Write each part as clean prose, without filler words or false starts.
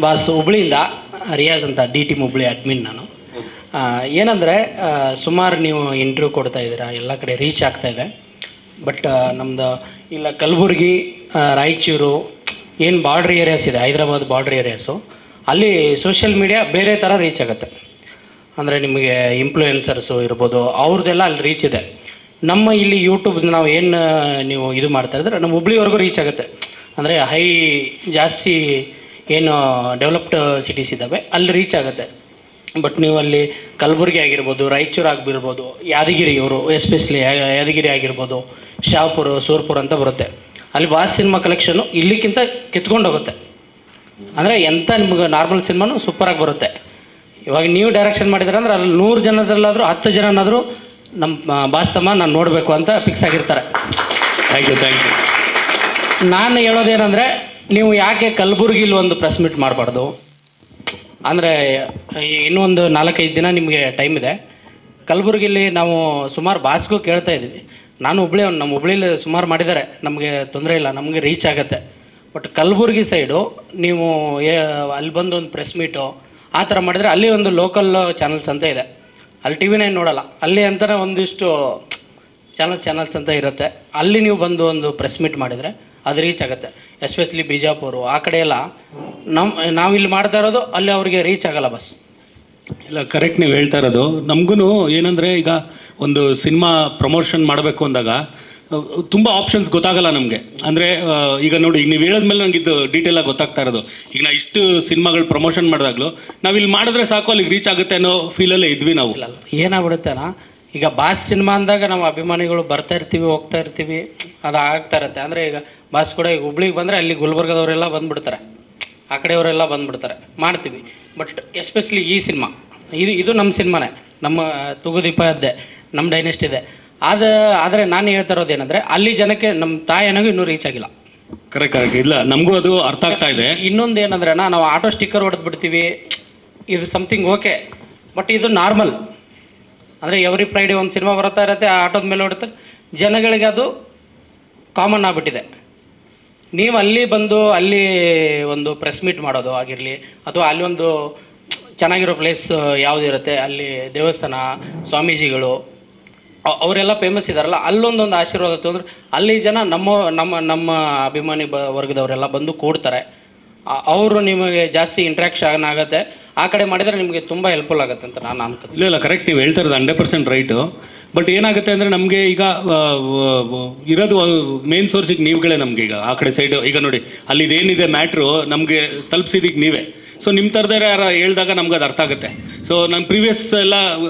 Boss ಹುಬ್ಳಿಯಿಂದ Riyaz ಅಂತ D team Hubli admin ನಾನು. ಏನಂದರೆ ಸುಮಾರು ನೀವು ಇಂಟರ್ವ್ಯೂ ಕೊಡ್ತಾ ಇದ್ದೀರಾ, ಎಲ್ಲ ಕಡೆ ರೀಚ್ ಆಗ್ತಾಯಿದೆ. ಬಟ್ ನಮ್ಮದು ಇಲ್ಲ ಕಲಬುರಗಿ, ರಾಯಚೂರು ಏನು ಬಾರ್ಡ್ರ್ ಏರಿಯಾಸ್ ಇದೆ, ಹೈದರಾಬಾದ್ ಬಾರ್ಡ್ರ್ ಏರಿಯಾಸು, ಅಲ್ಲಿ ಸೋಷಿಯಲ್ ಮೀಡಿಯಾ ಬೇರೆ ಥರ ರೀಚ್ ಆಗುತ್ತೆ. ಅಂದರೆ ನಿಮಗೆ ಇನ್ಫ್ಲೂಯೆನ್ಸರ್ಸು ಇರ್ಬೋದು, ಅವ್ರದ್ದೆಲ್ಲ ಅಲ್ಲಿ ರೀಚ್ ಇದೆ. ನಮ್ಮ ಇಲ್ಲಿ ಯೂಟ್ಯೂಬ್ ನಾವು ಏನು ನೀವು ಇದು ಮಾಡ್ತಾ ಇದ್ರೆ ನಮ್ಮ ಹುಬ್ಳಿವರೆಗೂ ರೀಚ್ ಆಗುತ್ತೆ. ಅಂದರೆ ಜಾಸ್ತಿ ಏನು ಡೆವಲಪ್ಡ್ ಸಿಟೀಸ್ ಇದ್ದಾವೆ ಅಲ್ಲಿ ರೀಚ್ ಆಗುತ್ತೆ. ಬಟ್ ನೀವು ಅಲ್ಲಿ ಕಲಬುರಗಿ ಆಗಿರ್ಬೋದು, ರಾಯಚೂರು ಆಗಿರ್ಬೋದು, ಯಾದಗಿರಿ ಇವರು ಎಸ್ಪೆಷಲಿ ಯಾದಗಿರಿ ಆಗಿರ್ಬೋದು, ಶಾಪುರ, ಸೂರ್ಪುರ ಅಂತ ಬರುತ್ತೆ. ಅಲ್ಲಿ ಬಾಸ್ ಸಿನಿಮಾ ಕಲೆಕ್ಷನ್ನು ಇಲ್ಲಿಕ್ಕಿಂತ ಕಿತ್ಕೊಂಡು ಹೋಗುತ್ತೆ. ಅಂದರೆ ಎಂಥ ನಿಮ್ಗೆ ನಾರ್ಮಲ್ ಸಿನಿಮಾನು ಸೂಪರಾಗಿ ಬರುತ್ತೆ. ಇವಾಗ ನೀವು ಡೈರೆಕ್ಷನ್ ಮಾಡಿದ್ರೆ ಅಂದರೆ ಅಲ್ಲಿ 100 ಜನದಲ್ಲಾದರೂ 10 ಜನನಾದರೂ ನಮ್ಮ ಬಾಸ್ ತಮ್ಮ ನಾನು ನೋಡಬೇಕು ಅಂತ ಫಿಕ್ಸ್ ಆಗಿರ್ತಾರೆ. Thank you. ನಾನು ಹೇಳೋದೇನೆಂದರೆ, ನೀವು ಯಾಕೆ ಕಲಬುರಗಿಲಿ ಒಂದು ಪ್ರೆಸ್ ಮೀಟ್ ಮಾಡಬಾರ್ದು? ಅಂದರೆ ಇನ್ನೊಂದು 4-5 ದಿನ ನಿಮಗೆ ಟೈಮ್ ಇದೆ. ಕಲಬುರಗಿಲಿ ನಾವು ಸುಮಾರು ಬಾಸ್ಗೂ ಕೇಳ್ತಾ ಇದ್ದೀವಿ. ನಾನು ನಮ್ಮ ಹುಬ್ಳಿಲಿ ಸುಮಾರು ಮಾಡಿದ್ದಾರೆ, ನಮಗೆ ತೊಂದರೆ ಇಲ್ಲ, ನಮಗೆ ರೀಚ್ ಆಗುತ್ತೆ. ಬಟ್ ಕಲಬುರಗಿ ಸೈಡು ನೀವು ಅಲ್ಲಿ ಬಂದು ಒಂದು ಪ್ರೆಸ್ ಮೀಟು ಆ ಥರ ಮಾಡಿದರೆ, ಅಲ್ಲಿ ಒಂದು ಲೋಕಲ್ ಚಾನಲ್ಸ್ ಅಂತ ಇದೆ, ಅಲ್ಲಿ TV9 ನೋಡೋಲ್ಲ, ಅಲ್ಲಿ ಅಂತಲೇ ಒಂದಿಷ್ಟು ಚಾನಲ್ಸ್ ಅಂತ ಇರುತ್ತೆ. ಅಲ್ಲಿ ನೀವು ಬಂದು ಒಂದು ಪ್ರೆಸ್ ಮೀಟ್ ಮಾಡಿದರೆ ಅದು ರೀಚ್ ಆಗುತ್ತೆ. ಎಸ್ಪೆಷಲಿ ಬಿಜಾಪುರ ಆ ಕಡೆ ಎಲ್ಲ ನಾವಿಲ್ಲಿ ಮಾಡ್ತಾ ಇರೋದು ಅಲ್ಲಿ ಅವ್ರಿಗೆ ರೀಚ್ ಆಗಲ್ಲ ಬಸ್. ಇಲ್ಲ, ಕರೆಕ್ಟ್ ನೀವು ಹೇಳ್ತಾ ಇರೋದು. ನಮಗೂ ಏನಂದರೆ, ಈಗ ಒಂದು ಸಿನಿಮಾ ಪ್ರಮೋಷನ್ ಮಾಡಬೇಕು ಅಂದಾಗ ತುಂಬ ಆಪ್ಷನ್ಸ್ ಗೊತ್ತಾಗಲ್ಲ ನಮಗೆ. ಅಂದರೆ ಈಗ ನೋಡಿ, ಈಗ ನೀವು ಹೇಳಿದ್ಮೇಲೆ ನನಗೆ ಇದು ಡೀಟೇಲಾಗಿ ಗೊತ್ತಾಗ್ತಾ ಇರೋದು. ಈಗ ನಾವು ಇಷ್ಟು ಸಿನಿಮಾಗಳು ಪ್ರಮೋಷನ್ ಮಾಡಿದಾಗಲೂ ನಾವಿಲ್ಲಿ ಮಾಡಿದ್ರೆ ಸಾಕು ಅಲ್ಲಿಗೆ ರೀಚ್ ಆಗುತ್ತೆ ಅನ್ನೋ ಫೀಲಲ್ಲೇ ಇದ್ವಿ ನಾವು. ಏನಾಗ್ಬಿಡುತ್ತೇನಾ, ಈಗ ಬಾಸ್ ಸಿನಿಮಾ ಅಂದಾಗ ನಾವು ಅಭಿಮಾನಿಗಳು ಬರ್ತಾ ಇರ್ತೀವಿ, ಹೋಗ್ತಾ ಇರ್ತೀವಿ, ಅದು ಆಗ್ತಾ ಇರುತ್ತೆ. ಅಂದರೆ ಈಗ ಬಾಸ್ ಕೂಡ ಈಗ ಹುಬ್ಳಿಗೆ ಬಂದರೆ ಅಲ್ಲಿ ಗುಲ್ಬರ್ಗದವರೆಲ್ಲ ಬಂದುಬಿಡ್ತಾರೆ, ಆ ಕಡೆಯವರೆಲ್ಲ ಬಂದುಬಿಡ್ತಾರೆ, ಮಾಡ್ತೀವಿ. ಬಟ್ ಎಸ್ಪೆಷಲಿ ಈ ಸಿನಿಮಾ ಇದು ನಮ್ಮ ಸಿನಿಮಾನೇ, ನಮ್ಮ ತೂಗುದೀಪ ಇದೆ, ನಮ್ಮ ಡೈನೆಸ್ಟ್ ಇದೆ. ಆದರೆ ನಾನು ಹೇಳ್ತಾ ಇರೋದೇನೆಂದರೆ, ಅಲ್ಲಿ ಜನಕ್ಕೆ ನಮ್ಮ ತಾಯಿನಾಗೂ ಇನ್ನೂ ರೀಚ್ ಆಗಿಲ್ಲ. ಕರೆಕ್ಟ್ ಇಲ್ಲ, ನಮಗೂ ಅದು ಅರ್ಥ ಆಗ್ತಾ ಇದೆ. ಇನ್ನೊಂದು ಏನಂದ್ರೆ, ನಾವು ಆಟೋ ಸ್ಟಿಕ್ಕರ್ ಹೊಡೆದ್ಬಿಡ್ತೀವಿ, ಇದು ಸಮಥಿಂಗ್ ಓಕೆ. ಬಟ್ ಇದು ನಾರ್ಮಲ್. ಅಂದರೆ ಎವ್ರಿ ಫ್ರೈಡೇ ಒಂದು ಸಿನಿಮಾ ಬರ್ತಾ ಇರುತ್ತೆ, ಆ ಆಟೋದ ಮೇಲೆ ಹೊಡ್ತಾರೆ, ಜನಗಳಿಗೆ ಅದು ಕಾಮನ್ ಆಗಿಬಿಟ್ಟಿದೆ. ನೀವು ಅಲ್ಲಿ ಬಂದು ಅಲ್ಲಿ ಒಂದು ಪ್ರೆಸ್ ಮೀಟ್ ಮಾಡೋದು ಆಗಿರಲಿ, ಅಥವಾ ಅಲ್ಲಿ ಒಂದು ಚೆನ್ನಾಗಿರೋ ಪ್ಲೇಸ್ ಯಾವುದಿರುತ್ತೆ, ಅಲ್ಲಿ ದೇವಸ್ಥಾನ, ಸ್ವಾಮೀಜಿಗಳು ಅವರೆಲ್ಲ ಫೇಮಸ್ ಇದ್ದಾರಲ್ಲ, ಅಲ್ಲೊಂದೊಂದು ಆಶೀರ್ವಾದ ತೊಂದರೆ ಅಲ್ಲಿ ಜನ ನಮ್ಮ ಅಭಿಮಾನಿ ವರ್ಗದವರೆಲ್ಲ ಬಂದು ಕೂಡ್ತಾರೆ. ಅವರು ನಿಮಗೆ ಜಾಸ್ತಿ ಇಂಟ್ರ್ಯಾಕ್ಷನ್ ಆಗುತ್ತೆ. ಆ ಕಡೆ ಮಾಡಿದರೆ ನಿಮಗೆ ತುಂಬ ಹೆಲ್ಪ್ಫುಲ್ ಆಗುತ್ತೆ ಅಂತ ನಾನು ಅನ್ಕೋತೀನಿ. ಇಲ್ಲ ಕರೆಕ್ಟ್, ನೀವು ಹೇಳ್ತಾ ಇರೋದು 100% ರೈಟು. ಬಟ್ ಏನಾಗುತ್ತೆ ಅಂದರೆ, ನಮಗೆ ಈಗ ಇರೋದು ಮೇನ್ ಸೋರ್ಸಿಗೆ ನೀವುಗಳೇ. ನಮಗೆ ಈಗ ಆ ಕಡೆ ಸೈಡು ಈಗ ನೋಡಿ, ಅಲ್ಲಿ ಇದೇನಿದೆ ಮ್ಯಾಟ್ರು ನಮಗೆ ತಲುಪಿಸಿದೀಗ ನೀವೇ. ಸೊ ನಿಮ್ಮ ಥರದೇ ಯಾರು ಹೇಳಿದಾಗ ನಮ್ಗೆ ಅದು ಅರ್ಥ ಆಗುತ್ತೆ. ಸೊ ನನ್ನ ಪ್ರೀವಿಯಸ್ ಎಲ್ಲ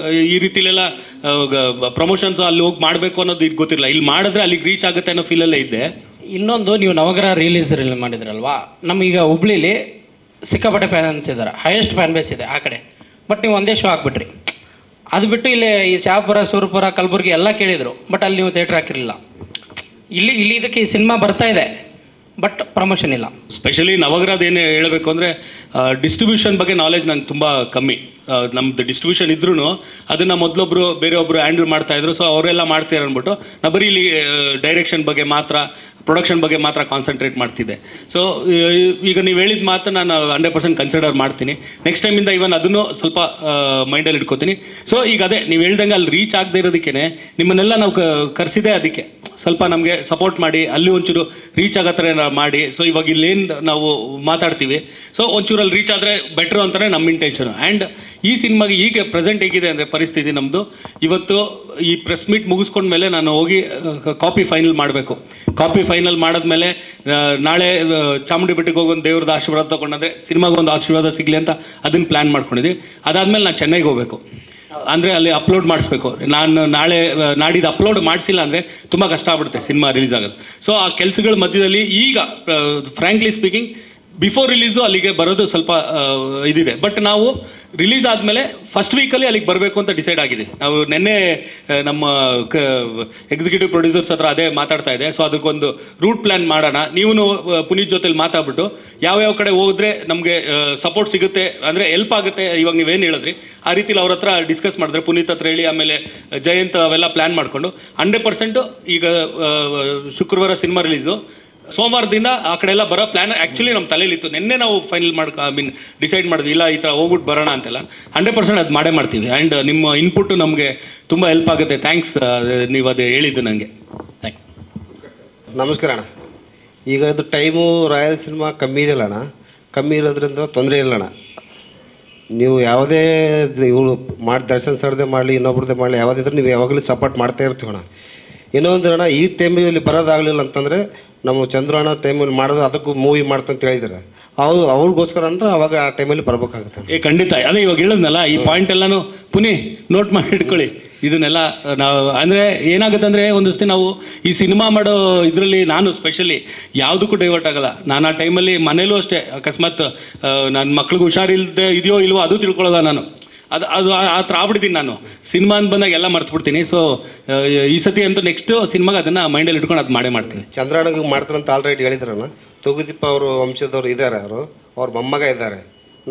ಈ ರೀತಿಲೆಲ್ಲ ಪ್ರಮೋಷನ್ಸು ಅಲ್ಲಿ ಹೋಗಿ ಮಾಡಬೇಕು ಅನ್ನೋದು ಇದು ಗೊತ್ತಿರಲಿಲ್ಲ. ಇಲ್ಲಿ ಮಾಡಿದ್ರೆ ಅಲ್ಲಿಗೆ ರೀಚ್ ಆಗುತ್ತೆ ಅನ್ನೋ ಫೀಲಲ್ಲೇ ಇದ್ದೆ. ಇನ್ನೊಂದು, ನೀವು ನವಗ್ರಹ ರಿಲೀಸ್ ಮಾಡಿದ್ರಲ್ವಾ, ನಮಗೀಗ ಹುಬ್ಳಿಲಿ ಸಿಕ್ಕಾಪಟ್ಟೆ ಫ್ಯಾನ್ಸ್ ಇದ್ದಾರೆ, ಹೈಯೆಸ್ಟ್ ಫ್ಯಾನ್ ಬೇಸ್ ಇದೆ ಆ ಕಡೆ. ಬಟ್ ನೀವು ಒಂದೇ ಶೋ ಹಾಕ್ಬಿಟ್ರಿ. ಅದು ಬಿಟ್ಟು ಇಲ್ಲಿ ಈ ಶಾಪುರ, ಸೂರ್ಪುರ, ಕಲಬುರಗಿ ಎಲ್ಲ ಕೇಳಿದರು, ಬಟ್ ಅಲ್ಲಿ ನೀವು ಥಿಯೇಟ್ರ್ ಹಾಕಿರಲಿಲ್ಲ. ಇಲ್ಲಿ ಇದಕ್ಕೆ ಈ ಸಿನಿಮಾ ಬರ್ತಾ ಇದೆ, ಬಟ್ ಪ್ರಮೋಷನ್ ಇಲ್ಲ. ಸ್ಪೆಷಲಿ ನವಗ್ರಹದ ಏನು ಹೇಳಬೇಕು ಅಂದರೆ, ಡಿಸ್ಟ್ರಿಬ್ಯೂಷನ್ ಬಗ್ಗೆ ನಾಲೆಜ್ ನಂಗೆ ತುಂಬ ಕಮ್ಮಿ. ನಮ್ಮದು ಡಿಸ್ಟ್ರಿಬ್ಯೂಷನ್ ಇದ್ರೂ ಅದನ್ನು ಬೇರೆಯೊಬ್ಬರು ಹ್ಯಾಂಡಲ್ ಮಾಡ್ತಾಯಿದ್ರು. ಸೊ ಅವರೆಲ್ಲ ಮಾಡ್ತಾರೆ ಅಂದ್ಬಿಟ್ಟು ನಾ ಬರೀ ಇಲ್ಲಿ ಡೈರೆಕ್ಷನ್ ಬಗ್ಗೆ ಮಾತ್ರ, ಪ್ರೊಡಕ್ಷನ್ ಬಗ್ಗೆ ಮಾತ್ರ ಕಾನ್ಸಂಟ್ರೇಟ್ ಮಾಡ್ತಿದ್ದೆ. ಸೊ ಈಗ ನೀವು ಹೇಳಿದ ಮಾತು ನಾನು 100% ಕನ್ಸಿಡರ್ ಮಾಡ್ತೀನಿ. ನೆಕ್ಸ್ಟ್ ಟೈಮಿಂದ ಇವನ್ ಅದನ್ನು ಸ್ವಲ್ಪ ಮೈಂಡಲ್ಲಿ ಇಟ್ಕೋತೀನಿ. ಸೊ ಈಗ ಅದೇ ನೀವು ಹೇಳ್ದಂಗೆ ಅಲ್ಲಿ ರೀಚ್ ಆಗದೆ ಇರೋದಕ್ಕೆ ನಿಮ್ಮನ್ನೆಲ್ಲ ನಾವು ಕರೆಸಿದೆ. ಅದಕ್ಕೆ ಸ್ವಲ್ಪ ನಮಗೆ ಸಪೋರ್ಟ್ ಮಾಡಿ ಅಲ್ಲಿ ಒಂಚೂರು ರೀಚ್ ಆಗೋ ಥರ ಮಾಡಿ. ಸೊ ಇವಾಗ ಇಲ್ಲೇನು ನಾವು ಮಾತಾಡ್ತೀವಿ, ಸೊ ಒಂಚೂರು ಅಲ್ಲಿ ರೀಚ್ ಆದರೆ ಬೆಟ್ರು ಅಂತಲೇ ನಮ್ಮ ಇಂಟೆನ್ಷನು. ಆ್ಯಂಡ್ ಈ ಸಿನಿಮಾಗೆ ಈಗ ಪ್ರೆಸೆಂಟ್ ಹೇಗಿದೆ ಅಂದರೆ ಪರಿಸ್ಥಿತಿ ನಮ್ಮದು, ಇವತ್ತು ಈ ಪ್ರೆಸ್ ಮೀಟ್ ಮುಗಿಸ್ಕೊಂಡ್ಮೇಲೆ ನಾನು ಹೋಗಿ ಕಾಪಿ ಫೈನಲ್ ಮಾಡಬೇಕು. ಕಾಪಿ ಫೈನಲ್ ಮಾಡಿದ್ಮೇಲೆ ನಾಳೆ ಚಾಮುಂಡಿ ಬೆಟ್ಟಕ್ಕೆ ಹೋಗಿ ಒಂದು ದೇವ್ರದ್ದು ಆಶೀರ್ವಾದ ತೊಗೊಂಡ್ರೆ ಸಿನಿಮಾಗೆ ಒಂದು ಆಶೀರ್ವಾದ ಸಿಗಲಿ ಅಂತ ಅದನ್ನು ಪ್ಲ್ಯಾನ್ ಮಾಡ್ಕೊಂಡಿದ್ದೀವಿ. ಅದಾದಮೇಲೆ ನಾನು ಚೆನ್ನೈಗೆ ಹೋಗಬೇಕು. ಅಂದರೆ ಅಲ್ಲಿ ಅಪ್ಲೋಡ್ ಮಾಡಿಸ್ಬೇಕು. ನಾನು ನಾಡಿದ್ದು ಅಪ್ಲೋಡ್ ಮಾಡಿಸಿಲ್ಲ ಅಂದರೆ ತುಂಬ ಕಷ್ಟ ಆಗ್ಬಿಡುತ್ತೆ ಸಿನಿಮಾ ರಿಲೀಸ್ ಆಗೋದು. ಸೊ ಆ ಕೆಲಸಗಳ ಮಧ್ಯದಲ್ಲಿ ಈಗ ಫ್ರ್ಯಾಂಕ್ಲಿ ಸ್ಪೀಕಿಂಗ್ ಬಿಫೋರ್ ರಿಲೀಸು ಅಲ್ಲಿಗೆ ಬರೋದು ಸ್ವಲ್ಪ ಇದಿದೆ. ಬಟ್ ನಾವು ರಿಲೀಸ್ ಆದಮೇಲೆ ಫಸ್ಟ್ ವೀಕಲ್ಲಿ ಅಲ್ಲಿಗೆ ಬರಬೇಕು ಅಂತ ಡಿಸೈಡ್ ಆಗಿದೆ. ನಾವು ನಿನ್ನೆ ನಮ್ಮ ಎಕ್ಸಿಕ್ಯೂಟಿವ್ ಪ್ರೊಡ್ಯೂಸರ್ಸ್ ಹತ್ರ ಅದೇ ಮಾತಾಡ್ತಾ ಇದೆ. ಸೊ ಅದಕ್ಕೊಂದು ರೂಟ್ ಪ್ಲ್ಯಾನ್ ಮಾಡೋಣ. ನೀವು ಪುನೀತ್ ಜೊತೆಲಿ ಮಾತಾಡ್ಬಿಟ್ಟು ಯಾವ್ಯಾವ ಕಡೆ ಹೋದ್ರೆ ನಮಗೆ ಸಪೋರ್ಟ್ ಸಿಗುತ್ತೆ, ಅಂದರೆ ಹೆಲ್ಪ್ ಆಗುತ್ತೆ, ಇವಾಗ ನೀವೇನು ಹೇಳಿದ್ರಿ ಆ ರೀತಿಲಿ ಅವ್ರ ಹತ್ರ ಡಿಸ್ಕಸ್ ಮಾಡಿದ್ರೆ, ಪುನೀತ್ ಹತ್ರ ಹೇಳಿ, ಆಮೇಲೆ ಜಯಂತ್ ಅವೆಲ್ಲ ಪ್ಲ್ಯಾನ್ ಮಾಡಿಕೊಂಡು 100% ಈಗ ಶುಕ್ರವಾರ ಸಿನಿಮಾ ರಿಲೀಸು, ಸೋಮವಾರದಿಂದ ಆ ಕಡೆ ಎಲ್ಲ ಬರೋ ಪ್ಲ್ಯಾನ್ ಆ್ಯಕ್ಚುಲಿ ನಮ್ಮ ತಲೆಯಲ್ಲಿತ್ತು. ನಿನ್ನೆ ನಾವು ಫೈನಲ್ ಡಿಸೈಡ್ ಮಾಡಿದ್ವಿ, ಇಲ್ಲ ಈ ಥರ ಹೋಗ್ಬಿಟ್ಟು ಬರೋಣ ಅಂತೆಲ್ಲ. 100% ಅದು ಮಾಡೇ ಮಾಡ್ತೀವಿ. ಆ್ಯಂಡ್ ನಿಮ್ಮ ಇನ್ಪುಟ್ಟು ನಮಗೆ ತುಂಬ ಹೆಲ್ಪ್ ಆಗುತ್ತೆ. ಥ್ಯಾಂಕ್ಸ್, ನೀವು ಅದು ಹೇಳಿದ್ದು ನನಗೆ. ಥ್ಯಾಂಕ್ಸ್. ನಮಸ್ಕಾರ ಅಣ್ಣ. ಈಗ ಅದು ಟೈಮು ರಾಯಲ್ ಸಿನಿಮಾ ಕಮ್ಮಿ ಇದೆಯಲ್ಲ ಅಣ್ಣ, ಕಮ್ಮಿ ಇರೋದ್ರಿಂದ ತೊಂದರೆ ಇಲ್ಲಣ್ಣ. ನೀವು ಯಾವುದೇ ಇವರು ದರ್ಶನ್ ಸರ್ದೇ ಮಾಡಲಿ ಇನ್ನೊಬ್ರದ್ದೇ ಮಾಡಲಿ ಯಾವುದಿದ್ರೆ ನೀವು ಯಾವಾಗಲೂ ಸಪೋರ್ಟ್ ಮಾಡ್ತಾ ಇರ್ತೀವಣ್ಣ. ಇನ್ನೊಂದು ಅಣ್ಣ, ಈ ಟೈಮಲ್ಲಿ ಬರೋದಾಗಲಿಲ್ಲ ಅಂತಂದರೆ ನಮ್ಮ ಚಂದ್ರಣ್ಣ ಟೈಮಲ್ಲಿ ಮಾಡೋದು ಅದಕ್ಕೂ ಮೂವಿ ಮಾಡ್ತಂತ ಹೇಳಿದ್ದಾರೆ. ಅವ್ರಿಗೋಸ್ಕರ ಅಂದ್ರೆ ಅವಾಗ ಆ ಟೈಮಲ್ಲಿ ಬರ್ಬೇಕಾಗುತ್ತೆ. ಖಂಡಿತ. ಅದೇ ಇವಾಗ ಹೇಳಿದ್ನಲ್ಲ, ಈ ಪಾಯಿಂಟ್ ಎಲ್ಲನೂ ಪುನಃ ನೋಟ್ ಮಾಡಿ ಇಟ್ಕೊಳ್ಳಿ. ಇದನ್ನೆಲ್ಲ ನಾವು ಅಂದರೆ ಏನಾಗುತ್ತೆ ಅಂದರೆ, ಒಂದಷ್ಟು ನಾವು ಈ ಸಿನಿಮಾ ಮಾಡೋ ಇದರಲ್ಲಿ ನಾನು ಸ್ಪೆಷಲಿ ಯಾವುದಕ್ಕೂ ಡೈವರ್ಟ್ ಆಗಲ್ಲ. ನಾನು ಆ ಟೈಮಲ್ಲಿ ಮನೇಲೂ ಅಷ್ಟೇ, ಅಕಸ್ಮಾತ್ ನನ್ನ ಮಕ್ಳಿಗೆ ಹುಷಾರಿಲ್ಲದೆ ಇದೆಯೋ ಇಲ್ವೋ ಅದು ತಿಳ್ಕೊಳ್ಳೋದ ನಾನು. ಅದು ಆ ಥರ ಆಗ್ಬಿಡ್ತೀನಿ ನಾನು. ಸಿನಿಮಾ ಅಂತ ಬಂದಾಗ ಎಲ್ಲ ಮರ್ತ್ಬಿಡ್ತೀನಿ. ಸೊ ಈ ಸತಿ ಅಂತೂ ನೆಕ್ಸ್ಟ್ ಸಿನಿಮಾಗೆ ಅದನ್ನು ಮೈಂಡಲ್ಲಿ ಇಟ್ಕೊಂಡು ಅದು ಮಾಡೇ ಮಾಡ್ತೀವಿ. ಚಂದ್ರಣ್ಣಗೆ ಮಾಡ್ತಾರಂತ ಆಲ್ರೆಡಿ ಹೇಳಿದ್ರಣ್ಣ. ತೂಗುದೀಪ ಅವರು ವಂಶದವ್ರು ಇದ್ದಾರೆ, ಅವ್ರ ಮೊಮ್ಮಗ ಇದ್ದಾರೆ.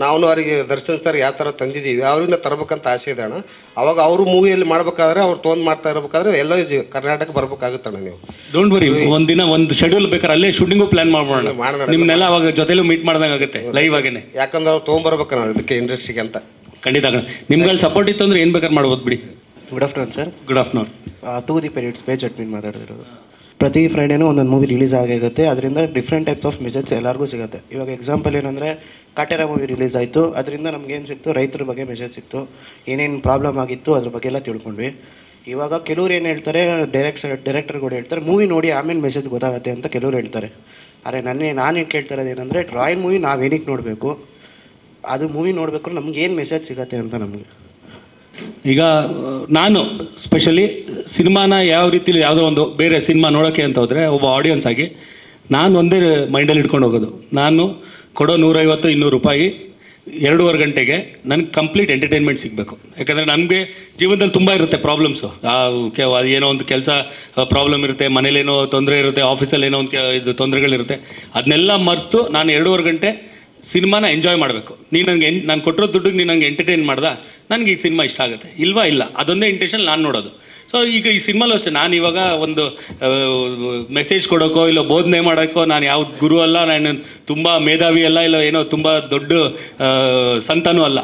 ನಾವು ಅವರಿಗೆ ದರ್ಶನ್ ಸರ್ ಯಾವ ಥರ ತಂದಿದ್ದೀವಿ ಅವ್ರನ್ನ ತರಬೇಕಂತ ಆಸೆ ಇದೆ ಅಣ್ಣ. ಅವಾಗ ಅವರು ಮೂವಿಯಲ್ಲಿ ಮಾಡ್ಬೇಕಾದ್ರೆ ಅವ್ರು ಮಾಡ್ತಾ ಇರಬೇಕಾದ್ರೆ ಎಲ್ಲ ಕರ್ನಾಟಕ ಬರ್ಬೇಕಾಗುತ್ತಣ್ಣ. ನೀವು ಡೋಂಟ್ ವರಿ, ಒಂದಿನ ಒಂದು ಶೆಡ್ಯೂಲ್ ಬೇಕಾದ್ರೆ ಅಲ್ಲೇ ಶೂಟಿಂಗು ಪ್ಲಾನ್ ಮಾಡೋಣ. ನಿಮ್ಮನ್ನೆಲ್ಲ ಅವಾಗ ಜೊತೆಲೂ ಮೀಟ್ ಮಾಡ್ದಂಗೆ ಆಗುತ್ತೆ ಲೈವ್ ಆಗೇನೆ. ಯಾಕಂದ್ರೆ ಅವ್ರು ತೊಗೊಂಬರ್ಬೇಕಣ್ಣ ಇದಕ್ಕೆ ಇಂಡಸ್ಟ್ರಿಗೆ ಅಂತ. ಖಂಡಿತ ನಿಮ್ಗಳಲ್ಲಿ ಸಪೋರ್ಟ್ ಇತ್ತು ಅಂದರೆ ಏನು ಬೇಕಾದ್ರೆ ಮಾಡ್ಬೋದು ಬಿಡಿ. Good afternoon sir. Good afternoon. Thoogudeepa edits page admin ಮಾತಾಡ್ತಿರೋದು. ಪ್ರತಿ ಫ್ರೈಡೇನೂ ಒಂದೊಂದು ಮೂವಿ ರಿಲೀಸ್ ಆಗಿರುತ್ತೆ. ಅದರಿಂದ ಡಿಫ್ರೆಂಟ್ ಟೈಪ್ಸ್ ಆಫ್ ಮೆಸೇಜ್ ಎಲ್ಲರಿಗೂ ಸಿಗುತ್ತೆ. ಇವಾಗ ಎಕ್ಸಾಂಪಲ್ ಏನಂದರೆ, ಕಾಟೇರ ಮೂವಿ ರಿಲೀಸ್ ಆಯಿತು, ಅದರಿಂದ ನಮಗೇನು ಸಿಕ್ತು, ರೈತರ ಬಗ್ಗೆ ಮೆಸೇಜ್ ಸಿಕ್ತು, ಏನೇನು ಪ್ರಾಬ್ಲಮ್ ಆಗಿತ್ತು ಅದ್ರ ಬಗ್ಗೆ ಎಲ್ಲ ತಿಳ್ಕೊಂಡ್ವಿ. ಇವಾಗ ಕೆಲವ್ರು ಏನು ಹೇಳ್ತಾರೆ, ಡೈರೆಕ್ಟರ್ಗಳು ಹೇಳ್ತಾರೆ ಮೂವಿ ನೋಡಿ ಆಮೇಲೆ ಮೆಸೇಜ್ ಗೊತ್ತಾಗುತ್ತೆ ಅಂತ ಕೆಲವ್ರು ಹೇಳ್ತಾರೆ. ಆದರೆ ನಾನೇನು ಕೇಳ್ತಾ ಇರೋದು ಏನಂದರೆ, ರಾಯಲ್ ಮೂವಿ ನಾವೇನಕ್ಕೆ ನೋಡಬೇಕು, ಅದು ಮೂವಿ ನೋಡಬೇಕು ನಮ್ಗೆ ಏನು ಮೆಸೇಜ್ ಸಿಗುತ್ತೆ ಅಂತ ನಮಗೆ. ಈಗ ನಾನು ಸ್ಪೆಷಲಿ ಸಿನಿಮಾನ ಯಾವ ರೀತಿಲಿ ಯಾವುದೋ ಒಂದು ಬೇರೆ ಸಿನಿಮಾ ನೋಡೋಕ್ಕೆ ಅಂತ ಹೋದರೆ, ಒಬ್ಬ ಆಡಿಯನ್ಸ್ ಆಗಿ ನಾನು ಒಂದೇ ಮೈಂಡಲ್ಲಿ ಇಟ್ಕೊಂಡು ಹೋಗೋದು, ನಾನು ಕೊಡೋ 150-200 ರೂಪಾಯಿ 2.5 ಗಂಟೆಗೆ ನನಗೆ ಕಂಪ್ಲೀಟ್ ಎಂಟರ್ಟೈನ್ಮೆಂಟ್ ಸಿಗಬೇಕು. ಯಾಕಂದರೆ ನನಗೆ ಜೀವನದಲ್ಲಿ ತುಂಬ ಇರುತ್ತೆ ಪ್ರಾಬ್ಲಮ್ಸು. ಏನೋ ಒಂದು ಕೆಲಸ ಪ್ರಾಬ್ಲಮ್ ಇರುತ್ತೆ, ಮನೇಲೇನೋ ತೊಂದರೆ ಇರುತ್ತೆ, ಆಫೀಸಲ್ಲಿ ಏನೋ ಒಂದು ಇದು ತೊಂದರೆಗಳಿರುತ್ತೆ. ಅದನ್ನೆಲ್ಲ ಮರೆತು ನಾನು 2.5 ಗಂಟೆ ಸಿನಿಮಾನ ಎಂಜಾಯ್ ಮಾಡಬೇಕು. ನಾನು ಕೊಟ್ಟಿರೋ ದುಡ್ಡಿಗೆ ನೀನು ನನಗೆ ಎಂಟರ್ಟೈನ್ ಮಾಡ್ದೆ, ನನಗೆ ಈ ಸಿನಿಮಾ ಇಷ್ಟ ಆಗುತ್ತೆ. ಇಲ್ಲ ಅದೊಂದೇ ಇಂಟೆನ್ಷನ್ ನಾನು ನೋಡೋದು. ಸೊ ಈಗ ಈ ಸಿನಿಮಾಲೂ ಅಷ್ಟೇ, ನಾನು ಇವಾಗ ಒಂದು ಮೆಸೇಜ್ ಕೊಡೋಕ್ಕೋ ಇಲ್ಲ ಬೋಧನೆ ಮಾಡೋಕ್ಕೋ ನಾನು ಯಾವ ಗುರು ಅಲ್ಲ, ನಾನು ತುಂಬ ಮೇಧಾವಿ ಅಲ್ಲ, ಇಲ್ಲ ಏನೋ ತುಂಬ ದೊಡ್ಡ ಸಂತನೂ ಅಲ್ಲ.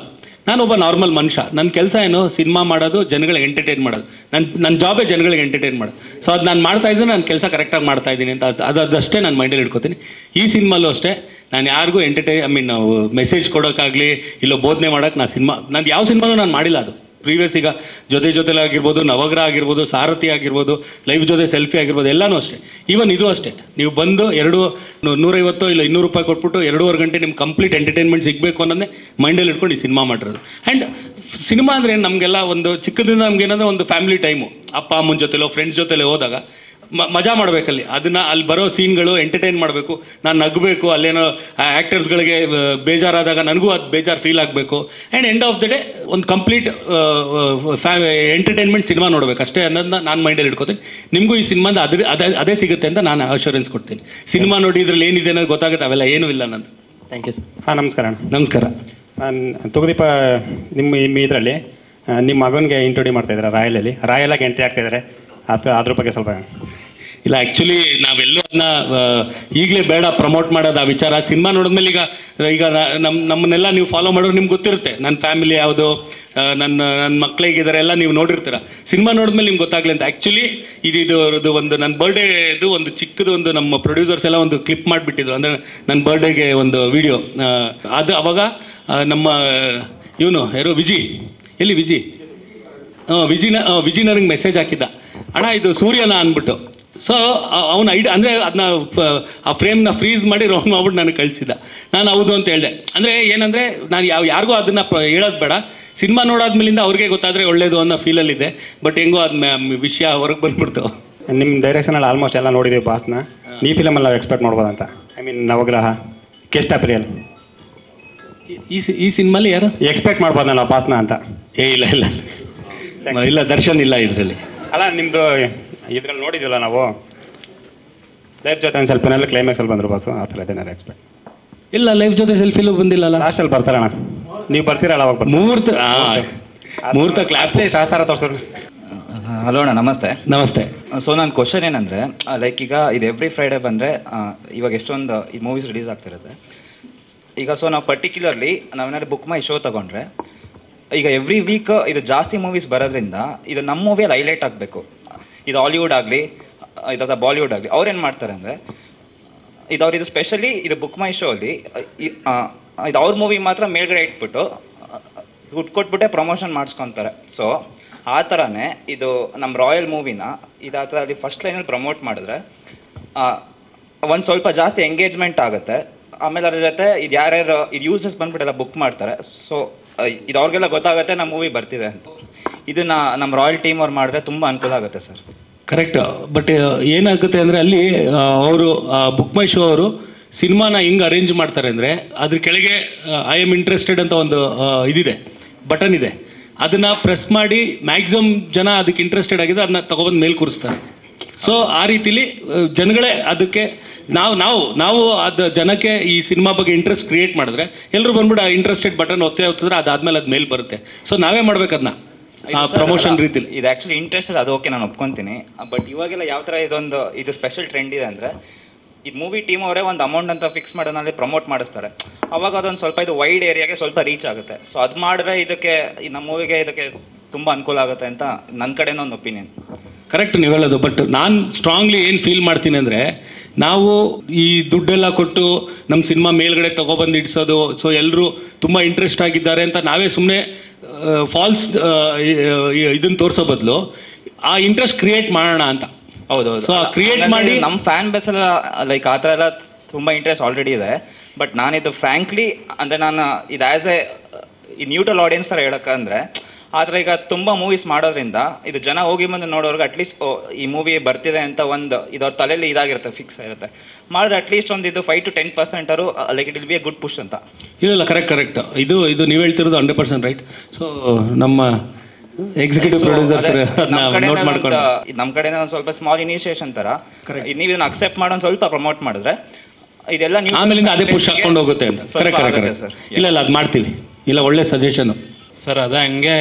ನಾನೊಬ್ಬ ನಾರ್ಮಲ್ ಮನುಷ್ಯ. ನನ್ನ ಕೆಲಸ ಏನು, ಸಿನಿಮಾ ಮಾಡೋದು, ಜನಗಳಿಗೆ ಎಂಟರ್ಟೈನ್ ಮಾಡೋದು. ನನ್ನ ಜಾಬೇ ಜನಗಳಿಗೆ ಎಂಟರ್ಟೈನ್ ಮಾಡೋದು. ಸೊ ಅದು ನಾನು ಮಾಡ್ತಾಯಿದ್ದೀನಿ, ನನ್ನ ಕೆಲಸ ಕರೆಕ್ಟಾಗಿ ಮಾಡ್ತಾಯಿದ್ದೀನಿ ಅಂತ ಅದಷ್ಟೇ ನಾನು ಮೈಂಡಲ್ಲಿ ಇಟ್ಕೋತೀನಿ. ಈ ಸಿನಿಮಾಲೂ ಅಷ್ಟೇ, ನಾನು ಯಾರಿಗೂ ಮೆಸೇಜ್ ಕೊಡೋಕ್ಕಾಗಲಿ ಇಲ್ಲ ಬೋಧನೆ ಮಾಡೋಕ್ಕೆ ನಾನು ಯಾವ ಸಿನಿಮಾನೂ ನಾನು ಮಾಡಿಲ್ಲ. ಅದು ಪ್ರೀವಿಯಸ್ ಈಗ ಜೊತೆಲೆ ಆಗಿರ್ಬೋದು, ನವಗ್ರಹ ಆಗಿರ್ಬೋದು, ಸಾರಥಿ ಆಗಿರ್ಬೋದು, ಲೈವ್ ಜೊತೆ ಸೆಲ್ಫಿ ಆಗಿರ್ಬೋದು, ಎಲ್ಲನೂ ಅಷ್ಟೇ. ಈವನ್ ಇದು ಅಷ್ಟೇ, ನೀವು ಬಂದು 150 ಇಲ್ಲ 200 ರೂಪಾಯಿ ಕೊಟ್ಬಿಟ್ಟು 2.5 ಗಂಟೆ ನಿಮ್ಗೆ ಕಂಪ್ಲೀಟ್ ಎಂಟರ್ಟೈನ್ಮೆಂಟ್ ಸಿಗಬೇಕು ಅನ್ನೋದೇ ಮೈಂಡಲ್ಲಿ ಇಟ್ಕೊಂಡು ಈ ಸಿನಿಮಾ ಮಾಡಿರೋದು. ಆ್ಯಂಡ್ ಸಿನಿಮಾ ಅಂದರೆ ನಮಗೆಲ್ಲ ಒಂದು ಚಿಕ್ಕದಿಂದ ನಮಗೇನಂದ್ರೆ ಒಂದು ಫ್ಯಾಮಿಲಿ ಟೈಮು. ಅಪ್ಪ ಅಮ್ಮನ ಜೊತೆಲೋ ಫ್ರೆಂಡ್ಸ್ ಜೊತೆಲೋ ಹೋದಾಗ ಮಜಾ ಮಾಡಬೇಕಲ್ಲಿ. ಅದನ್ನು ಅಲ್ಲಿ ಬರೋ ಸೀನ್ಗಳು ಎಂಟರ್ಟೈನ್ ಮಾಡಬೇಕು, ನಾನು ನಗಬೇಕು. ಅಲ್ಲೇನೋ ಆ್ಯಕ್ಟರ್ಸ್ಗಳಿಗೆ ಬೇಜಾರಾದಾಗ ನನಗೂ ಅದು ಬೇಜಾರು ಫೀಲ್ ಆಗಬೇಕು. And end of the day ಒಂದು ಕಂಪ್ಲೀಟ್ ಎಂಟರ್ಟೈನ್ಮೆಂಟ್ ಸಿನಿಮಾ ನೋಡಬೇಕು ಅಷ್ಟೇ ಅನ್ನೋದನ್ನ ನಾನು ಮೈಂಡಲ್ಲಿ ಇಟ್ಕೋತೀನಿ. ನಿಮಗೂ ಈ ಸಿನಿಮಾದ ಅದೇ ಸಿಗುತ್ತೆ ಅಂತ ನಾನು ಅಶ್ಯೂರೆನ್ಸ್ ಕೊಡ್ತೀನಿ. ಸಿನಿಮಾ ನೋಡಿ ಇದ್ರಲ್ಲಿ ಏನಿದೆ ಅನ್ನೋದು ಗೊತ್ತಾಗುತ್ತೆ, ಅವೆಲ್ಲ ಏನೂ ಇಲ್ಲ ನಂದು. Thank you sir. ಹಾಂ, ನಮಸ್ಕಾರ. ನಮಸ್ಕಾರ. ನಾನು ತೂಗುದೀಪ ನಿಮ್ಮ ಇದರಲ್ಲಿ ನಿಮ್ಮ ಮಗನಿಗೆ ಇಂಟ್ರೊಡ್ಯೂಸ್ ಮಾಡ್ತಾಯಿದ್ದಾರೆ ರಾಯಲಾಗಿ ಎಂಟ್ರಿ ಆಗ್ತಾಯಿದ್ದಾರೆ. ಅದ್ರ ಬಗ್ಗೆ ಸ್ವಲ್ಪ ಇಲ್ಲ, ಆ್ಯಕ್ಚುಲಿ ನಾವೆಲ್ಲೂ ಅದನ್ನ ಈಗಲೇ ಬೇಡ ಪ್ರಮೋಟ್ ಮಾಡೋದು ಆ ವಿಚಾರ. ಸಿನಿಮಾ ನೋಡಿದ್ಮೇಲೆ ಈಗ ನಮ್ಮನ್ನೆಲ್ಲ ನೀವು ಫಾಲೋ ಮಾಡೋರು ನಿಮ್ಗೆ ಗೊತ್ತಿರುತ್ತೆ, ನನ್ನ ಫ್ಯಾಮಿಲಿ ಯಾವುದು, ನನ್ನ ಮಕ್ಕಳಿಗಿದ್ದಾರೆ ಎಲ್ಲ ನೀವು ನೋಡಿರ್ತೀರ. ಸಿನಿಮಾ ನೋಡಿದ್ಮೇಲೆ ನಿಮ್ಗೆ ಗೊತ್ತಾಗಲಿ ಅಂತ. ಆ್ಯಕ್ಚುಲಿ ಇದು ಒಂದು ನನ್ನ ಬರ್ಡೇದು ಒಂದು ಚಿಕ್ಕದು ಒಂದು ನಮ್ಮ ಪ್ರೊಡ್ಯೂಸರ್ಸ್ ಎಲ್ಲ ಒಂದು ಕ್ಲಿಪ್ ಮಾಡಿಬಿಟ್ಟಿದ್ರು. ಅಂದರೆ ನನ್ನ ಬರ್ಡೇಗೆ ಒಂದು ವಿಡಿಯೋ ಅದು ಅವಾಗ ನಮ್ಮ ಇವನು ಯಾರು ಎಲ್ಲಿ ವಿಜಿ ನನಗೆ ಮೆಸೇಜ್ ಹಾಕಿದ್ದ, ಅಣ್ಣ ಇದು ಸೂರ್ಯನ ಅಂದ್ಬಿಟ್ಟು. ಸೊ ಅವನ ಅಂದರೆ ಅದನ್ನ ಆ ಫ್ರೇಮ್ನ ಫ್ರೀಸ್ ಮಾಡಿ ರೌಂಡ್ ಮಾಡ್ಬಿಟ್ಟು ನನಗೆ ಕಳಿಸಿದ್ದ. ನಾನು ಹೌದು ಅಂತ ಹೇಳಿದೆ. ಅಂದರೆ ಏನಂದರೆ ನಾನು ಯಾರಿಗೂ ಅದನ್ನು ಹೇಳೋದು ಬೇಡ, ಸಿನಿಮಾ ನೋಡಾದ್ಮೇಲಿಂದ ಅವ್ರಿಗೆ ಗೊತ್ತಾದರೆ ಒಳ್ಳೇದು ಅನ್ನೋ ಫೀಲಲ್ಲಿದೆ. ಬಟ್ ಹೆಂಗೋ ಅದು ವಿಷಯ ಹೊರಗೆ ಬಂದ್ಬಿಡ್ತು. ನಿಮ್ಮ ಡೈರೆಕ್ಷನಲ್ಲಿ ಆಲ್ಮೋಸ್ಟ್ ಎಲ್ಲ ನೋಡಿದ್ದೀವಿ ಬಾಸ್ನ. ಈ ಫಿಲಮಲ್ಲಿ ನಾವು ಎಕ್ಸ್ಪೆಕ್ಟ್ ಮಾಡ್ಬೋದಂತ. ನವಗ್ರಹ, ಕೆಸ್ಟ್ ಅಪ್ರಿಯಲ್, ಈ ಸಿನಿಮಾಲಿ ಯಾರು ಎಕ್ಸ್ಪೆಕ್ಟ್ ಮಾಡ್ಬೋದ ನಾವು ಬಾಸ್ನ ಅಂತ? ಇಲ್ಲ ದರ್ಶನ್ ಇಲ್ಲ ಇದರಲ್ಲಿ. ಅಲ್ಲ, ನಿಮ್ಮದು ಇದ್ರಲ್ಲಿ ನೋಡಿದ್ವಲ್ಲ ನಾವು ಲೈಫ್ ಜೊತೆ ಒಂದು ಸ್ವಲ್ಪ ಕ್ಲೈಮ್ಯಾಕ್ಸಲ್ಲಿ ಬಂದರು ಬಾಸು, ಆ ಥರ ಏನಾರು ಎಕ್ಸ್ಪೆಕ್ಟ್ ಇಲ್ಲ. ಲೈಫ್ ಜೊತೆ ಸೆಲ್ಫಿಲೂ ಬಂದಿಲ್ಲ. ಲಾಸ್ಟಲ್ಲಿ ಬರ್ತಾರಣ್ಣ, ನೀವು ಬರ್ತೀರಲ್ಲ ಅವಾಗ ಮುಹೂರ್ತ ಕ್ಲಾಪ್ ಶಾಸ್ತ್ರ ತೋರಿಸೋರು. ಹಲೋ ಅಣ್ಣ, ನಮಸ್ತೆ. ನಮಸ್ತೆ. ಸೊ ನನ್ನ ಕ್ವಶನ್ ಏನಂದರೆ, ಲೈಕ್ ಈಗ ಇದು ಎವ್ರಿ ಫ್ರೈಡೇ ಬಂದರೆ ಇವಾಗ ಎಷ್ಟೊಂದು ಈ ಮೂವೀಸ್ ರಿಲೀಸ್ ಆಗ್ತಿರುತ್ತೆ ಈಗ. ಸೊ ನಾವು ಪರ್ಟಿಕ್ಯುಲರ್ಲಿ ನಾವೇನಾದ್ರು ಬುಕ್ ಮೈ ಶೋ ತೊಗೊಂಡ್ರೆ ಈಗ ಎವ್ರಿ ವೀಕ್ ಇದು ಜಾಸ್ತಿ ಮೂವೀಸ್ ಬರೋದ್ರಿಂದ ಇದು ನಮ್ಮ ಮೂವಿಯಲ್ಲಿ ಹೈಲೈಟ್ ಆಗಬೇಕು. ಇದು ಹಾಲಿವುಡ್ ಆಗಲಿ ಇದಾದ ಬಾಲಿವುಡ್ ಆಗಲಿ, ಅವ್ರೇನು ಮಾಡ್ತಾರೆ ಅಂದರೆ ಇದು ಸ್ಪೆಷಲಿ ಇದು ಬುಕ್ ಮೈ ಶೋ ಅಲ್ಲಿ ಇದು ಅವ್ರ ಮೂವಿ ಮಾತ್ರ ಮೇಲ್ಗಡೆ ಇಟ್ಬಿಟ್ಟು ದುಡ್ಡು ಕೊಟ್ಬಿಟ್ಟೆ ಪ್ರಮೋಷನ್ ಮಾಡಿಸ್ಕೊತಾರೆ. ಸೊ ಆ ಥರನೇ ಇದು ನಮ್ಮ ರಾಯಲ್ ಮೂವಿನ ಇದು ಆ ಥರ ಅಲ್ಲಿ ಫಸ್ಟ್ ಲೈನಲ್ಲಿ ಪ್ರಮೋಟ್ ಮಾಡಿದ್ರೆ ಒಂದು ಸ್ವಲ್ಪ ಜಾಸ್ತಿ ಎಂಗೇಜ್ಮೆಂಟ್ ಆಗುತ್ತೆ. ಆಮೇಲೆ ಅದ್ರ ಜೊತೆ ಇದು ಯಾರ್ಯಾರು ಇದು ಯೂಸರ್ಸ್ ಬಂದ್ಬಿಟ್ಟೆಲ್ಲ ಬುಕ್ ಮಾಡ್ತಾರೆ. ಸೊ ಇದು ಅವ್ರಿಗೆಲ್ಲ ಗೊತ್ತಾಗುತ್ತೆ ನಮ್ಮ ಮೂವಿ ಬರ್ತಿದೆ ಅಂತ. ಇದನ್ನು ನಮ್ಮ ರಾಯಲ್ ಟೀಮ್ ಅವ್ರು ಮಾಡಿದ್ರೆ ತುಂಬ ಅನುಕೂಲ ಆಗುತ್ತೆ ಸರ್. ಕರೆಕ್ಟ್. ಬಟ್ ಏನಾಗುತ್ತೆ ಅಂದರೆ ಅಲ್ಲಿ ಅವರು ಬುಕ್ ಮೈ ಶೋ ಅವರು ಸಿನಿಮಾನ ಹೆಂಗೆ ಅರೇಂಜ್ ಮಾಡ್ತಾರೆ ಅಂದರೆ ಅದ್ರ ಕೆಳಗೆ ಐ ಆಮ್ ಇಂಟ್ರೆಸ್ಟೆಡ್ ಅಂತ ಒಂದು ಇದಿದೆ, ಬಟನ್ ಇದೆ. ಅದನ್ನು ಪ್ರೆಸ್ ಮಾಡಿ ಮ್ಯಾಕ್ಸಿಮಮ್ ಜನ ಅದಕ್ಕೆ ಇಂಟ್ರೆಸ್ಟೆಡ್ ಆಗಿದೆ ಅದನ್ನ ತೊಗೊಬಂದು ಮೇಲೆ ಕೂರಿಸ್ತಾರೆ. ಸೊ ಆ ರೀತಿಲಿ ಜನಗಳೇ ಅದಕ್ಕೆ ನಾವು ಅದು ಜನಕ್ಕೆ ಈ ಸಿನಿಮಾ ಬಗ್ಗೆ ಇಂಟ್ರೆಸ್ಟ್ ಕ್ರಿಯೇಟ್ ಮಾಡಿದ್ರೆ ಎಲ್ಲರೂ ಬಂದ್ಬಿಟ್ಟು ಆ ಇಂಟ್ರೆಸ್ಟೆಡ್ ಬಟನ್ ಒತ್ತಿದ್ರೆ ಅದಾದ್ಮೇಲೆ ಅದು ಮೇಲೆ ಬರುತ್ತೆ. ಸೊ ನಾವೇ ಮಾಡ್ಬೇಕು ಅದನ್ನ ಪ್ರಮೋಷನ್ ರೀತಿಲಿ. ಇದು ಆ್ಯಕ್ಚುಲಿ ಇಂಟ್ರೆಸ್ಟೆಡ್, ಅದು ಓಕೆ, ನಾನು ಒಪ್ಕೊತೀನಿ. ಬಟ್ ಇವಾಗೆಲ್ಲ ಯಾವ ಥರ ಇದು ಸ್ಪೆಷಲ್ ಟ್ರೆಂಡ್ ಇದೆ ಅಂದರೆ ಇದು ಮೂವಿ ಟೀಮ್ ಅವರೇ ಒಂದು ಅಮೌಂಟ್ ಅಂತ ಫಿಕ್ಸ್ ಮಾಡೋನಲ್ಲಿ ಪ್ರಮೋಟ್ ಮಾಡಿಸ್ತಾರೆ. ಅವಾಗ ಅದೊಂದು ಸ್ವಲ್ಪ ಇದು ವೈಡ್ ಏರಿಯಾಗೆ ಸ್ವಲ್ಪ ರೀಚ್ ಆಗುತ್ತೆ. ಸೊ ಅದು ಮಾಡಿದ್ರೆ ಇದಕ್ಕೆ ನಮ್ಮ ಮೂವಿಗೆ ಇದಕ್ಕೆ ತುಂಬ ಅನುಕೂಲ ಆಗುತ್ತೆ ಅಂತ ನನ್ನ ಕಡೆಯಿಂದ ಒಂದು ಒಪಿನಿಯನ್. ಕರೆಕ್ಟ್ ನೀವು ಹೇಳೋದು. ಬಟ್ ನಾನು ಸ್ಟ್ರಾಂಗ್ಲಿ ಏನು ಫೀಲ್ ಮಾಡ್ತೀನಿ ಅಂದರೆ ನಾವು ಈ ದುಡ್ಡೆಲ್ಲ ಕೊಟ್ಟು ನಮ್ಮ ಸಿನಿಮಾ ಮೇಲ್ಗಡೆ ತೊಗೊಬಂದು ಇಡ್ಸೋದು, ಸೊ ಎಲ್ಲರೂ ತುಂಬ ಇಂಟ್ರೆಸ್ಟ್ ಆಗಿದ್ದಾರೆ ಅಂತ ನಾವೇ ಸುಮ್ಮನೆ ಫಾಲ್ಸ್ ಇದನ್ನು ತೋರಿಸೋ ಬದಲು ಆ ಇಂಟ್ರೆಸ್ಟ್ ಕ್ರಿಯೇಟ್ ಮಾಡೋಣ ಅಂತ. ಹೌದೌದು. ಸೊ ಕ್ರಿಯೇಟ್ ಮಾಡಿ ನಮ್ಮ ಫ್ಯಾನ್ ಬೇಸ್ ಎಲ್ಲ ಲೈಕ್ ಆ ಥರ ಎಲ್ಲ ತುಂಬ ಇಂಟ್ರೆಸ್ಟ್ ಆಲ್ರೆಡಿ ಇದೆ. ಬಟ್ ನಾನಿದು ಫ್ರ್ಯಾಂಕ್ಲಿ ಅಂದರೆ ನಾನು ಇದು ಆ್ಯಸ್ ಈ ನ್ಯೂಟ್ರಲ್ ಆಡಿಯನ್ಸ್ ಥರ ಹೇಳೋಕ್ಕಂದ್ರೆ ಆದರೆ ಈಗ ತುಂಬ ಮೂವೀಸ್ ಮಾಡೋದ್ರಿಂದ ಇದು ಜನ ಹೋಗಿ ಬಂದು ನೋಡೋರ್ಗೆ ಅಟ್ಲೀಸ್ಟ್ ಈ ಮೂವಿ ಬರ್ತಿದೆ ಅಂತ ಒಂದು ಇದು ಅವ್ರ ತಲೆಯಲ್ಲಿ ಇದಾಗಿರುತ್ತೆ, ಫಿಕ್ಸ್ ಆಗಿರುತ್ತೆ. ಮಾಡಿದ್ರೆ ಅಟ್ಲೀಸ್ಟ್ ಒಂದು ಇದು 5 to 10% like it will be A good push ಅಂತ. ಇಲ್ಲ ಕರೆಕ್ಟ್. ಇದು ನೀವು ಹೇಳ್ತಿರೋದು 100% ರೈಟ್. ಸೊ ನಮ್ಮ ಎಕ್ಸಿಕ್ಯೂಟಿವ್ ಪ್ರೊಡ್ಯೂಸರ್ಸ್ ನೋಟ್ ಮಾಡ್ಕೊಂಡು ನಮ್ಮ ಕಡೆಯಿಂದ ಒಂದು ಸ್ವಲ್ಪ ಸ್ಮಾಲ್ ಇನಿಷಿಯೇಷನ್ ಥರ ನೀವು ಇದನ್ನ ಅಕ್ಸೆಪ್ಟ್ ಮಾಡೋದು ಸ್ವಲ್ಪ ಪ್ರಮೋಟ್ ಮಾಡಿದ್ರೆ ಇದೆಲ್ಲ ಆಮೇಲಿಂದ ಅದೇ ಪುಷ್ ಹಾಕೊಂಡು ಹೋಗುತ್ತೆ ಅಂತ. Correct sir. ಇಲ್ಲ ಅದು ಮಾಡ್ತೀವಿ. ಇಲ್ಲ ಒಳ್ಳೆ ಸಜೆಷನು ಸರ್. ಅದೇ ಹಂಗೆ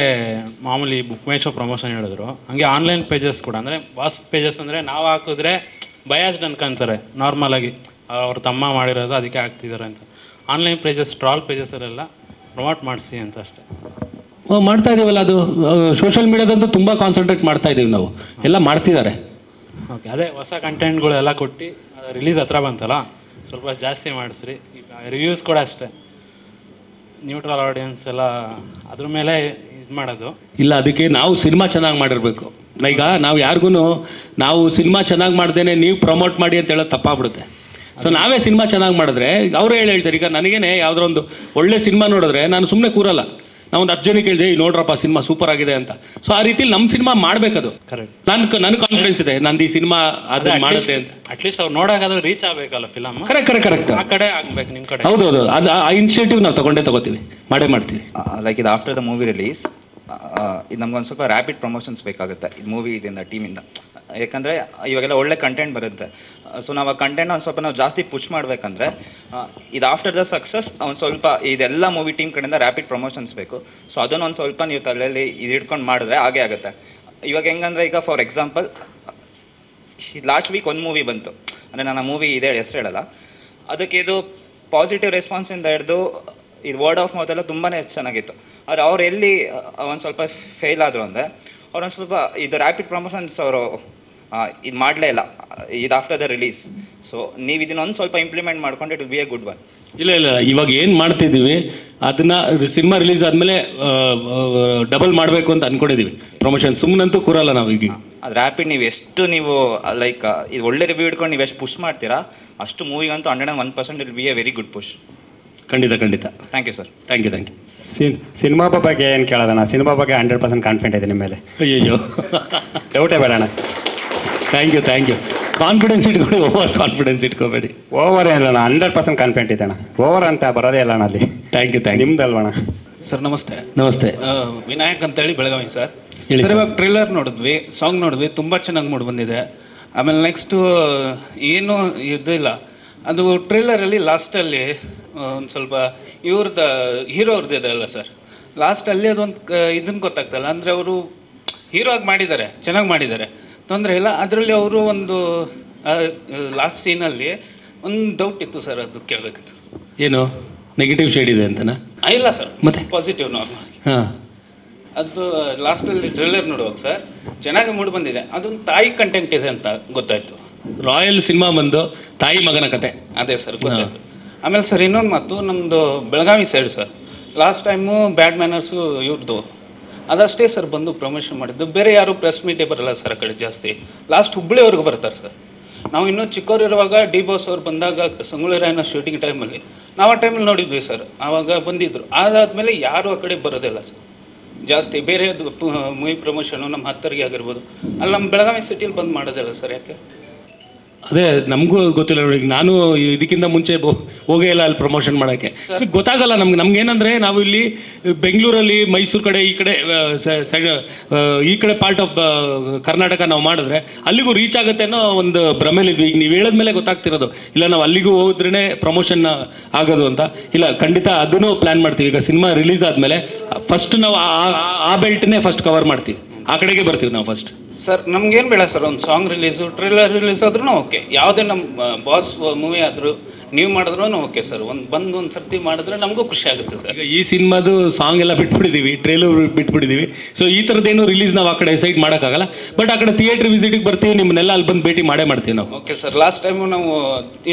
ಮಾಮೂಲಿ ಬುಕ್ ಮೈ ಶೋ ಪ್ರಮೋಷನ್ ಹೇಳಿದ್ರು, ಹಂಗೆ ಆನ್ಲೈನ್ ಪೇಜಸ್ ಕೂಡ ಅಂದರೆ ವಾಸ್ಟ್ ಪೇಜಸ್ ಅಂದರೆ ನಾವು ಹಾಕಿದ್ರೆ ಬಯಾಸ್ಡ್ ಅನ್ಕೊಂತಾರೆ ನಾರ್ಮಲಾಗಿ, ಅವ್ರ ತಮ್ಮ ಮಾಡಿರೋದು ಅದಕ್ಕೆ ಹಾಕ್ತಿದ್ದಾರೆ ಅಂತ. ಆನ್ಲೈನ್ ಪೇಜಸ್ ಟ್ರಾಲ್ ಪೇಜಸ್ಸಲ್ಲೆಲ್ಲ ಪ್ರಮೋಟ್ ಮಾಡಿಸಿ ಅಂತ ಅಷ್ಟೇ ಮಾಡ್ತಾ ಇದೀವಲ್ಲ. ಅದು ಸೋಷಿಯಲ್ ಮೀಡಿಯಾದಂತೂ ತುಂಬ ಕಾನ್ಸಂಟ್ರೇಟ್ ಮಾಡ್ತಾ ಇದ್ದೀವಿ ನಾವು, ಎಲ್ಲ ಮಾಡ್ತಿದ್ದಾರೆ. ಓಕೆ, ಅದೇ ಹೊಸ ಕಂಟೆಂಟ್ಗಳೆಲ್ಲ ಕೊಟ್ಟು ರಿಲೀಸ್ ಹತ್ರ ಬಂತಲ್ಲ ಸ್ವಲ್ಪ ಜಾಸ್ತಿ ಮಾಡಿಸ್ರಿ. ಈಗ ರಿವ್ಯೂಸ್ ಕೂಡ ಅಷ್ಟೇ, ನ್ಯೂಟ್ರಲ್ ಆಡಿಯನ್ಸ್ ಎಲ್ಲ ಅದ್ರ ಮೇಲೆ ಇದು ಮಾಡೋದು ಇಲ್ಲ. ಅದಕ್ಕೆ ನಾವು ಸಿನಿಮಾ ಚೆನ್ನಾಗಿ ಮಾಡಿರ್ಬೇಕು. ಈಗ ನಾವು ಯಾರಿಗೂ ನಾವು ಸಿನಿಮಾ ಚೆನ್ನಾಗಿ ಮಾಡ್ದೇನೆ ನೀವು ಪ್ರಮೋಟ್ ಮಾಡಿ ಅಂತ ಹೇಳೋದು ತಪ್ಪಾಗ್ಬಿಡುತ್ತೆ. ಸೊ ನಾವೇ ಸಿನಿಮಾ ಚೆನ್ನಾಗಿ ಮಾಡಿದ್ರೆ ಅವರೇ ಹೇಳ್ತಾರೆ. ಈಗ ನನಗೇನೆ ಯಾವುದೋ ಒಂದು ಒಳ್ಳೆ ಸಿನಿಮಾ ನೋಡಿದ್ರೆ ನಾನು ಸುಮ್ಮನೆ ಕೂರಲ್ಲ, ನಾವು ಒಂದು 10 ಜನಕ್ಕೆ ಹೇಳಿದೆ ನೋಡ್ರಪ್ಪ ಸಿನಿಮಾ ಸೂಪರ್ ಆಗಿದೆ ಅಂತ. ಸೊ ಆ ರೀತಿಲಿ ನಮ್ಮ ಸಿನಿಮಾ ಮಾಡಬೇಕದು. ಕರೆಕ್ಟ್. ನನಗೆ ಕಾನ್ಫಿಡೆನ್ಸ್ ಇದೆ ನಂದು ಈ ಸಿನಿಮಾ ಅದು ಮಾಡುತ್ತೆ ಅಂತ. ಅಟ್ಲೀಸ್ಟ್ ಅವ್ರು ನೋಡೋಕ್ಕಾದ್ರೂ ರೀಚ್ ಆಗಬೇಕಲ್ಲ ಫಿಲಮ್. ಕರೆಕ್ಟ್. ಆ ಕಡೆ ಆಗ್ಬೇಕು ನಿಮ್ಮ ಕಡೆ. ಹೌದು ಅದು ಆ ಇನಿಷಿಯೇಟಿವ್ ನಾವು ತಗೋತೀವಿ, ಮಾಡ್ತೀವಿ. ಲೈಕ್ ಇದು ಆಫ್ಟರ್ ದ ಮೂವಿ ರಿಲೀಸ್ ಇದು ನಮ್ಗೊಂದು ಸ್ವಲ್ಪ ರ್ಯಾಪಿಡ್ ಪ್ರಮೋಷನ್ಸ್ ಬೇಕಾಗುತ್ತೆ ಇದು ಮೂವಿ ಇದರಿಂದ ಟೀಮಿಂದ. ಯಾಕಂದರೆ ಇವಾಗೆಲ್ಲ ಒಳ್ಳೆ ಕಂಟೆಂಟ್ ಬರುತ್ತೆ. ಸೊ ನಾವು ಆ ಕಂಟೆಂಟ್ ಒಂದು ಸ್ವಲ್ಪ ನಾವು ಜಾಸ್ತಿ ಪುಷ್ ಮಾಡಬೇಕಂದ್ರೆ ಇದು ಆಫ್ಟರ್ ದ ಸಕ್ಸಸ್ ಒಂದು ಸ್ವಲ್ಪ ಇದೆಲ್ಲ ಮೂವಿ ಟೀಮ್ ಕಡೆಯಿಂದ ರ್ಯಾಪಿಡ್ ಪ್ರಮೋಷನ್ಸ್ ಬೇಕು. ಸೊ ಅದನ್ನು ಒಂದು ಸ್ವಲ್ಪ ನೀವು ತಲೆಯಲ್ಲಿ ಇದು ಹಿಡ್ಕೊಂಡು ಮಾಡಿದ್ರೆ ಹಾಗೇ ಆಗುತ್ತೆ. ಇವಾಗ ಹೆಂಗಂದರೆ ಈಗ ಫಾರ್ ಎಕ್ಸಾಂಪಲ್ ಲಾಸ್ಟ್ ವೀಕ್ ಒಂದು ಮೂವಿ ಬಂತು, ಅಂದರೆ ನಾನು ಮೂವಿ ಇದೆ ಹೆಸರು ಹೇಳಲ್ಲ, ಅದಕ್ಕೆ ಇದು ಪಾಸಿಟಿವ್ ರೆಸ್ಪಾನ್ಸಿಂದ ಹಿಡಿದು ಇದು ವರ್ಡ್ ಆಫ್ ಮೌತ್ ಎಲ್ಲ ತುಂಬಾ ಚೆನ್ನಾಗಿತ್ತು. ಆದರೆ ಅವ್ರು ಎಲ್ಲಿ ಒಂದು ಸ್ವಲ್ಪ ಫೇಲ್ ಆದರು ಅಂದರೆ ಅವ್ರೊಂದು ಸ್ವಲ್ಪ ಇದು ರ್ಯಾಪಿಡ್ ಪ್ರಮೋಷನ್ಸ್ ಅವರು ಇದು ಮಾಡಲೇ ಇಲ್ಲ ಇದು ಆಫ್ಟರ್ ದ ರಿಲೀಸ್. ಸೊ ನೀವು ಇದನ್ನೊಂದು ಸ್ವಲ್ಪ ಇಂಪ್ಲಿಮೆಂಟ್ ಮಾಡ್ಕೊಂಡು it will be A good one. ಇಲ್ಲ ಇವಾಗ ಏನು ಮಾಡ್ತಿದ್ದೀವಿ ಅದನ್ನ ಸಿನಿಮಾ ರಿಲೀಸ್ ಆದಮೇಲೆ ಡಬಲ್ ಮಾಡಬೇಕು ಅಂತ ಅಂದ್ಕೊಂಡಿದ್ದೀವಿ ಪ್ರಮೋಷನ್. ಸುಮ್ಮನಂತೂ ಕೂರಲ್ಲ ನಾವು ಈಗ. ಅದು ರ್ಯಾಪಿಡ್ ನೀವು ಲೈಕ್ ಇದು ಒಳ್ಳೆ ರಿವ್ಯೂ ಇಟ್ಕೊಂಡು ನೀವು ಎಷ್ಟು ಪುಷ್ ಮಾಡ್ತೀರಾ ಅಷ್ಟು ಮೂವಿಗಂತೂ 101% will be a very good push. ಖಂಡಿತ. Thank you sir. Thank you. Cinema ಬಗ್ಗೆ ಏನು ಕೇಳೋದಣ್ಣ? ಸಿನಿಮಾ ಬಗ್ಗೆ 100% ಕಾನ್ಫಿಡೆಂಟ್ ಇದೆ ನಿಮ್ಮ ಮೇಲೆ. ಅಯ್ಯೋ ಡೌಟೇ ಬೇಡಣ್ಣ. Thank you. ಕಾನ್ಫಿಡೆನ್ಸ್ ಇಟ್ಕೊಳ್ಳಿ, ಓವರ್ ಕಾನ್ಫಿಡೆನ್ಸ್ ಇಟ್ಕೋಬೇಡಿ. ಓವರ್ ಏನಿಲ್ಲ, 100% ಕಾನ್ಫಿಡೆಂಟ್ ಇದೆ ಅಣ್ಣ. ಓವರ್ ಅಂತ ಬರೋದೇ ಇಲ್ಲ ಅಣ್ಣ ಅಲ್ಲಿ. Thank you. ನಿಮ್ದಲ್ವಣ್ಣ? ಸರ್ ನಮಸ್ತೆ. ವಿನಾಯಕ್ ಅಂತೇಳಿ ಬೆಳಗಾವಿ ಸರ್. ಹೇಳಿ ಸರ್, ಇವಾಗ ಟ್ರೇಲರ್ ನೋಡಿದ್ವಿ, ಸಾಂಗ್ ನೋಡಿದ್ವಿ, ತುಂಬ ಚೆನ್ನಾಗಿ ಮೂಡಿ ಬಂದಿದೆ. ಆಮೇಲೆ ನೆಕ್ಸ್ಟು ಏನು ಇದಿಲ್ಲ, ಅದು ಟ್ರೇಲರಲ್ಲಿ ಲಾಸ್ಟಲ್ಲಿ ಒಂದು ಸ್ವಲ್ಪ ಇವ್ರದ್ದು ಹೀರೋ ಅವ್ರದ್ದು ಇದೆ ಅಲ್ಲ ಸರ್, ಲಾಸ್ಟಲ್ಲಿ ಅದೊಂದು ಇದನ್ನು ಗೊತ್ತಾಗ್ತಲ್ಲ, ಅಂದರೆ ಅವರು ಹೀರೋ ಆಗಿ ಮಾಡಿದ್ದಾರೆ, ಚೆನ್ನಾಗಿ ಮಾಡಿದ್ದಾರೆ, ತೊಂದರೆ ಇಲ್ಲ. ಅದರಲ್ಲಿ ಅವರು ಒಂದು ಲಾಸ್ಟ್ ಸೀನಲ್ಲಿ ಒಂದು ಡೌಟ್ ಇತ್ತು ಸರ್, ಅದು ಕೇಳಬೇಕಿತ್ತು. ಏನು ನೆಗೆಟಿವ್ ಶೇಡ್ ಇದೆ ಅಂತನಾ? ಇಲ್ಲ ಸರ್, ಮತ್ತೆ ಪಾಸಿಟಿವ್ ನಾರ್ಮಲ್. ಹಾಂ, ಅದು ಲಾಸ್ಟಲ್ಲಿ ಟ್ರೇಲರ್ ನೋಡುವಾಗ ಸರ್ ಚೆನ್ನಾಗಿ ಮೂಡಿ ಬಂದಿದೆ. ಅದೊಂದು ತಾಯಿ ಕಂಟೆಂಟ್ ಇದೆ ಅಂತ ಗೊತ್ತಾಯಿತು. ರಾಯಲ್ ಸಿನಿಮಾ ಬಂದು ತಾಯಿ ಮಗನ ಕತೆ. ಅದೇ ಸರ್ ಗೊತ್ತಾಯಿತು. ಆಮೇಲೆ ಸರ್ ಇನ್ನೊಂದು ಮಾತು, ನಮ್ಮದು Belagavi side sir last time bad manners ಇವ್ರದ್ದು ಅದಷ್ಟೇ ಸರ್ ಬಂದು ಪ್ರಮೋಷನ್ ಮಾಡಿದ್ದು. ಬೇರೆ ಯಾರು ಪ್ರೆಸ್ ಮೀಟೇ ಬರಲ್ಲ ಸರ್ ಆ ಕಡೆ ಜಾಸ್ತಿ. ಲಾಸ್ಟ್ ಹುಬ್ಬಳ್ಳಿವರೆಗೂ ಬರ್ತಾರೆ ಸರ್. ನಾವು ಇನ್ನೂ ಚಿಕ್ಕವರಿರುವಾಗ ಡಿ ಬಾಸ್ ಅವ್ರು ಬಂದಾಗ ಸಂಗೊಳ್ಳಿ ರಾಯಣ್ಣ ಶೂಟಿಂಗ್ ಟೈಮಲ್ಲಿ ನಾವು ಆ ಟೈಮಲ್ಲಿ ನೋಡಿದ್ವಿ ಸರ್, ಆವಾಗ ಬಂದಿದ್ದರು. ಅದಾದಮೇಲೆ ಯಾರೂ ಆ ಕಡೆ ಬರೋದಿಲ್ಲ ಸರ್ ಜಾಸ್ತಿ. ಬೇರೆದು ಮೂವಿ ಪ್ರಮೋಷನು ನಮ್ಮ ಹತ್ತರಿಗೆ ಆಗಿರ್ಬೋದು, ಅಲ್ಲಿ ನಮ್ಮ ಬೆಳಗಾವಿ ಸಿಟಿಲಿ ಬಂದು ಮಾಡೋದಿಲ್ಲ ಸರ್. ಯಾಕೆ? ಅದೇ ನಮಗೂ ಗೊತ್ತಿಲ್ಲ ನೋಡಿ. ನಾನು ಇದಕ್ಕಿಂತ ಮುಂಚೆ ಹೋಗೇ ಇಲ್ಲ ಅಲ್ಲಿ ಪ್ರಮೋಷನ್ ಮಾಡೋಕ್ಕೆ. ಗೊತ್ತಾಗಲ್ಲ ನಮ್ಗೆ ಏನಂದರೆ, ನಾವು ಇಲ್ಲಿ ಬೆಂಗಳೂರಲ್ಲಿ ಮೈಸೂರು ಕಡೆ ಈ ಕಡೆ ಸೈಡ್ ಈ ಕಡೆ ಪಾರ್ಟ್ ಆಫ್ ಕರ್ನಾಟಕ ನಾವು ಮಾಡಿದ್ರೆ ಅಲ್ಲಿಗೂ ರೀಚ್ ಆಗುತ್ತೆ ಅನ್ನೋ ಒಂದು ಭ್ರಮೆಲಿದ್ವಿ. ಈಗ ನೀವು ಹೇಳಿದ್ಮೇಲೆ ಗೊತ್ತಾಗ್ತಿರೋದು, ಇಲ್ಲ ನಾವು ಅಲ್ಲಿಗೂ ಹೋದ್ರೇ ಪ್ರಮೋಷನ್ ಆಗೋದು ಅಂತ. ಇಲ್ಲ, ಖಂಡಿತ ಅದನ್ನು ಪ್ಲ್ಯಾನ್ ಮಾಡ್ತೀವಿ. ಈಗ ಸಿನಿಮಾ ರಿಲೀಸ್ ಆದಮೇಲೆ ಫಸ್ಟ್ ನಾವು ಆ ಬೆಲ್ಟ್ನೇ ಫಸ್ಟ್ ಕವರ್ ಮಾಡ್ತೀವಿ, ಆ ಕಡೆಗೆ ಬರ್ತೀವಿ ನಾವು ಫಸ್ಟ್. ಸರ್ ನಮ್ಗೇನು ಬೇಡ ಸರ್, ಒಂದು ಸಾಂಗ್ ರಿಲೀಸು ಟ್ರೇಲರ್ ರಿಲೀಸ್ ಆದ್ರೂ ಓಕೆ, ಯಾವುದೇ ನಮ್ಮ ಬಾಸ್ ಮೂವಿ ಆದರೂ ನೀವು ಮಾಡಿದ್ರೂ ಓಕೆ ಸರ್. ಒಂದು ಸರ್ತಿ ಮಾಡಿದ್ರೆ ನಮಗೂ ಖುಷಿ ಆಗುತ್ತೆ ಸರ್. ಈಗ ಈ ಸಿನಿಮಾದು ಸಾಂಗ್ ಎಲ್ಲ ಬಿಟ್ಬಿಟ್ಟಿದ್ದೀವಿ, ಟ್ರೇಲರ್ ಬಿಟ್ಬಿಟ್ಟಿದ್ದೀವಿ. ಸೊ ಈ ಥರದ್ದೇನು ರಿಲೀಸ್ ನಾವು ಆ ಕಡೆ ಸೈಡ್ ಮಾಡೋಕ್ಕಾಗಲ್ಲ. ಬಟ್ ಆ ಕಡೆ ಥಿಯೇಟ್ರ್ ವಿಸಿಟಿಗೆ ಬರ್ತೀವಿ, ನಿಮ್ಮನ್ನೆಲ್ಲ ಅಲ್ಲಿ ಬಂದು ಭೇಟಿ ಮಾಡ್ತೀವಿ ನಾವು. Okay sir. ಲಾಸ್ಟ್ ಟೈಮು ನಾವು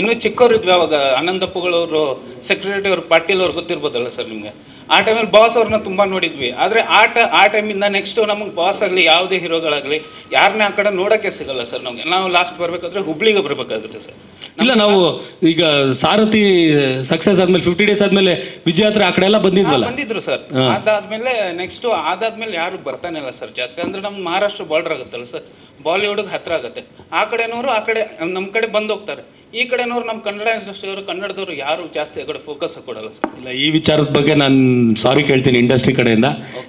ಇನ್ನೂ ಚಿಕ್ಕವರಿದ್ವಿ, ಅವಾಗ ಆನಂದಪ್ಪಗಳವರು ಸೆಕ್ರೆಟರಿ ಅವ್ರು ಪಾಟೀಲ್ ಅವ್ರು ಗೊತ್ತಿರ್ಬೋದಲ್ಲ ಸರ್ ನಿಮಗೆ. ಆ ಟೈಮಲ್ಲಿ ಬಾಸ್ ಅವ್ರನ್ನ ತುಂಬ ನೋಡಿದ್ವಿ. ಆದರೆ ಆ ಟೈಮಿಂದ ನೆಕ್ಸ್ಟು ನಮಗೆ ಬಾಸ್ ಆಗಲಿ ಯಾವುದೇ ಹೀರೋಗಳಾಗಲಿ ಯಾರನ್ನೇ ಆ ಕಡೆ ನೋಡೋಕ್ಕೆ ಸಿಗಲ್ಲ ಸರ್ ನಮಗೆ. ನಾವು ಲಾಸ್ಟ್ ಬರಬೇಕಾದ್ರೆ ಹುಬ್ಳಿಗೆ ಬರಬೇಕಾಗುತ್ತೆ ಸರ್. ಇಲ್ಲ, ನಾವು ಈಗ ಸಾರಥಿ ಸಕ್ಸಸ್ ಆದ್ಮೇಲೆ 50 days ಆದ್ಮೇಲೆ ವಿಜಯಾತ್ರೆ ಆ ಕಡೆ ಎಲ್ಲ ಬಂದಿದ್ರು ಸರ್. ಅದಾದ್ಮೇಲೆ ನೆಕ್ಸ್ಟು ಅದಾದ್ಮೇಲೆ ಯಾರು ಬರ್ತಾನೆ ಇಲ್ಲ ಸರ್ ಜಾಸ್ತಿ. ಅಂದ್ರೆ ನಮ್ಮ ಮಹಾರಾಷ್ಟ್ರ ಬಾರ್ಡರ್ ಆಗುತ್ತಲ್ಲ ಸರ್, ಬಾಲಿವುಡ್ಗೆ ಹತ್ರ ಆಗುತ್ತೆ. ಆ ಕಡೆನವರು ಆ ಕಡೆ ನಮ್ಮ ಕಡೆ ಬಂದು ಹೋಗ್ತಾರೆ. ಈ ಕಡೆನವ್ರು ನಮ್ಮ ಕನ್ನಡ ಇಂಡಸ್ಟ್ರಿಯವರು ಕನ್ನಡದವರು ಯಾರು ಜಾಸ್ತಿ ಆ ಕಡೆ ಫೋಕಸ್ ಕೊಡಲ್ಲ ಸರ್. ಇಲ್ಲ, ಈ ವಿಚಾರದ ಬಗ್ಗೆ ನಾನು ಸಾರಿ ಕೇಳ್ತೀನಿ ಇಂಡಸ್ಟ್ರಿ ಕಡೆಯಿಂದ.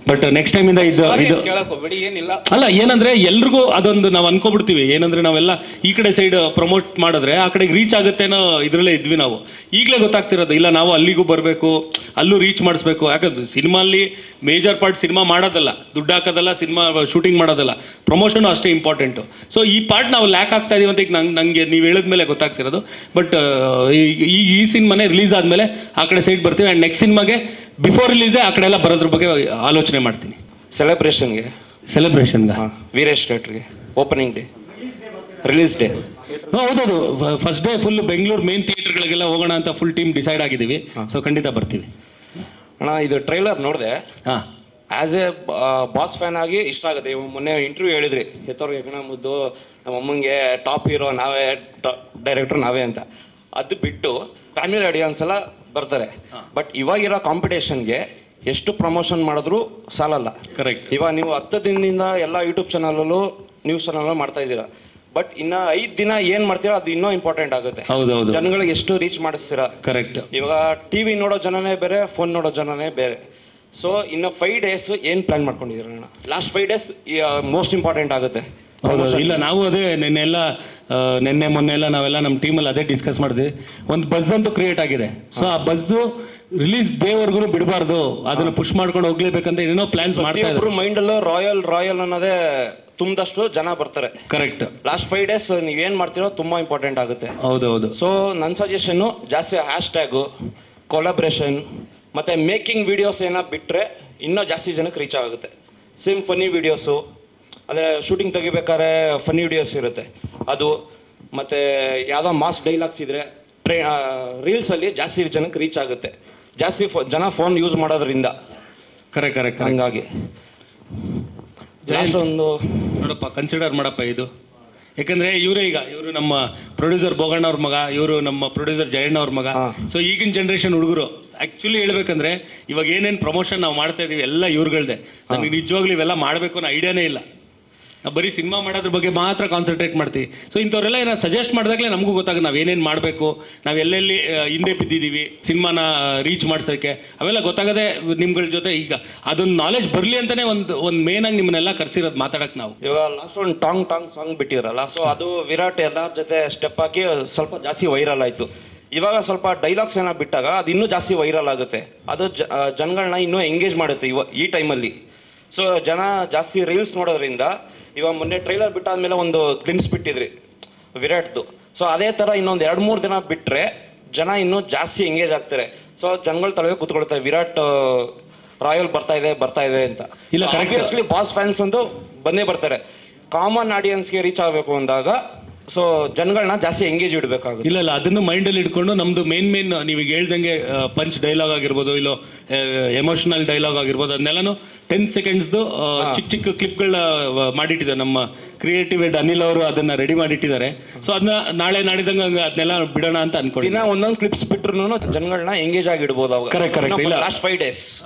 ಬಟ್ ನೆಕ್ಸ್ಟ್ ಟೈಮಿಂದ ಇದು ಕೇಳಕ್ ಹೋಗ್ಬೇಡಿ, ಏನಿಲ್ಲ. ಅಲ್ಲ, ಏನಂದ್ರೆ ಎಲ್ರಿಗೂ ಅದೊಂದು ನಾವು ಅನ್ಕೊಬಿಡ್ತೀವಿ. ಏನಂದ್ರೆ ನಾವೆಲ್ಲ ಈ ಕಡೆ ಸೈಡ್ ಪ್ರಮೋಟ್ ಮಾಡಿದ್ರೆ ಆ ಕಡೆಗೆ ರೀಚ್ ಆಗುತ್ತೆ ಅನ್ನೋ ಇದರಲ್ಲೇ ಇದ್ವಿ ನಾವು. ಈಗಲೇ ಗೊತ್ತಾಗ್ತಿರೋದು, ಇಲ್ಲ ನಾವು ಅಲ್ಲಿಗೂ ಬರಬೇಕು, ಅಲ್ಲೂ ರೀಚ್ ಮಾಡಿಸ್ಬೇಕು. ಯಾಕಂದ್ರೆ ಸಿನಿಮಾಲ್ಲಿ ಮೇಜರ್ ಪಾರ್ಟ್ ಸಿನಿಮಾ ಮಾಡೋದಲ್ಲ, ದುಡ್ಡು ಹಾಕೋದಲ್ಲ, ಸಿನಿಮಾ ಶೂಟಿಂಗ್ ಮಾಡೋದಲ್ಲ, ಪ್ರಮೋಷನ್ ಅಷ್ಟೇ ಇಂಪಾರ್ಟೆಂಟು. ಸೊ ಈ ಪಾರ್ಟ್ ನಾವು ಲ್ಯಾಕ್ ಆಗ್ತಾ ಇದೀವಿ ಅಂತ ಈಗ ನಂಗೆ ನೀವು ಹೇಳಿದ್ಮೇಲೆ ಗೊತ್ತಾಗ್ತಿರೋದು. ಬಟ್ ಈ ಸಿನಿಮಾನೇ ರಿಲೀಸ್ ಆದಮೇಲೆ ಆ ಕಡೆ ಸೈಡ್ ಬರ್ತೀವಿ. ಆ್ಯಂಡ್ ನೆಕ್ಸ್ಟ್ ಸಿನಿಮಾಗೆ ಬಿಫೋರ್ ರಿಲೀಸೇ ಆ ಕಡೆ ಎಲ್ಲ ಬರೋದ್ರ ಬಗ್ಗೆ ಆಲೋಚನೆ ಮಾಡ್ತೀನಿ. ಸೆಲೆಬ್ರೇಷನ್ಗೆ ವೀರೇಶ್ ಥಿಯೇಟ್ರಿಗೆ ಓಪನಿಂಗ್ ಡೇ, ರಿಲೀಸ್ ಡೇ. ಹೌದೌದು, first day full Bengaluru main ಥಿಯೇಟರ್ಗಳಿಗೆಲ್ಲ ಹೋಗೋಣ ಅಂತ ಫುಲ್ ಟೀಮ್ ಡಿಸೈಡ್ ಆಗಿದ್ದೀವಿ. ಸೊ ಖಂಡಿತ ಬರ್ತೀವಿ. ಅಣ್ಣ, ಇದು ಟ್ರೈಲರ್ ನೋಡಿದೆ. ಹಾಂ, ಆ್ಯಸ್ ಎ ಬಾಸ್ ಫ್ಯಾನ್ ಆಗಿ ಇಷ್ಟ ಆಗುತ್ತೆ. ಮೊನ್ನೆ ಇಂಟರ್ವ್ಯೂ ಹೇಳಿದ್ರಿ, ಹೆತ್ತವ್ರಿಗೆ ಹೆಗಣ ಮುದ್ದು, ನಮ್ಮ ಅಮ್ಮಂಗೆ ಟಾಪ್ ಹೀರೋ ನಾವೇ, ಡೈರೆಕ್ಟರ್ ನಾವೇ ಅಂತ. ಅದು ಬಿಟ್ಟು ಫ್ಯಾಮಿಲಿ ಆಡಿಯನ್ಸ್ ಎಲ್ಲ ಬರ್ತಾರೆ. ಬಟ್ ಇವಾಗಿರೋ ಕಾಂಪಿಟೇಷನ್ಗೆ ಎಷ್ಟು ಪ್ರಮೋಷನ್ ಮಾಡಿದ್ರು ಸಾಲಲ್ಲ. ಕರೆಕ್ಟ್. ಇವಾಗ ನೀವು 10 ದಿನದಿಂದ ಎಲ್ಲ ಯೂಟ್ಯೂಬ್ ಚಾನಲಲ್ಲೂ ನ್ಯೂಸ್ ಚಾನಲ್ ಮಾಡ್ತಾ ಇದ್ದೀರಾ. ಬಟ್ ಇನ್ನ 5 ದಿನ ಏನ್ ಮಾಡ್ತೀರಾ ಅದು ಇನ್ನೂ ಇಂಪಾರ್ಟೆಂಟ್ ಆಗುತ್ತೆ. ಹೌದೌದು, ಜನಗಳಿಗೆ ಎಷ್ಟು ರೀಚ್ ಮಾಡಿಸ್ತೀರಾ. ಕರೆಕ್ಟ್. ಇವಾಗ ಟಿವಿ ನೋಡೋ ಜನನೇ ಬೇರೆ, ಫೋನ್ ನೋಡೋ ಜನನೇ ಬೇರೆ. ಸೊ ಇನ್ನು 5 days ಏನು ಪ್ಲಾನ್ ಮಾಡ್ಕೊಂಡಿದ್ದೀರ? ಲಾಸ್ಟ್ 5 days ಮೋಸ್ಟ್ ಇಂಪಾರ್ಟೆಂಟ್ ಆಗುತ್ತೆ. ಹೌದು, ಇಲ್ಲ ನಾವು ಅದೇ ನಿನ್ನೆ ಮೊನ್ನೆ ಎಲ್ಲ ನಾವೆಲ್ಲ ನಮ್ಮ ಟೀಮಲ್ಲಿ ಅದೇ ಡಿಸ್ಕಸ್ ಮಾಡಿದ್ವಿ. ಒಂದು ಬಸ್ ಅಂತೂ ಕ್ರಿಯೇಟ್ ಆಗಿದೆ. ಸೊ ಆ ಬಸ್ಸು ರಿಲೀಸ್ ಡೇವರೆಗೂ ಬಿಡಬಾರ್ದು, ಅದನ್ನು ಪುಷ್ ಮಾಡ್ಕೊಂಡು ಹೋಗ್ಲೇಬೇಕಂತ ಏನೋ ಪ್ಲಾನ್ಸ್ ಮಾಡ್ತಾ ಇದ್ರು. ಮೈಂಡಲ್ಲೂ ರಾಯಲ್ ಅನ್ನೋದೇ ತುಂಬದಷ್ಟು ಜನ ಬರ್ತಾರೆ. ಕರೆಕ್ಟ್. ಲಾಸ್ಟ್ 5 days ನೀವೇನು ಮಾಡ್ತೀರೋ ತುಂಬ ಇಂಪಾರ್ಟೆಂಟ್ ಆಗುತ್ತೆ. ಹೌದೌದು. ಸೊ ನನ್ನ ಸಜೆಷನ್ನು ಜಾಸ್ತಿ ಹ್ಯಾಶ್ಟ್ಯಾಗು, ಕೊಲಾಬ್ರೇಷನ್ ಮತ್ತು ಮೇಕಿಂಗ್ ವೀಡಿಯೋಸ್ ಏನೋ ಬಿಟ್ಟರೆ ಇನ್ನೂ ಜಾಸ್ತಿ ಜನಕ್ಕೆ ರೀಚ್ ಆಗುತ್ತೆ. ಸೇಮ್ ಫನ್ನಿ ವೀಡಿಯೋಸು, ಅಂದರೆ ಶೂಟಿಂಗ್ ತೆಗಿಬೇಕಾದ್ರೆ ಫನ್ನಿ ವೀಡಿಯೋಸ್ ಇರುತ್ತೆ ಅದು. ಮತ್ತು ಯಾವುದೋ ಮಾಸ್ ಡೈಲಾಗ್ಸ್ ಇದ್ದರೆ ರೀಲ್ಸಲ್ಲಿ ಜಾಸ್ತಿ ಜನಕ್ಕೆ ರೀಚ್ ಆಗುತ್ತೆ. ಜಾಸ್ತಿ ಜನ ಫೋನ್ ಯೂಸ್ ಮಾಡೋದ್ರಿಂದ. ಕರೆಕ್ಟ್. ಹಂಗಾಗಿ ಒಂದು ನೋಡಪ್ಪ, ಕನ್ಸಿಡರ್ ಮಾಡಪ್ಪ ಇದು. ಯಾಕಂದ್ರೆ ಇವರು ನಮ್ಮ ಪ್ರೊಡ್ಯೂಸರ್ ಬೋಗಣ್ಣ ಅವ್ರ ಮಗ, ಇವರು ನಮ್ಮ ಪ್ರೊಡ್ಯೂಸರ್ ಜಯಣ್ಣ ಅವ್ರ ಮಗ. ಸೊ ಈಗಿನ ಜನ್ರೇಷನ್ ಹುಡುಗರು ಆ್ಯಕ್ಚುಲಿ ಹೇಳ್ಬೇಕಂದ್ರೆ ಇವಾಗ ಏನೇನು ಪ್ರಮೋಷನ್ ನಾವು ಮಾಡ್ತಾ ಇದೀವಿ ಎಲ್ಲ ಇವ್ರುಗಳ್ದೆ. ನನಗೆ ನಿಜವಾಗ್ಲೂ ಇವೆಲ್ಲ ಮಾಡಬೇಕು ಅನ್ನೋ ಐಡಿಯಾನೇ ಇಲ್ಲ. ನಾವು ಬರೀ ಸಿನಿಮಾ ಮಾಡೋದ್ರ ಬಗ್ಗೆ ಮಾತ್ರ ಕಾನ್ಸಂಟ್ರೇಟ್ ಮಾಡ್ತೀವಿ. ಸೊ ಇಂಥವ್ರೆಲ್ಲ ಏನೋ ಸಜೆಸ್ಟ್ ಮಾಡಿದಾಗಲೇ ನಮಗೂ ಗೊತ್ತಾಗುತ್ತೆ ನಾವು ಏನೇನು ಮಾಡಬೇಕು, ನಾವು ಎಲ್ಲೆಲ್ಲಿ ಹಿಂದೆ ಬಿದ್ದಿದ್ದೀವಿ ಸಿನಿಮಾನ ರೀಚ್ ಮಾಡ್ಸೋಕ್ಕೆ. ಅವೆಲ್ಲ ಗೊತ್ತಾಗದೆ ನಿಮ್ಗಳ ಜೊತೆ ಈಗ ಅದೊಂದು ನಾಲೆಜ್ ಬರಲಿ ಅಂತಲೇ ಒಂದು ಮೇನಾಗಿ ನಿಮ್ಮನ್ನೆಲ್ಲ ಕರ್ಸಿರೋದು ಮಾತಾಡೋಕೆ. ನಾವು ಇವಾಗ ಲಾಸ್ಟ್ ಒಂದು ಟಾಂಗ್ ಸಾಂಗ್ ಬಿಟ್ಟಿರಲ್ಲ, ಸೊ ಅದು ವಿರಾಟ್ ಎಲ್ಲರ ಜೊತೆ ಸ್ಟೆಪ್ ಹಾಕಿ ಸ್ವಲ್ಪ ಜಾಸ್ತಿ ವೈರಲ್ ಆಯಿತು. ಇವಾಗ ಸ್ವಲ್ಪ ಡೈಲಾಗ್ಸ್ ಏನೋ ಬಿಟ್ಟಾಗ ಅದು ಇನ್ನೂ ಜಾಸ್ತಿ ವೈರಲ್ ಆಗುತ್ತೆ. ಅದು ಜನಗಳನ್ನ ಇನ್ನೂ ಎಂಗೇಜ್ ಮಾಡುತ್ತೆ ಈ ಟೈಮಲ್ಲಿ. ಸೊ ಜನ ಜಾಸ್ತಿ ರೀಲ್ಸ್ ನೋಡೋದ್ರಿಂದ ಇವಾಗ ಮೊನ್ನೆ ಟ್ರೈಲರ್ ಬಿಟ್ಟಾದ್ಮೇಲೆ ಒಂದು ಗ್ಲಿಮ್ಸ್ ಬಿಟ್ಟಿದ್ರಿ ವಿರಾಟ್ದು. ಸೊ ಅದೇ ಥರ ಇನ್ನೊಂದು 2-3 ದಿನ ಬಿಟ್ಟರೆ ಜನ ಇನ್ನೂ ಜಾಸ್ತಿ ಎಂಗೇಜ್ ಆಗ್ತಾರೆ. ಸೊ ಜನಗಳು ತಲೆಗೆ ಕೂತ್ಕೊಳ್ತಾರೆ ವಿರಾಟ್ ರಾಯಲ್ ಬರ್ತಾ ಇದೆ ಅಂತ. ಇಲ್ಲ, ಆಬ್ವಿಯಸ್ಲಿ ಬಾಸ್ ಫ್ಯಾನ್ಸ್ ಅಂತೂ ಬಂದೇ ಬರ್ತಾರೆ. ಕಾಮನ್ ಆಡಿಯನ್ಸ್ಗೆ ರೀಚ್ ಆಗಬೇಕು ಅಂದಾಗ ಸೊ ಜನಗಳನ್ನ ಜಾಸ್ತಿ ಎಂಗೇಜ್ ಇಡಬೇಕಾಗುತ್ತೆ. ಇಲ್ಲ ಅದನ್ನು ಮೈಂಡಲ್ಲಿ ಇಟ್ಕೊಂಡು ನಮ್ಮದು ಮೇನ್ ನೀವು ಈಗ ಹೇಳ್ದಂಗೆ ಪಂಚ್ ಡೈಲಾಗ್ ಆಗಿರ್ಬೋದು, ಇಲ್ಲ ಎಮೋಷನಲ್ ಡೈಲಾಗ್ ಆಗಿರ್ಬೋದು, ಅದನ್ನೆಲ್ಲನೂ 10 ಸೆಕೆಂಡ್ಸ್ದು ಚಿಕ್ಕ ಕ್ಲಿಪ್ಗಳನ್ನ ಮಾಡಿಟ್ಟಿದ್ದಾರೆ ನಮ್ಮ ಕ್ರಿಯೇಟಿವ್ ಹೆಡ್ ಅನಿಲ್ ಅವರು, ಅದನ್ನ ರೆಡಿ ಮಾಡಿಟ್ಟಿದ್ದಾರೆ. ಸೊ ಅದನ್ನ ನಾಳೆ ನಾಡಿದಂಗೆ ಅದನ್ನೆಲ್ಲ ಬಿಡೋಣ ಅಂತ ಅನ್ಕೊಂಡು ದಿನ ಒಂದೊಂದು ಕ್ಲಿಪ್ಸ್ ಬಿಟ್ರು ಜನಗಳನ್ನ ಎಂಗೇಜ್ ಆಗಿ ಇಡ್ಬೋದು ಅವಾಗ. ಕರೆಕ್ಟ್. ಇಲ್ಲ ಲಾಸ್ಟ್ 5 days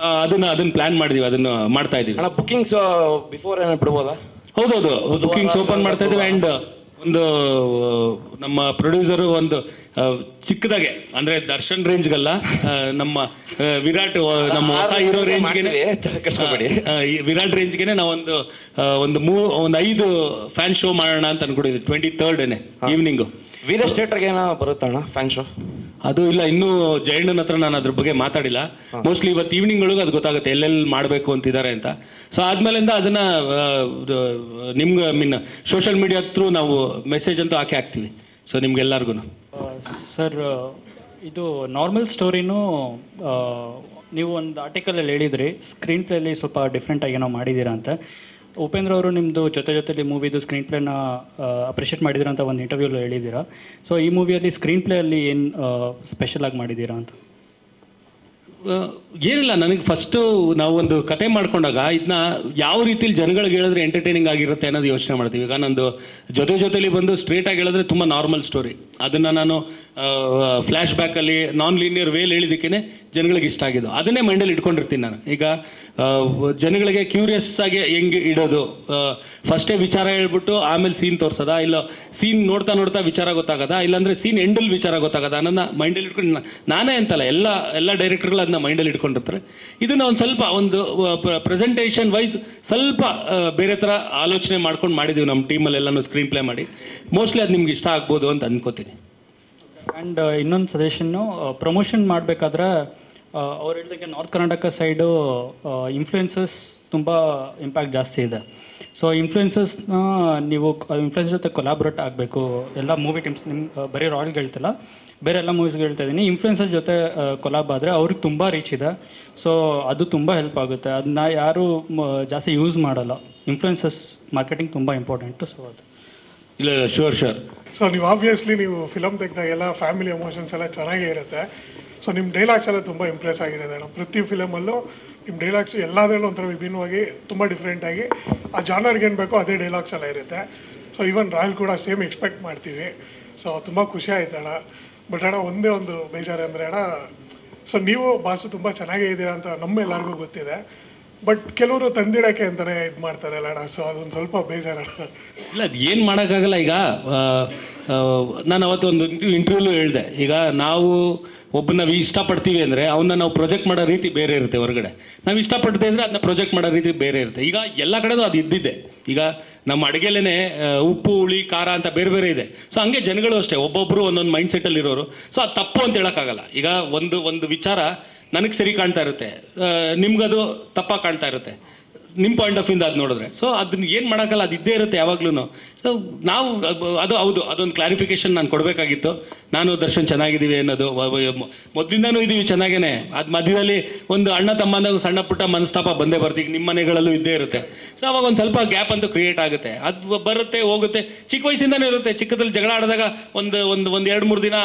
ಅದನ್ನ ಪ್ಲಾನ್ ಮಾಡಿದೀವಿ, ಅದನ್ನ ಮಾಡ್ತಾ ಇದೀವಿ. ಬುಕಿಂಗ್ಸ್ ಬಿಫೋರ್ ಏನೋ ಬಿಡ್ಬೋದಾ? ಹೌದೌದು, ಬುಕಿಂಗ್ಸ್ ಓಪನ್ ಮಾಡ್ತಾ ಇದೀವಿ. ಆ್ಯಂಡ್ ಒಂದು ನಮ್ಮ ಪ್ರೊಡ್ಯೂಸರು ಒಂದು ಚಿಕ್ಕದಾಗೆ ಅಂದರೆ ದರ್ಶನ್ ರೇಂಜ್ಗಲ್ಲ, ನಮ್ಮ ವಿರಾಟ್ ನಮ್ಮ ಹೊಸ ಹೀರೋ ರೇಂಜ್ಗೆ, ವಿರಾಟ್ ರೇಂಜ್ಗೆ ನಾವು ಒಂದು 5 ಫ್ಯಾನ್ ಶೋ ಮಾಡೋಣ ಅಂತ ಅನ್ಕೊಂಡಿದ್ವಿ 23rd ಈವ್ನಿಂಗು. ವೀರೇಶ್ ಥಿಯೇಟರ್ಗೆ ಏನೋ ಬರುತ್ತಣ್ಣ ಫ್ಯಾನ್ ಶೋ? ಅದು ಇಲ್ಲ, ಇನ್ನೂ ಜಯಣ್ಣನ ಹತ್ರ ನಾನು ಅದ್ರ ಬಗ್ಗೆ ಮಾತಾಡಿಲ್ಲ. ಮೋಸ್ಟ್ಲಿ ಇವತ್ತು ಈವ್ನಿಂಗ್ ಒಳಗೆ ಅದು ಗೊತ್ತಾಗುತ್ತೆ ಎಲ್ಲೆಲ್ಲಿ ಮಾಡಬೇಕು ಅಂತಿದ್ದಾರೆ ಅಂತ. ಸೊ ಆದ್ಮೇಲಿಂದ ಅದನ್ನ ನಿಮ್ಗೆ ಸೋಷಿಯಲ್ ಮೀಡಿಯಾ ಥ್ರೂ ನಾವು ಮೆಸೇಜ್ ಅಂತೂ ಹಾಕ್ತೀವಿ. ಸೊ ನಿಮ್ಗೆಲ್ಲರಿಗೂ ಸರ್, ಇದು ನಾರ್ಮಲ್ ಸ್ಟೋರಿನೂ ನೀವು ಒಂದು ಆರ್ಟಿಕಲಲ್ಲಿ ಹೇಳಿದ್ರಿ ಸ್ಕ್ರೀನ್ ಪ್ಲೇಲಿ ಸ್ವಲ್ಪ ಡಿಫ್ರೆಂಟಾಗಿ ಏನೋ ಮಾಡಿದ್ದೀರಾ ಅಂತ. ಉಪೇಂದ್ರ ಅವರು ನಿಮ್ಮದು ಜೊತೆಲಿ ಮೂವಿದು ಸ್ಕ್ರೀನ್ ಪ್ಲೇನ ಅಪ್ರಿಷಿಯೇಟ್ ಮಾಡಿದ್ದೀರಾ ಅಂತ ಒಂದು ಇಂಟರ್ವ್ಯೂಲ್ಲಿ ಹೇಳಿದ್ದೀರಾ. ಸೊ ಈ ಮೂವಿಯಲ್ಲಿ ಸ್ಕ್ರೀನ್ ಪ್ಲೇಯಲ್ಲಿ ಏನು ಸ್ಪೆಷಲಾಗಿ ಮಾಡಿದ್ದೀರಾ ಅಂತ? ಏನಿಲ್ಲ, ನನಗೆ ಫಸ್ಟು ನಾವು ಒಂದು ಕತೆ ಮಾಡ್ಕೊಂಡಾಗ ಇದನ್ನ ಯಾವ ರೀತಿಲಿ ಜನಗಳಿಗೆ ಹೇಳಿದ್ರೆ ಎಂಟರ್ಟೈನಿಂಗ್ ಆಗಿರುತ್ತೆ ಅನ್ನೋದು ಯೋಚನೆ ಮಾಡ್ತೀವಿ. ಈಗ ನಂದು ಜೊತೆಲಿ ಬಂದು ಸ್ಟ್ರೇಟಾಗಿ ಹೇಳಿದ್ರೆ ತುಂಬ ನಾರ್ಮಲ್ ಸ್ಟೋರಿ, ಅದನ್ನು ನಾನು ಫ್ಲ್ಯಾಶ್ ಬ್ಯಾಕಲ್ಲಿ ನಾನ್ ಲೀನಿಯರ್ ವೇಲ್ ಹೇಳಿದ್ದಕ್ಕೇ ಜನಗಳಿಗೆ ಇಷ್ಟ ಆಗಿದ್ದು, ಅದನ್ನೇ ಮೈಂಡಲ್ಲಿ ಇಟ್ಕೊಂಡಿರ್ತೀನಿ ನಾನು. ಈಗ ಜನಗಳಿಗೆ ಕ್ಯೂರಿಯಸ್ ಆಗಿ ಹೆಂಗೆ ಇಡೋದು, ಫಸ್ಟೇ ವಿಚಾರ ಹೇಳ್ಬಿಟ್ಟು ಆಮೇಲೆ ಸೀನ್ ತೋರಿಸೋದಾ, ಇಲ್ಲ ಸೀನ್ ನೋಡ್ತಾ ವಿಚಾರ ಗೊತ್ತಾಗದ, ಇಲ್ಲಾಂದರೆ ಸೀನ್ ಎಂಡಲ್ಲಿ ವಿಚಾರ ಗೊತ್ತಾಗದ ಅನ್ನೋದನ್ನ ಮೈಂಡಲ್ಲಿ ಇಟ್ಕೊಂಡು ನಾನೇ ಅಂತಲ್ಲ ಎಲ್ಲ ಡೈರೆಕ್ಟರ್ಗಳು ಅದನ್ನ ಮೈಂಡಲ್ಲಿ ಇಟ್ಕೊಂಡಿರ್ತಾರೆ. ಇದನ್ನ ಒಂದು ಸ್ವಲ್ಪ ಒಂದು ಪ್ರೆಸೆಂಟೇಷನ್ ವೈಸ್ ಸ್ವಲ್ಪ ಬೇರೆ ಥರ ಆಲೋಚನೆ ಮಾಡ್ಕೊಂಡು ಮಾಡಿದ್ದೀವಿ ನಮ್ಮ ಟೀಮಲ್ಲಿ ಎಲ್ಲನೂ ಸ್ಕ್ರೀನ್ ಪ್ಲೇ ಮಾಡಿ. ಮೋಸ್ಟ್ಲಿ ಅದು ನಿಮ್ಗೆ ಇಷ್ಟ ಆಗ್ಬೋದು ಅಂತ ಅನ್ಕೋತೀನಿ. ಆ್ಯಂಡ್ ಇನ್ನೊಂದು ಸಜೆಷನ್ನು, ಪ್ರಮೋಷನ್ ಮಾಡಬೇಕಾದ್ರೆ ಅವ್ರು ಹೇಳಿದಾಗೆ ನಾರ್ತ್ ಕರ್ನಾಟಕ ಸೈಡು ಇನ್ಫ್ಲುಯೆನ್ಸಸ್ ತುಂಬ ಇಂಪ್ಯಾಕ್ಟ್ ಜಾಸ್ತಿ ಇದೆ. ಸೊ ಇನ್ಫ್ಲುಯೆನ್ಸಸ್ನ ನೀವು ಇನ್ಫ್ಲುಯೆನ್ಸ್ ಜೊತೆ ಕೊಲಾಬ್ರೇಟ್ ಆಗಬೇಕು. ಎಲ್ಲ ಮೂವಿ ಟೀಮ್ಸ್ ನಿಮ್ಮ ಬರೀ ರಾಯಲ್ಗೆ ಹೇಳ್ತಿಲ್ಲ, ಬೇರೆ ಎಲ್ಲ ಮೂವೀಸ್ಗೆ ಹೇಳ್ತಾ ಇದ್ದೀನಿ. ಇನ್ಫ್ಲುಯೆನ್ಸಸ್ ಜೊತೆ ಕೊಲಾಬ್ ಆದರೆ ಅವ್ರಿಗೆ ತುಂಬ ರೀಚ್ ಇದೆ. ಸೊ ಅದು ತುಂಬ ಹೆಲ್ಪ್ ಆಗುತ್ತೆ. ಅದನ್ನ ಯಾರು ಜಾಸ್ತಿ ಯೂಸ್ ಮಾಡಲ್ಲ. ಇನ್ಫ್ಲುಯೆನ್ಸಸ್ ಮಾರ್ಕೆಟಿಂಗ್ ತುಂಬ ಇಂಪಾರ್ಟೆಂಟು. ಸೊ ಅದು ಇಲ್ಲ ಶೋರ್. ಸೊ ನೀವು ಆಬ್ವಿಯಸ್ಲಿ ನೀವು ಫಿಲಮ್ ತೆಗೆದಾಗೆಲ್ಲ ಫ್ಯಾಮಿಲಿ ಎಮೋಷನ್ಸ್ ಎಲ್ಲ ಚೆನ್ನಾಗೇ ಇರುತ್ತೆ. ಸೊ ನಿಮ್ಮ ಡೈಲಾಗ್ಸ್ ಎಲ್ಲ ತುಂಬ ಇಂಪ್ರೆಸ್ ಆಗಿದೆ ಮೇಡಮ್. ಪ್ರತಿ ಫಿಲಮಲ್ಲೂ ನಿಮ್ಮ ಡೈಲಾಗ್ಸ್ ಎಲ್ಲದರಲ್ಲೂ ಒಂಥರ ವಿಭಿನ್ನವಾಗಿ ತುಂಬ ಡಿಫ್ರೆಂಟಾಗಿ ಆ ಜಾನರ್ಗೆ ಏನು ಬೇಕೋ ಅದೇ ಡೈಲಾಗ್ಸ್ ಎಲ್ಲ ಇರುತ್ತೆ. ಸೊ ಈವನ್ ರಾಯಲ್ ಕೂಡ ಸೇಮ್ ಎಕ್ಸ್ಪೆಕ್ಟ್ ಮಾಡ್ತೀವಿ. ಸೊ ತುಂಬ ಖುಷಿ ಆಯ್ತು ಅಣ್ಣ. ಬಟ್ ಅಣ್ಣ ಒಂದೇ ಒಂದು ಬೇಜಾರು ಅಂದರೆ ಅಣ್ಣ, ಸೊ ನೀವು ಬಾಸು ತುಂಬ ಚೆನ್ನಾಗೇ ಇದ್ದೀರಾ ಅಂತ ನಮ್ಮೆಲ್ಲರಿಗೂ ಗೊತ್ತಿದೆ. ಬಟ್ ಕೆಲವರು ತಂದಿಡೋಕ್ಕೆ ಅಂತಲೇ ಇದು ಮಾಡ್ತಾರಲ್ಲ ಅಣ್ಣ. ಸೊ ಅದೊಂದು ಸ್ವಲ್ಪ ಬೇಜಾರಣ್ಣ. ಇಲ್ಲ, ಅದು ಏನು ಮಾಡೋಕ್ಕಾಗಲ್ಲ. ಈಗ ನಾನು ಅವತ್ತು ಒಂದು ಇಂಟರ್ವ್ಯೂಲು ಹೇಳಿದೆ, ಈಗ ನಾವು ಒಬ್ಬನ ಇಷ್ಟಪಡ್ತೀವಿ ಅಂದರೆ ಅವನ್ನ ನಾವು ಪ್ರೊಜೆಕ್ಟ್ ಮಾಡೋ ರೀತಿ ಬೇರೆ ಇರುತ್ತೆ ಹೊರಗಡೆ. ನಾವು ಇಷ್ಟಪಡ್ತೀವಿ ಅಂದರೆ ಅದನ್ನ ಪ್ರೊಜೆಕ್ಟ್ ಮಾಡೋ ರೀತಿ ಬೇರೆ ಇರುತ್ತೆ. ಈಗ ಎಲ್ಲ ಕಡೆದು ಅದು ಇದ್ದಿದ್ದೆ. ಈಗ ನಮ್ಮ ಅಡುಗೆಲೇ ಉಪ್ಪು ಹುಳಿ ಖಾರ ಅಂತ ಬೇರೆ ಬೇರೆ ಇದೆ. ಸೊ ಹಂಗೆ ಜನಗಳು ಅಷ್ಟೇ, ಒಬ್ಬೊಬ್ಬರು ಒಂದೊಂದು ಮೈಂಡ್ ಸೆಟ್ಟಲ್ಲಿ ಇರೋರು. ಸೊ ಅದು ತಪ್ಪು ಅಂತ ಹೇಳೋಕ್ಕಾಗಲ್ಲ. ಈಗ ಒಂದು ವಿಚಾರ ನನಗೆ ಸರಿ ಕಾಣ್ತಾ ಇರುತ್ತೆ, ನಿಮ್ಗದು ತಪ್ಪಾಗಿ ಕಾಣ್ತಾ ಇರುತ್ತೆ ನಿಮ್ಮ ಪಾಯಿಂಟ್ ಆಫ್ ಇಂದ ಅದು ನೋಡಿದ್ರೆ. ಸೊ ಅದನ್ನ ಏನು ಮಾಡೋಕ್ಕಲ್ಲ, ಅದು ಇದ್ದೇ ಇರುತ್ತೆ ಯಾವಾಗ್ಲೂ. ಸೊ ನಾವು ಅದು ಹೌದು, ಅದೊಂದು ಕ್ಲಾರಿಫಿಕೇಶನ್ ನಾನು ಕೊಡಬೇಕಾಗಿತ್ತು. ನಾನು ದರ್ಶನ್ ಚೆನ್ನಾಗಿದ್ದೀವಿ ಅನ್ನೋದು ಮೊದಲಿಂದನೂ ಇದ್ದೀವಿ ಚೆನ್ನಾಗೇ. ಅದು ಮಧ್ಯದಲ್ಲಿ ಒಂದು ಅಣ್ಣ ತಮ್ಮಂದಾಗ ಸಣ್ಣ ಪುಟ್ಟ ಮನಸ್ತಾಪ ಬಂದೇ ಬರುತ್ತೆ. ಈಗ ನಿಮ್ಮ ಮನೆಗಳಲ್ಲೂ ಇದ್ದೇ ಇರುತ್ತೆ. ಸೊ ಅವಾಗ ಒಂದು ಸ್ವಲ್ಪ ಗ್ಯಾಪ್ ಅಂತೂ ಕ್ರಿಯೇಟ್ ಆಗುತ್ತೆ. ಅದು ಬರುತ್ತೆ ಹೋಗುತ್ತೆ, ಚಿಕ್ಕ ವಯಸ್ಸಿಂದನೇ ಇರುತ್ತೆ. ಚಿಕ್ಕದಲ್ಲಿ ಜಗಳ ಆಡಿದಾಗ ಒಂದು 2-3 ದಿನ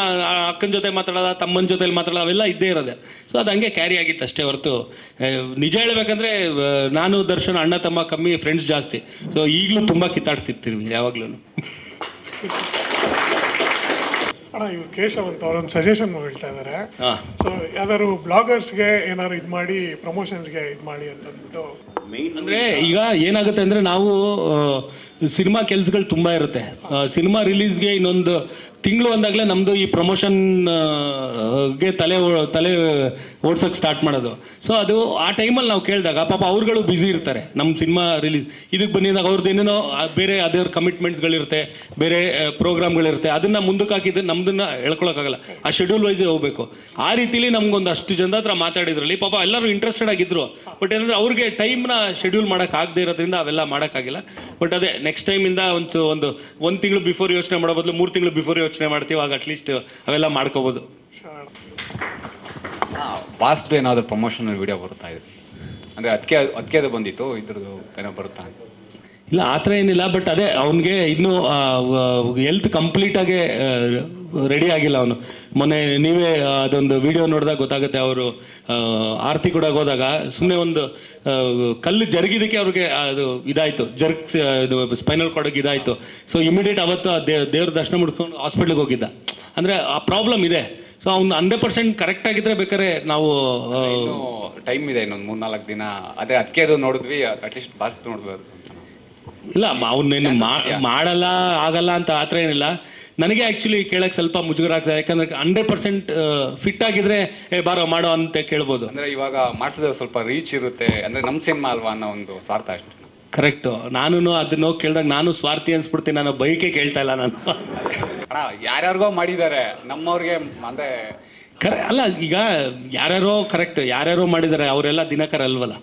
ಅಕ್ಕನ ಜೊತೆ ಮಾತಾಡೋದ, ತಮ್ಮನ ಜೊತೆಲಿ ಮಾತಾಡೋದು, ಅವೆಲ್ಲ ಇದ್ದೇ ಇರೋದೆ. ಸೊ ಅದು ಹಂಗೆ ಕ್ಯಾರಿ ಆಗಿತ್ತು ಅಷ್ಟೇ ಹೊರತು, ನಿಜ ಹೇಳ್ಬೇಕಂದ್ರೆ ನಾನು ದರ್ಶನ್ ಅಣ್ಣ ತಮ್ಮ ಕಮ್ಮಿ, ಫ್ರೆಂಡ್ಸ್ ಜಾಸ್ತಿ. ಸೊ ಈಗಲೂ ತುಂಬ ಕಿತ್ತಾಡ್ತಿರ್ತೀವಿ ಯಾವಾಗಲೂ. ಅಣ್ಣ ಇವ್ರು ಕೇಶವ್ ಅಂತ ಅವ್ರೊಂದು ಸಜೆಷನ್ ಹೇಳ್ತಾ ಇದ್ದಾರೆ. ಸೊ ಯಾವ್ದಾದ್ರು ಬ್ಲಾಗರ್ಸ್ಗೆ ಏನಾದ್ರು ಇದು ಮಾಡಿ ಪ್ರಮೋಷನ್ಸ್ಗೆ ಇದು ಮಾಡಿ ಅಂತಂದ್ಬಿಟ್ಟು. ಅಂದರೆ ಈಗ ಏನಾಗುತ್ತೆ ಅಂದರೆ ನಾವು ಸಿನಿಮಾ ಕೆಲಸಗಳು ತುಂಬ ಇರುತ್ತೆ. ಸಿನಿಮಾ ರಿಲೀಸ್ಗೆ ಇನ್ನೊಂದು ತಿಂಗಳು ಅಂದಾಗಲೇ ನಮ್ಮದು ಈ ಪ್ರಮೋಷನ್ಗೆ ತಲೆ ಓಡ್ಸೋಕ್ಕೆ ಸ್ಟಾರ್ಟ್ ಮಾಡೋದು. ಸೊ ಅದು ಆ ಟೈಮಲ್ಲಿ ನಾವು ಕೇಳಿದಾಗ ಪಾಪ ಅವ್ರುಗಳು ಬ್ಯುಸಿ ಇರ್ತಾರೆ. ನಮ್ಮ ಸಿನಿಮಾ ರಿಲೀಸ್ ಇದಕ್ಕೆ ಬಂದಿದ್ದಾಗ ಅವ್ರದ್ದು ಏನೇನೋ ಬೇರೆ ಅದರ ಕಮಿಟ್ಮೆಂಟ್ಸ್ಗಳಿರುತ್ತೆ, ಬೇರೆ ಪ್ರೋಗ್ರಾಮ್ಗಳಿರುತ್ತೆ. ಅದನ್ನು ಮುಂದಕ್ಕೆ ಹಾಕಿದ್ರೆ ನಮ್ಮದನ್ನು ಹೇಳ್ಕೊಳಕ್ಕಾಗಲ್ಲ, ಆ ಶೆಡ್ಯೂಲ್ ವೈಸೇ ಹೋಗಬೇಕು. ಆ ರೀತಿಲಿ ನಮ್ಗೊಂದು ಅಷ್ಟು ಜನದ ಹತ್ರ ಮಾತಾಡಿದ್ರಲ್ಲಿ ಪಾಪ ಎಲ್ಲರೂ ಇಂಟ್ರೆಸ್ಟೆಡ್ ಆಗಿದ್ರು. ಬಟ್ ಏನಂದರೆ ಅವ್ರಿಗೆ ಟೈಮ್ನ ಶೆಡ್ಯೂಲ್ ಮಾಡೋಕ್ಕಾಗದೇ ಇರೋದ್ರಿಂದ ಅವೆಲ್ಲ ಮಾಡೋಕ್ಕಾಗಿಲ್ಲ. ಬಟ್ ಅದೇ ನೆಕ್ಸ್ಟ್ ಟೈಮಿಂದ ಒಂದು ತಿಂಗಳು ಬಿಫೋರ್ ಯೋಚನೆ ಮಾಡೋ ಬದಲು 3 ತಿಂಗಳು ಬಿಫೋರ್ ಯೋಚನೆ ಮಾಡ್ತೀವಿ. ಆಗ ಅಟ್ಲೀಸ್ಟ್ ಅವೆಲ್ಲ ಮಾಡ್ಕೋಬೋದು. ಪಾಸ್ಟ್ ಏನಾದರೂ ಪ್ರಮೋಷನಲ್ ವಿಡಿಯೋ ಬರ್ತಾ ಇದೆ ಅಂದರೆ ಅದಕ್ಕೆ ಅದು ಬಂದಿತ್ತು, ಇದ್ರದ್ದು ಏನೋ ಬರುತ್ತಾ? ಇಲ್ಲ, ಆ ಥರ ಏನಿಲ್ಲ. ಬಟ್ ಅದೇ ಅವನಿಗೆ ಇನ್ನೂ ಹೆಲ್ತ್ ಕಂಪ್ಲೀಟಾಗಿ ರೆಡಿ ಆಗಿಲ್ಲ ಅವನು. ಮೊನ್ನೆ ನೀವೇ ಅದೊಂದು ವಿಡಿಯೋ ನೋಡಿದಾಗ ಗೊತ್ತಾಗುತ್ತೆ. ಅವರು ಆರತಿ ಕೂಡ ಹೋದಾಗ ಸುಮ್ಮನೆ ಒಂದು ಕಲ್ಲು ಜರುಗಿದಕ್ಕೆ ಅವ್ರಿಗೆ ಅದು ಇದಾಯಿತು, ಇದು ಸ್ಪೈನಲ್ ಕಾರ್ಡಿಗೆ ಇದಾಯಿತು. ಸೊ ಇಮಿಡಿಯೇಟ್ ಅವತ್ತು ದೇವ್ರ ದರ್ಶನ ಮುಡ್ಕೊಂಡು ಹಾಸ್ಪಿಟ್ಲಿಗೆ ಹೋಗಿದ್ದ. ಅಂದರೆ ಆ ಪ್ರಾಬ್ಲಮ್ ಇದೆ. ಸೊ ಅವ್ನು 100% ಕರೆಕ್ಟ್ ಆಗಿದ್ರೆ ಬೇಕಾದ್ರೆ ನಾವು ಟೈಮ್ ಇದೆ, ಇನ್ನೊಂದು 3-4 ದಿನ. ಅದೇ ಅದಕ್ಕೆ ಅದು ನೋಡಿದ್ವಿ, ಅಟ್ಲೀಸ್ಟ್ ಬಾಸ್ ನೋಡ್ಬೋದು. ಇಲ್ಲ, ಅವನ್ನೇನು ಮಾಡಲ್ಲ ಆಗಲ್ಲ ಅಂತ ಆ ಥರ ಏನಿಲ್ಲ. ನನಗೆ ಆ್ಯಕ್ಚುಲಿ ಕೇಳಕ್ಕೆ ಸ್ವಲ್ಪ ಮುಜುಗರ ಆಗ್ತದೆ. ಯಾಕಂದ್ರೆ 100% ಫಿಟ್ ಆಗಿದ್ರೆ ಬಾರೋ ಮಾಡೋ ಅಂತ ಕೇಳ್ಬೋದು. ಅಂದರೆ ಇವಾಗ ಮಾಡಿಸಿದ್ರೆ ಸ್ವಲ್ಪ ರೀಚ್ ಇರುತ್ತೆ, ಅಂದರೆ ನಮ್ಮ ಸಿನಿಮಾ ಅಲ್ವಾ ಅನ್ನೋ ಒಂದು ಸ್ವಾರ್ಥ ಅಷ್ಟೇ. ಕರೆಕ್ಟು. ನಾನು ಅದನ್ನ ಹೋಗಿ ಕೇಳಿದಾಗ ನಾನು ಸ್ವಾರ್ಥಿ ಅನ್ಸ್ಬಿಡ್ತೀನಿ. ನಾನು ಬೈಕೆ ಕೇಳ್ತಾ ಇಲ್ಲ ನಾನು. ಅಣ್ಣ ಯಾರ್ಯಾರಿಗೋ ಮಾಡಿದ್ದಾರೆ, ನಮ್ಮವ್ರಿಗೆ ಅಂದರೆ ಅಲ್ಲ, ಈಗ ಯಾರ್ಯಾರೋ ಕರೆಕ್ಟ್ ಯಾರ್ಯಾರೋ ಮಾಡಿದ್ದಾರೆ, ಅವರೆಲ್ಲ ದಿನಕರ ಅಲ್ವಲ್ಲ.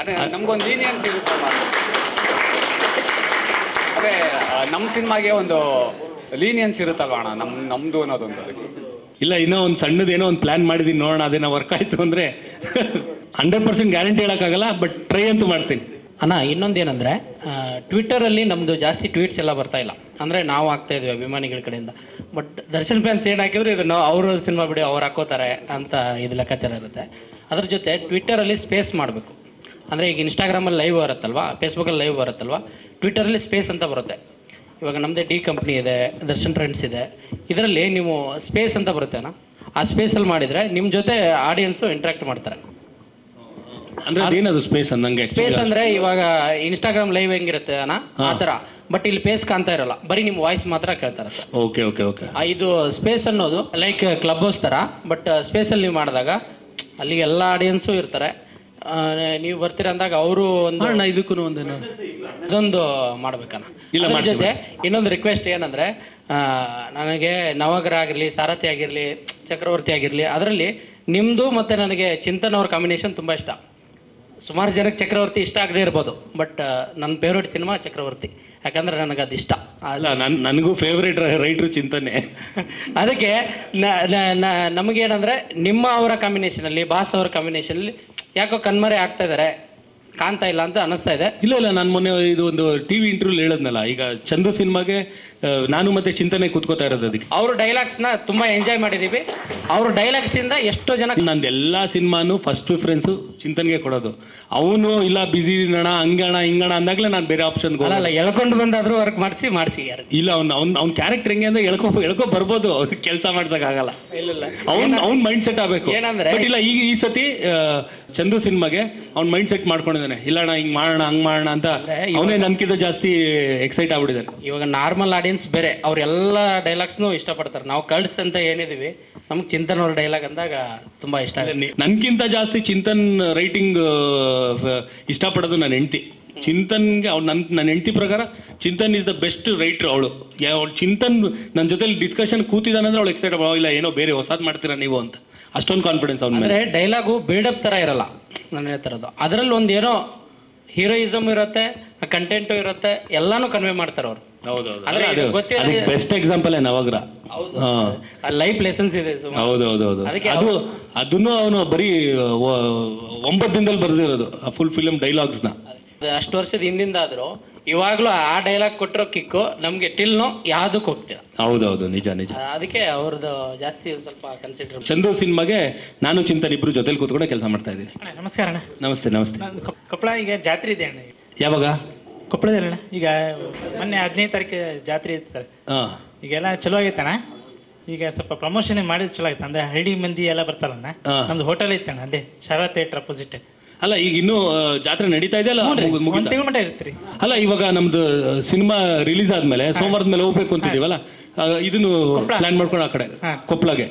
ಅದೇ ನಮ್ಗೊಂದು ಲೀನಿಯನ್ಸ್ ಇರುತ್ತೆ. ಅದೇ ನಮ್ಮ ಸಿನಿಮಾಗೆ ಒಂದು ಲೀನಿಯನ್ಸ್ ಇರುತ್ತಲ್ವ ಅಣ್ಣ, ನಮ್ಮದು ಅನ್ನೋದೊಂದು. ಅದಕ್ಕೆ ಇಲ್ಲ, ಇನ್ನೂ ಒಂದು ಸಣ್ಣದೇನೋ ಒಂದು ಪ್ಲ್ಯಾನ್ ಮಾಡಿದ್ದೀನಿ, ನೋಡೋಣ. ಅದೇನೋ ವರ್ಕ್ ಆಯಿತು ಅಂದರೆ 100% ಗ್ಯಾರಂಟಿ ಹೇಳೋಕ್ಕಾಗಲ್ಲ, ಬಟ್ ಟ್ರೈ ಅಂತೂ ಮಾಡ್ತೀನಿ. ಅಣ್ಣ, ಇನ್ನೊಂದೇನೆಂದರೆ ಟ್ವಿಟ್ಟರಲ್ಲಿ ನಮ್ಮದು ಜಾಸ್ತಿ ಟ್ವೀಟ್ಸ್ ಎಲ್ಲ ಬರ್ತಾ ಇಲ್ಲ. ಅಂದರೆ ನಾವು ಆಗ್ತಾ ಇದ್ವಿ ಅಭಿಮಾನಿಗಳ ಕಡೆಯಿಂದ. ಬಟ್ ದರ್ಶನ್ ಫ್ಯಾನ್ಸ್ ಏನು ಹಾಕಿದ್ರು ಇದನ್ನು ಅವರು ಸಿನಿಮಾ ಬಿಡಿ ಅವ್ರು ಹಾಕೋತಾರೆ ಅಂತ ಇದು ಲೆಕ್ಕಾಚಾರ ಇರುತ್ತೆ. ಅದ್ರ ಜೊತೆ ಟ್ವಿಟ್ಟರಲ್ಲಿ ಸ್ಪೇಸ್ ಮಾಡಬೇಕು. ಅಂದರೆ ಈಗ ಇನ್ಸ್ಟಾಗ್ರಾಮಲ್ಲಿ ಲೈವ್ ಬರುತ್ತಲ್ವ, ಫೇಸ್ಬುಕ್ಕಲ್ಲಿ ಲೈವ್ ಬರುತ್ತಲ್ವ, ಟ್ವಿಟ್ಟರಲ್ಲಿ ಸ್ಪೇಸ್ ಅಂತ ಬರುತ್ತೆ. ಇವಾಗ ನಮ್ಮದೇ ಡಿ ಕಂಪ್ನಿ ಇದೆ, ದರ್ಶನ್ ಟ್ರೆಂಡ್ಸ್ ಇದೆ. ಇದರಲ್ಲಿ ನೀವು ಸ್ಪೇಸ್ ಅಂತ ಬರುತ್ತೆ ಅಣ್ಣ. ಆ ಸ್ಪೇಸಲ್ಲಿ ಮಾಡಿದರೆ ನಿಮ್ಮ ಜೊತೆ ಆಡಿಯನ್ಸು ಇಂಟ್ರಾಕ್ಟ್ ಮಾಡ್ತಾರೆ. ಅಂದರೆ ಅದೇನದು ಸ್ಪೇಸ್ ಅಂದಂಗೆ? ಸ್ಪೇಸ್ ಅಂದರೆ ಇವಾಗ ಇನ್ಸ್ಟಾಗ್ರಾಮ್ ಲೈವ್ ಹೆಂಗಿರುತ್ತೆ ಅಣ್ಣ, ಆ ಥರ. ಬಟ್ ಇಲ್ಲಿ ಫೇಸ್ ಕಾಣ್ತಾ ಇರಲ್ಲ, ಬರೀ ನಿಮ್ಮ ವಾಯ್ಸ್ ಮಾತ್ರ ಕೇಳ್ತಾರೆ ಸರ್. Okay okay okay. ಇದು ಸ್ಪೇಸ್ ಅನ್ನೋದು ಲೈಕ್ ಕ್ಲಬ್ ಹೌಸ್ ಥರ. ಬಟ್ ಸ್ಪೇಸಲ್ಲಿ ನೀವು ಮಾಡಿದಾಗ ಅಲ್ಲಿ ಎಲ್ಲ ಆಡಿಯನ್ಸು ಇರ್ತಾರೆ. ನೀವು ಬರ್ತೀರ ಅಂದಾಗ ಅವರು ಒಂದು ಇದಕ್ಕೂ ಒಂದೇನು ಅದೊಂದು ಮಾಡ್ಬೇಕಣ್ಣ. ಇಲ್ಲ, ಜೊತೆ ಇನ್ನೊಂದು ರಿಕ್ವೆಸ್ಟ್ ಏನಂದರೆ, ನನಗೆ ನವಗ್ರಹ ಆಗಿರಲಿ, ಸಾರಥಿ ಆಗಿರಲಿ, ಚಕ್ರವರ್ತಿ ಆಗಿರಲಿ, ಅದರಲ್ಲಿ ನಿಮ್ಮದು ಮತ್ತು ನನಗೆ ಚಿಂತನ್ ಅವ್ರ ಕಾಂಬಿನೇಷನ್ ತುಂಬ ಇಷ್ಟ. ಸುಮಾರು ಜನಕ್ಕೆ ಚಕ್ರವರ್ತಿ ಇಷ್ಟ ಆಗದೆ ಇರ್ಬೋದು, ಬಟ್ ನನ್ನ ಫೇವ್ರೇಟ್ ಸಿನಿಮಾ ಚಕ್ರವರ್ತಿ. ಯಾಕಂದರೆ ನನಗೆ ಅದು ಇಷ್ಟ. ಅಲ್ಲ, ನನಗೂ ಫೇವ್ರೇಟ್ ರೈಟ್ರು ಚಿಂತನೆ. ಅದಕ್ಕೆ ನಮಗೇನಂದರೆ ನಿಮ್ಮ ಅವರ ಕಾಂಬಿನೇಷನಲ್ಲಿ, ಬಾಸ್ ಅವರ ಕಾಂಬಿನೇಷನಲ್ಲಿ ಯಾಕೋ ಕಣ್ಮರೆ ಆಗ್ತಾ ಇದ್ದಾರೆ, ಕಾಣ್ತಾ ಇಲ್ಲ ಅಂತ ಅನ್ನಿಸ್ತಾ ಇದೆ. ಇಲ್ಲ, ನಾನು ಮೊನ್ನೆ ಇದು ಒಂದು ಟಿವಿ ಇಂಟರ್ವ್ಯೂ ಹೇಳಿದ್ನಲ್ಲ, ಈಗ ಚಂದು ಸಿನಿಮಾಗೆ ನಾನು ಮತ್ತೆ ಚಿಂತನೆ ಕೂತ್ಕೋತಾ ಇರೋದು. ಅದಕ್ಕೆ ಅವ್ರ ಡೈಲಾಗ್ಸ್ನ ತುಂಬ ಎಂಜಾಯ್ ಮಾಡಿದ್ದೀವಿ. ಅವ್ರ ಡೈಲಾಗ್ಸಿಂದ ಎಷ್ಟೋ ಜನ ನಂದು ಎಲ್ಲ ಸಿನಿಮಾನು ಫಸ್ಟ್ ಪ್ರಿಫರೆನ್ಸು ಚಿಂತನೆಗೆ ಕೊಡೋದು. ಅವನು ಇಲ್ಲ ಬಿಸಿ ಅಣ್ಣ, ಹಂಗಣ ಹಿಂಗಣ ಅಂದಾಗಲೇ ನಾನು ಬೇರೆ ಆಪ್ಷನ್ ಅಲ್ಲ ಎಳ್ಕೊಂಡು ಬಂದಾದರೂ ವರ್ಕ್ ಮಾಡಿಸಿ ಯಾರು ಇಲ್ಲ. ಅವ್ನ ಕ್ಯಾರೆಕ್ಟರ್ ಹೆಂಗೆ ಅಂದ್ರೆ ಎಳ್ಕೊ ಬರ್ಬೋದು, ಕೆಲಸ ಮಾಡ್ಸೋಕ್ಕಾಗಲ್ಲ. ಇಲ್ಲ, ಅವ್ನ ಮೈಂಡ್ ಸೆಟ್ ಆಗಬೇಕು. ಏನಂದ್ರೆ ಬಟ್ ಇಲ್ಲ, ಈ ಸತಿ ಚಂದು ಸಿನಿಮಾಗೆ ಅವ್ನ ಮೈಂಡ್ ಸೆಟ್ ಮಾಡ್ಕೊಂಡಿದ್ದಾನೆ. ಇಲ್ಲ ಅಣ್ಣ ಹಿಂಗೆ ಮಾಡೋಣ ಹಂಗೆ ಮಾಡೋಣ ಅಂತ ಅವನೇ ನನ್ಕಿಂತ ಜಾಸ್ತಿ ಎಕ್ಸೈಟ್ ಆಗ್ಬಿಟ್ಟಿದ್ದಾನೆ. ಇವಾಗ ನಾರ್ಮಲ್ ಆಡಿಯನ್ಸ್ ಬೇರೆ, ಅವ್ರೆಲ್ಲ ಡೈಲಾಗ್ಸ್ನು ಇಷ್ಟಪಡ್ತಾರೆ. ನಾವು ಕಳ್ಸ್ ಅಂತ ಏನಿದ್ದೀವಿ, ನಮ್ಗೆ ಚಿಂತನ್ ಅವ್ರ ಡೈಲಾಗ್ ಅಂದಾಗ ತುಂಬ ಇಷ್ಟ ಆಗುತ್ತೆ. ನನ್ಗಿಂತ ಜಾಸ್ತಿ ಚಿಂತನ್ ರೈಟಿಂಗ್ ಇಷ್ಟಪಡೋದು ನನ್ನ ಹೆಂಡ್ತಿ. ಚಿಂತನ್ಗೆ ನನ್ನ ಹೆಂಡ್ತಿ ಪ್ರಕಾರ Chintan is the best writer. ಅವಳು ಚಿಂತನ್ ನನ್ನ ಜೊತೆಲಿ ಡಿಸ್ಕಷನ್ ಕೂತಿದ್ದಾನಂದ್ರೆ ಅವಳು ಎಕ್ಸೈಟ್ ಇಲ್ಲ, ಏನೋ ಬೇರೆ ಹೊಸದು ಮಾಡ್ತೀರಾ ನೀವು ಅಂತ, ಅಷ್ಟೊಂದು ಕಾನ್ಫಿಡೆನ್ಸ್ ಅವ್ನ. ಅಂದರೆ ಡೈಲಾಗು ಬಿಲ್ಡಪ್ ಥರ ಇರಲ್ಲ ನಾನು ಹೇಳ್ತಿರೋದು. ಅದರಲ್ಲಿ ಒಂದು ಏನೋ ಹೀರೋಯಿಸಮ್ ಇರುತ್ತೆ, ಕಂಟೆಂಟು ಇರುತ್ತೆ, ಎಲ್ಲಾನು ಕನ್ವೆ ಮಾಡ್ತಾರೆ ಅವರು. ಬೆಸ್ಟ್ ಎಕ್ಸಾಂಪಲ್ ನವಗ್ರಹ ಲೈಫ್ ಲೆಸನ್ಸ್ ಇದೆ. ಹೌದೌದು. ಅದನ್ನು ಅವನು ಬರೀ 9 ದಿನದಲ್ಲಿ ಬರೆದಿರೋದು ಫುಲ್ ಫಿಲಮ್ ಡೈಲಾಗ್ಸ್ನ. ಅಷ್ಟು ವರ್ಷದ ಹಿಂದಿಂದ ಆದರೂ ಇವಾಗಲೂ ಆ ಡೈಲಾಗ್ ಕೊಟ್ಟಿರೋ ಕಿಕ್ಕು ನಮಗೆ ಟಿಲ್ನು ಯಾವುದಕ್ಕೆ ಹೋಗ್ತೀರ. ಹೌದೌದು, ನಿಜ. ಅದಕ್ಕೆ ಅವ್ರದ್ದು ಜಾಸ್ತಿ ಸ್ವಲ್ಪ ಕನ್ಸಿಡರ್. ಚಂದು ಸಿನಿಮಾಗೆ ನಾನು ಚಿಂತನ್ ಇಬ್ರು ಜೊತೆಲಿ ಕೂತ್ಕೊಂಡೆ ಕೆಲಸ ಮಾಡ್ತಾ ಇದ್ದೀನಿ. ನಮಸ್ಕಾರ ಅಣ್ಣ. ನಮಸ್ತೆ. ಕೊಪ್ಪಳ ಈಗ ಜಾತ್ರೆ ಇದೆ ಅಣ್ಣ. ಯಾವಾಗ? ಕೊಪ್ಪಳದಲ್ಲಿ ಅಣ್ಣ. ಈಗ ಮೊನ್ನೆ 15 ತಾರೀಕು ಜಾತ್ರೆ ಇತ್ತು ಸರ್. ಈಗೆಲ್ಲ ಚಲೋ ಆಗೈತಣ್ಣ. ಈಗ ಸ್ವಲ್ಪ ಪ್ರಮೋಷನ್ ಮಾಡಿದ್ರೆ ಚಲೋ ಆಯ್ತು. ಅಂದ್ರೆ ಹಳ್ಳಿ ಮಂದಿ ಎಲ್ಲ ಬರ್ತಾರಣ್ಣ. ನಮ್ದು ಹೋಟೆಲ್ ಐತಣ್ಣ, ಅಲ್ಲೇ ಶಾರದಾ ಥಿಯೇಟರ್ ಅಪೋಸಿಟ್. ಅಲ್ಲ ಈಗ ಇನ್ನೂ ಜಾತ್ರೆ ನಡೀತಾ ಇದೆ ಅಲ್ಲ ಒಂದು ತಿಂಗಳ ಮಟ್ಟ ಇರ್ತೀರಿ. ಅಲ್ಲ ಇವಾಗ ನಮ್ದು ಸಿನಿಮಾ ರಿಲೀಸ್ ಆದ್ಮೇಲೆ ಸೋಮವಾರದ ಮೇಲೆ ಹೋಗ್ಬೇಕು ಅಂತಿದೀವಲ್ಲ, ಇದನ್ನು ಪ್ಲಾನ್ ಮಾಡ್ಕೊಂಡು ಆ ಕಡೆ ಕೊಪ್ಪಳಗೆ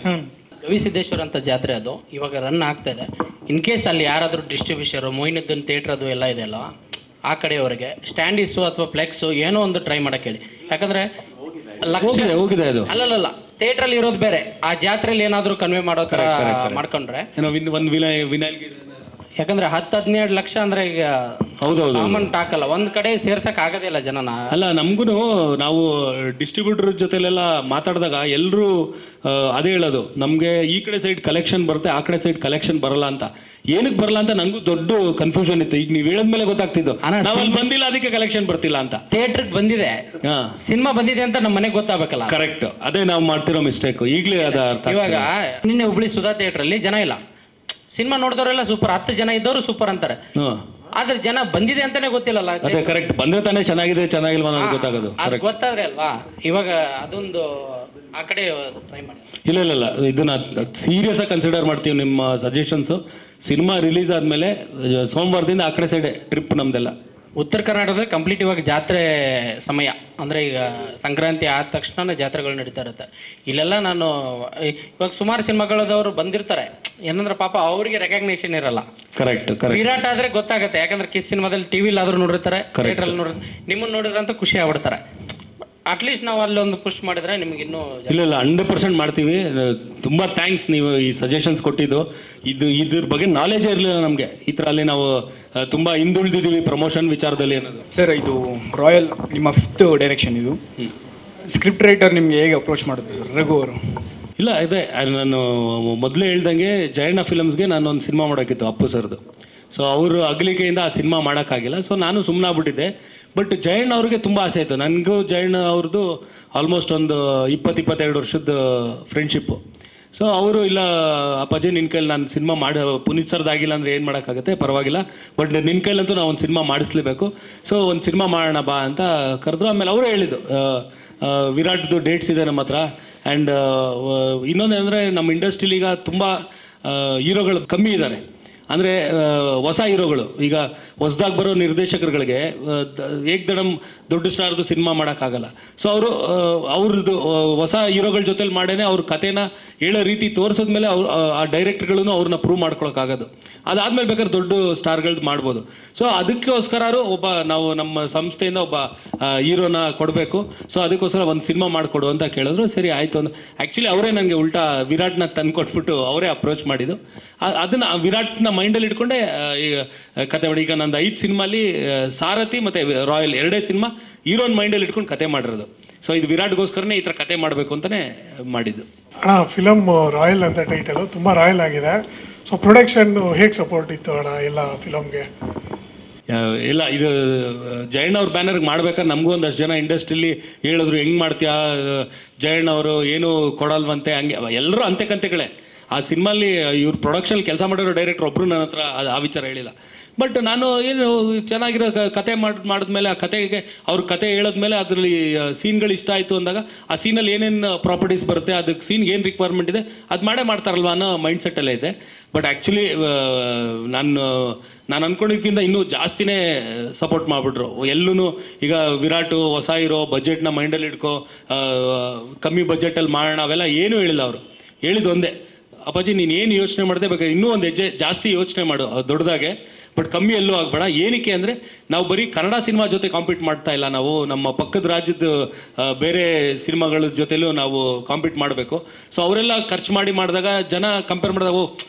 ಗವಿಸಿದ್ದೇಶ್ವರ ಅಂತ ಜಾತ್ರೆ ಅದು ಇವಾಗ ರನ್ ಆಗ್ತಾ ಇದೆ. ಇನ್ ಕೇಸ್ ಅಲ್ಲಿ ಯಾರಾದರೂ ಡಿಸ್ಟ್ರಿಬ್ಯೂಷರು ಮೊಯಿನುದ್ದೀನ್ ಥಿಯೇಟ್ರ್ ಅದು ಎಲ್ಲ ಇದೆ ಅಲ್ಲ, ಆ ಕಡೆಯವರೆಗೆ ಸ್ಟ್ಯಾಂಡೀಸು ಅಥವಾ ಫ್ಲೆಕ್ಸು ಏನೋ ಒಂದು ಟ್ರೈ ಮಾಡಕ್ಕೆ ಹೇಳಿ. ಯಾಕಂದ್ರೆ ಹೋಗಿದೆ ಅದು ಅಲ್ಲಲ್ಲ ಥಿಯೇಟ್ರಲ್ಲಿ ಇರೋದು ಬೇರೆ, ಆ ಜಾತ್ರೆಯಲ್ಲಿ ಏನಾದರೂ ಕನ್ವೆ ಮಾಡೋ ಥರ ಮಾಡ್ಕೊಂಡ್ರೆ ಒಂದು ವಿನಾಯಿಲ್, ಯಾಕಂದ್ರೆ 10-12 ಲಕ್ಷ ಅಂದ್ರೆ ಈಗ ಹೌದೌದು ಕಾಮನ್ ಟಾಕ್ ಅಲ್ಲ, ಒಂದ್ ಕಡೆ ಸೇರ್ಸಕ್ ಆಗದೇ ಇಲ್ಲ ಜನನ. ಅಲ್ಲ ನಮ್ಗೂ ನಾವು ಡಿಸ್ಟ್ರಿಬ್ಯೂಟರ್ ಜೊತೆಲೆಲ್ಲ ಮಾತಾಡಿದಾಗ ಎಲ್ಲರೂ ಅದೇ ಹೇಳೋದು, ನಮಗೆ ಈ ಕಡೆ ಸೈಡ್ ಕಲೆಕ್ಷನ್ ಬರುತ್ತೆ, ಆ ಕಡೆ ಸೈಡ್ ಕಲೆಕ್ಷನ್ ಬರಲ್ಲ ಅಂತ. ಏನಕ್ಕೆ ಬರಲ್ಲ ಅಂತ ನಂಗೂ ದೊಡ್ಡ ಕನ್ಫ್ಯೂಷನ್ ಇತ್ತು. ಈಗ ನೀವು ಹೇಳದ್ಮೇಲೆ ಗೊತ್ತಾಗ್ತಿದ್ದು ನಾವು ಅಲ್ಲಿ ಬಂದಿಲ್ಲ ಅದಕ್ಕೆ ಕಲೆಕ್ಷನ್ ಬರ್ತಿಲ್ಲ ಅಂತ. ಥಿಯೇಟ್ರಿಗೆ ಬಂದಿದೆ, ಸಿನಿಮಾ ಬಂದಿದೆ ಅಂತ ನಮ್ಮ ಮನೆಗೆ ಗೊತ್ತಾಗಬೇಕಲ್ಲ. ಕರೆಕ್ಟ್, ಅದೇ ನಾವು ಮಾಡ್ತಿರೋ ಮಿಸ್ಟೇಕ್. ಈಗಲೇ ಅದ ಅರ್ಥ. ಇವಾಗ ನಿನ್ನೆ ಹುಬ್ಳಿ ಸುಧಾ ಥಿಯೇಟ್ರಲ್ಲಿ ಜನ ಇಲ್ಲ, ಸಿನಿಮಾ ನೋಡಿದವರೆಲ್ಲ ಸೂಪರ್, 10 ಜನ ಇದ್ದವರು ಸೂಪರ್ ಅಂತಾರೆ. ಆದ್ರೆ ಜನ ಬಂದಿದೆ ಅಂತಾನೆ ಗೊತ್ತಿಲ್ಲಲ್ಲ. ಅದೇ ಕರೆಕ್ಟ್, ಬಂದ್ರೆ ತಾನೇ ಚೆನ್ನಾಗಿದೆ ಚೆನ್ನಾಗಿಲ್ವಾ ಅನ್ನೋದು ಗೊತ್ತಾಗೋದು. ಅದು ಗೊತ್ತಾದ್ರೆ ಅಲ್ವಾ. ಇವಾಗ ಅದೊಂದು ಆ ಕಡೆ ಟ್ರೈ ಮಾಡಿ. ಇಲ್ಲ ಇದನ್ನ ಸೀರಿಯಸ್ ಆಗಿ ಕನ್ಸಿಡರ್ ಮಾಡ್ತೀವಿ ನಿಮ್ಮ ಸಜೆಷನ್ಸು. ಸಿನಿಮಾ ರಿಲೀಸ್ ಆದ್ಮೇಲೆ ಸೋಮವಾರದಿಂದ ಆ ಕಡೆ ಸೈಡ್ ಟ್ರಿಪ್ ನಮ್ದೆಲ್ಲ. ಉತ್ತರ ಕರ್ನಾಟಕದಲ್ಲಿ ಕಂಪ್ಲೀಟ್ ಇವಾಗ ಜಾತ್ರೆ ಸಮಯ ಅಂದರೆ ಈಗ ಸಂಕ್ರಾಂತಿ ಆದ ತಕ್ಷಣ ಜಾತ್ರೆಗಳು ನಡೀತಾ ಇರುತ್ತೆ. ಇಲ್ಲೆಲ್ಲ ನಾನು ಇವಾಗ ಸುಮಾರು ಸಿನಿಮಾಗಳದವರು ಬಂದಿರ್ತಾರೆ, ಏನಂದ್ರೆ ಪಾಪ ಅವ್ರಿಗೆ ರೆಕಗ್ನೇಷನ್ ಇರಲ್ಲ. ಕರೆಕ್ಟ್. ವಿರಾಟ್ ಆದ್ರೆ ಗೊತ್ತಾಗುತ್ತೆ, ಯಾಕಂದ್ರೆ ಕಿಸ್ ಸಿನಿಮಾದಲ್ಲಿ ಟಿವಿಲಿ ಆದ್ರೂ ನೋಡಿರ್ತಾರೆ, ಥಿಯೇಟ್ರಲ್ಲಿ ನೋಡಿರ್ತಾರೆ, ನಿಮ್ಮನ್ನು ನೋಡಿದ್ರಂತ ಖುಷಿ ಆಗ್ಬಿಡ್ತಾರೆ. ಅಟ್ಲೀಸ್ಟ್ ನಾವು ಅಲ್ಲೊಂದು ಪುಷ್ ಮಾಡಿದ್ರೆ ನಿಮ್ಗೆ ಇನ್ನೂ ಇಲ್ಲ 100% ಮಾಡ್ತೀವಿ. ತುಂಬ ಥ್ಯಾಂಕ್ಸ್ ನೀವು ಈ ಸಜೆಷನ್ಸ್ ಕೊಟ್ಟಿದ್ದು. ಇದ್ರ ಬಗ್ಗೆ ನಾಲೆಜೇ ಇರಲಿಲ್ಲ ನಮಗೆ. ಈ ಥರ ಅಲ್ಲಿ ನಾವು ತುಂಬ ಹಿಂದುಳಿದಿದ್ದೀವಿ ಪ್ರಮೋಷನ್ ವಿಚಾರದಲ್ಲಿ ಅನ್ನೋದು. ಸರ್ ಇದು ರಾಯಲ್ ನಿಮ್ಮ 5th ಡೈರೆಕ್ಷನ್, ಇದು ಸ್ಕ್ರಿಪ್ಟ್ ರೈಟರ್ ನಿಮಗೆ ಹೇಗೆ ಅಪ್ರೋಚ್ ಮಾಡಿದ್ರು ಸರ್ ರಘು ಅವರು? ಇಲ್ಲ ಇದೆ, ನಾನು ಮೊದಲೇ ಹೇಳ್ದಂಗೆ ಜಯಣ್ಣ ಫಿಲಮ್ಸ್ಗೆ ನಾನು ಒಂದು ಸಿನಿಮಾ ಮಾಡೋಕ್ಕಿತ್ತು ಅಪ್ಪು ಸರ್ದು. ಸೊ ಅವರು ಅಗಲಿಕೆಯಿಂದ ಆ ಸಿನಿಮಾ ಮಾಡೋಕ್ಕಾಗಿಲ್ಲ. ಸೊ ನಾನು ಸುಮ್ಮನೆ ಆಗ್ಬಿಟ್ಟಿದ್ದೆ. ಬಟ್ ಜಯಣ್ಣ ಅವ್ರಿಗೆ ತುಂಬ ಆಸೆ ಆಯಿತು. ನನಗೂ ಜಯಣ್ಣ ಅವ್ರದ್ದು ಆಲ್ಮೋಸ್ಟ್ ಒಂದು 20-22 ವರ್ಷದ ಫ್ರೆಂಡ್ಶಿಪ್ಪು. ಸೊ ಅವರು ಇಲ್ಲ ಅಪ್ಪಾಜಿ ನಿನ್ನ ಕೈಲಿ ನಾನು ಸಿನಿಮಾ ಪುನೀತ್ ಸರ್ದಾಗಿಲ್ಲ ಅಂದರೆ ಏನು ಮಾಡೋಕ್ಕಾಗುತ್ತೆ, ಪರವಾಗಿಲ್ಲ, ಬಟ್ ನಿನ್ನ ಕೈಲಂತೂ ನಾವು ಒಂದು ಸಿನಿಮಾ ಮಾಡಿಸ್ಲೇಬೇಕು. ಸೊ ಒಂದು ಸಿನಿಮಾ ಮಾಡೋಣ ಬಾ ಅಂತ ಕರೆದ್ರು. ಆಮೇಲೆ ಅವರೇ ಹೇಳಿದ್ದು ವಿರಾಟ್ದು ಡೇಟ್ಸ್ ಇದೆ ನಮ್ಮ ಹತ್ರ. ಆ್ಯಂಡ್ ಇನ್ನೊಂದೇನೆಂದರೆ ನಮ್ಮ ಇಂಡಸ್ಟ್ರಿಲಿ ಈಗ ತುಂಬ ಹೀರೋಗಳು ಕಮ್ಮಿ ಇದ್ದಾರೆ. ಅಂದರೆ ಹೊಸ ಹೀರೋಗಳು ಈಗ ಹೊಸದಾಗಿ ಬರೋ ನಿರ್ದೇಶಕರುಗಳಿಗೆ ಏಕ್ದಡಮ್ ದೊಡ್ಡ ಸ್ಟಾರ್ದು ಸಿನಿಮಾ ಮಾಡೋಕ್ಕಾಗಲ್ಲ. ಸೊ ಅವ್ರದ್ದು ಹೊಸ ಹೀರೋಗಳ ಜೊತೆಲಿ ಮಾಡೇನೆ ಅವ್ರ ಕಥೆನ ಹೇಳೋ ರೀತಿ ತೋರಿಸಿದ್ಮೇಲೆ ಆ ಡೈರೆಕ್ಟರ್ಗಳೂ ಅವ್ರನ್ನ ಪ್ರೂವ್ ಮಾಡ್ಕೊಳಕ್ಕಾಗೋದು. ಅದಾದಮೇಲೆ ಬೇಕಾದ್ರೆ ದೊಡ್ಡ ಸ್ಟಾರ್ಗಳ್ದು ಮಾಡ್ಬೋದು. ಸೊ ಅದಕ್ಕೋಸ್ಕರ ನಾವು ನಮ್ಮ ಸಂಸ್ಥೆಯಿಂದ ಒಬ್ಬ ಹೀರೋನ ಕೊಡಬೇಕು. ಸೊ ಅದಕ್ಕೋಸ್ಕರ ಒಂದು ಸಿನಿಮಾ ಮಾಡಿಕೊಡು ಅಂತ ಕೇಳಿದ್ರು. ಸರಿ ಆಯಿತು ಅಂತ. ಆ್ಯಕ್ಚುಲಿ ಅವರೇ ನನಗೆ ಉಲ್ಟಾ ವಿರಾಟ್ನ ತಂದು ಕೊಟ್ಬಿಟ್ಟು ಅವರೇ ಅಪ್ರೋಚ್ ಮಾಡಿದ್ದು. ಅದನ್ನು ವಿರಾಟ್ನ ಮೈಂಡಲ್ಲಿ ಇಟ್ಕೊಂಡೆ ಈಗ ಕತೆ ಮಾಡಿ. ಈಗ ನಂದು 5 ಸಿನಿಮಾಲಿ ಸಾರಥಿ ಮತ್ತು ರಾಯಲ್ 2 ಸಿನಿಮಾ ಹೀರೋನ್ ಮೈಂಡಲ್ಲಿ ಇಟ್ಕೊಂಡು ಕತೆ ಮಾಡಿರೋದು. ಸೊ ಇದು ವಿರಾಟ್ಗೋಸ್ಕರನೇ ಈ ಥರ ಕತೆ ಮಾಡಬೇಕು ಅಂತಲೇ ಮಾಡಿದ್ದು. ಅಣ್ಣ ಫಿಲಮ್ ರಾಯಲ್ ಅಂತ ಟೈಟಲು ತುಂಬ ರಾಯಲ್ ಆಗಿದೆ. ಸೊ ಪ್ರೊಡಕ್ಷನ್ ಹೇಗೆ ಸಪೋರ್ಟ್ ಇತ್ತು ಅಣ್ಣ ಎಲ್ಲ ಫಿಲಮ್ಗೆ? ಇಲ್ಲ ಇದು ಜಯಣ್ಣ ಅವ್ರ ಬ್ಯಾನರ್ಗೆ ಮಾಡ್ಬೇಕಾದ್ರೆ ನಮಗೂ ಒಂದಷ್ಟು ಜನ ಇಂಡಸ್ಟ್ರಿಲಿ ಹೇಳಿದ್ರು, ಹೆಂಗೆ ಮಾಡ್ತೀಯಾ ಜಯಣ್ಣ ಅವರು ಏನು ಕೊಡಲ್ವಂತೆ, ಹಂಗೆ ಎಲ್ಲರೂ ಅಂತೆಕಂತೆಗಳೇ. ಆ ಸಿನಿಮಾಲಿ ಇವ್ರು ಪ್ರೊಡಕ್ಷನ್ ಕೆಲಸ ಮಾಡಿರೋ ಡೈರೆಕ್ಟರ್ ಒಬ್ಬರು ನನ್ನ ಹತ್ರ ಆ ವಿಚಾರ ಹೇಳಿಲ್ಲ. ಬಟ್ ನಾನು ಏನು ಚೆನ್ನಾಗಿರೋ ಕತೆ ಮಾಡಿದ್ಮೇಲೆ ಆ ಕತೆಗೆ ಅವ್ರ ಕತೆ ಹೇಳಿದ್ಮೇಲೆ ಅದರಲ್ಲಿ ಸೀನ್ಗಳು ಇಷ್ಟ ಆಯಿತು ಅಂದಾಗ ಆ ಸೀನಲ್ಲಿ ಏನೇನು ಪ್ರಾಪರ್ಟೀಸ್ ಬರುತ್ತೆ, ಅದಕ್ಕೆ ಸೀನ್ಗೆ ಏನು ರಿಕ್ವೈರ್ಮೆಂಟ್ ಇದೆ ಅದು ಮಾಡೇ ಮಾಡ್ತಾರಲ್ವ ಅನ್ನೋ ಮೈಂಡ್ ಸೆಟ್ಟಲ್ಲೇ ಇದೆ. ಬಟ್ ಆ್ಯಕ್ಚುಲಿ ನಾನು ಅಂದ್ಕೊಂಡಿದ್ದಕ್ಕಿಂತ ಇನ್ನೂ ಜಾಸ್ತಿನೇ ಸಪೋರ್ಟ್ ಮಾಡಿಬಿಟ್ರು ಎಲ್ಲೂ. ಈಗ ವಿರಾಟು ಹೊಸ ಇರೋ ಬಜೆಟ್ನ ಮೈಂಡಲ್ಲಿ ಇಟ್ಕೋ, ಕಮ್ಮಿ ಬಜೆಟಲ್ಲಿ ಮಾಡೋಣ, ಅವೆಲ್ಲ ಏನೂ ಹೇಳಿಲ್ಲ ಅವರು. ಹೇಳಿದ್ದು ಒಂದೇ, ಅಪ್ಪಾಜಿ ನೀನು ಏನು ಯೋಚನೆ ಮಾಡಿದೆ ಬೇಕಾದ್ರೆ ಇನ್ನೂ ಒಂದು ಹೆಜ್ಜೆ ಜಾಸ್ತಿ ಯೋಚನೆ ಮಾಡು ದೊಡ್ಡದಾಗೆ, ಬಟ್ ಕಮ್ಮಿ ಎಲ್ಲೂ ಆಗಬೇಡ. ಏನಕ್ಕೆ ಅಂದರೆ ನಾವು ಬರೀ ಕನ್ನಡ ಸಿನಿಮಾ ಜೊತೆ ಕಾಂಪೀಟ್ ಮಾಡ್ತಾ ಇಲ್ಲ, ನಾವು ನಮ್ಮ ಪಕ್ಕದ ರಾಜ್ಯದ ಬೇರೆ ಸಿನಿಮಾಗಳ ಜೊತೆಲೂ ನಾವು ಕಾಂಪೀಟ್ ಮಾಡಬೇಕು. ಸೊ ಅವರೆಲ್ಲ ಖರ್ಚು ಮಾಡಿದಾಗ ಜನ ಕಂಪೇರ್ ಮಾಡಿದಾಗ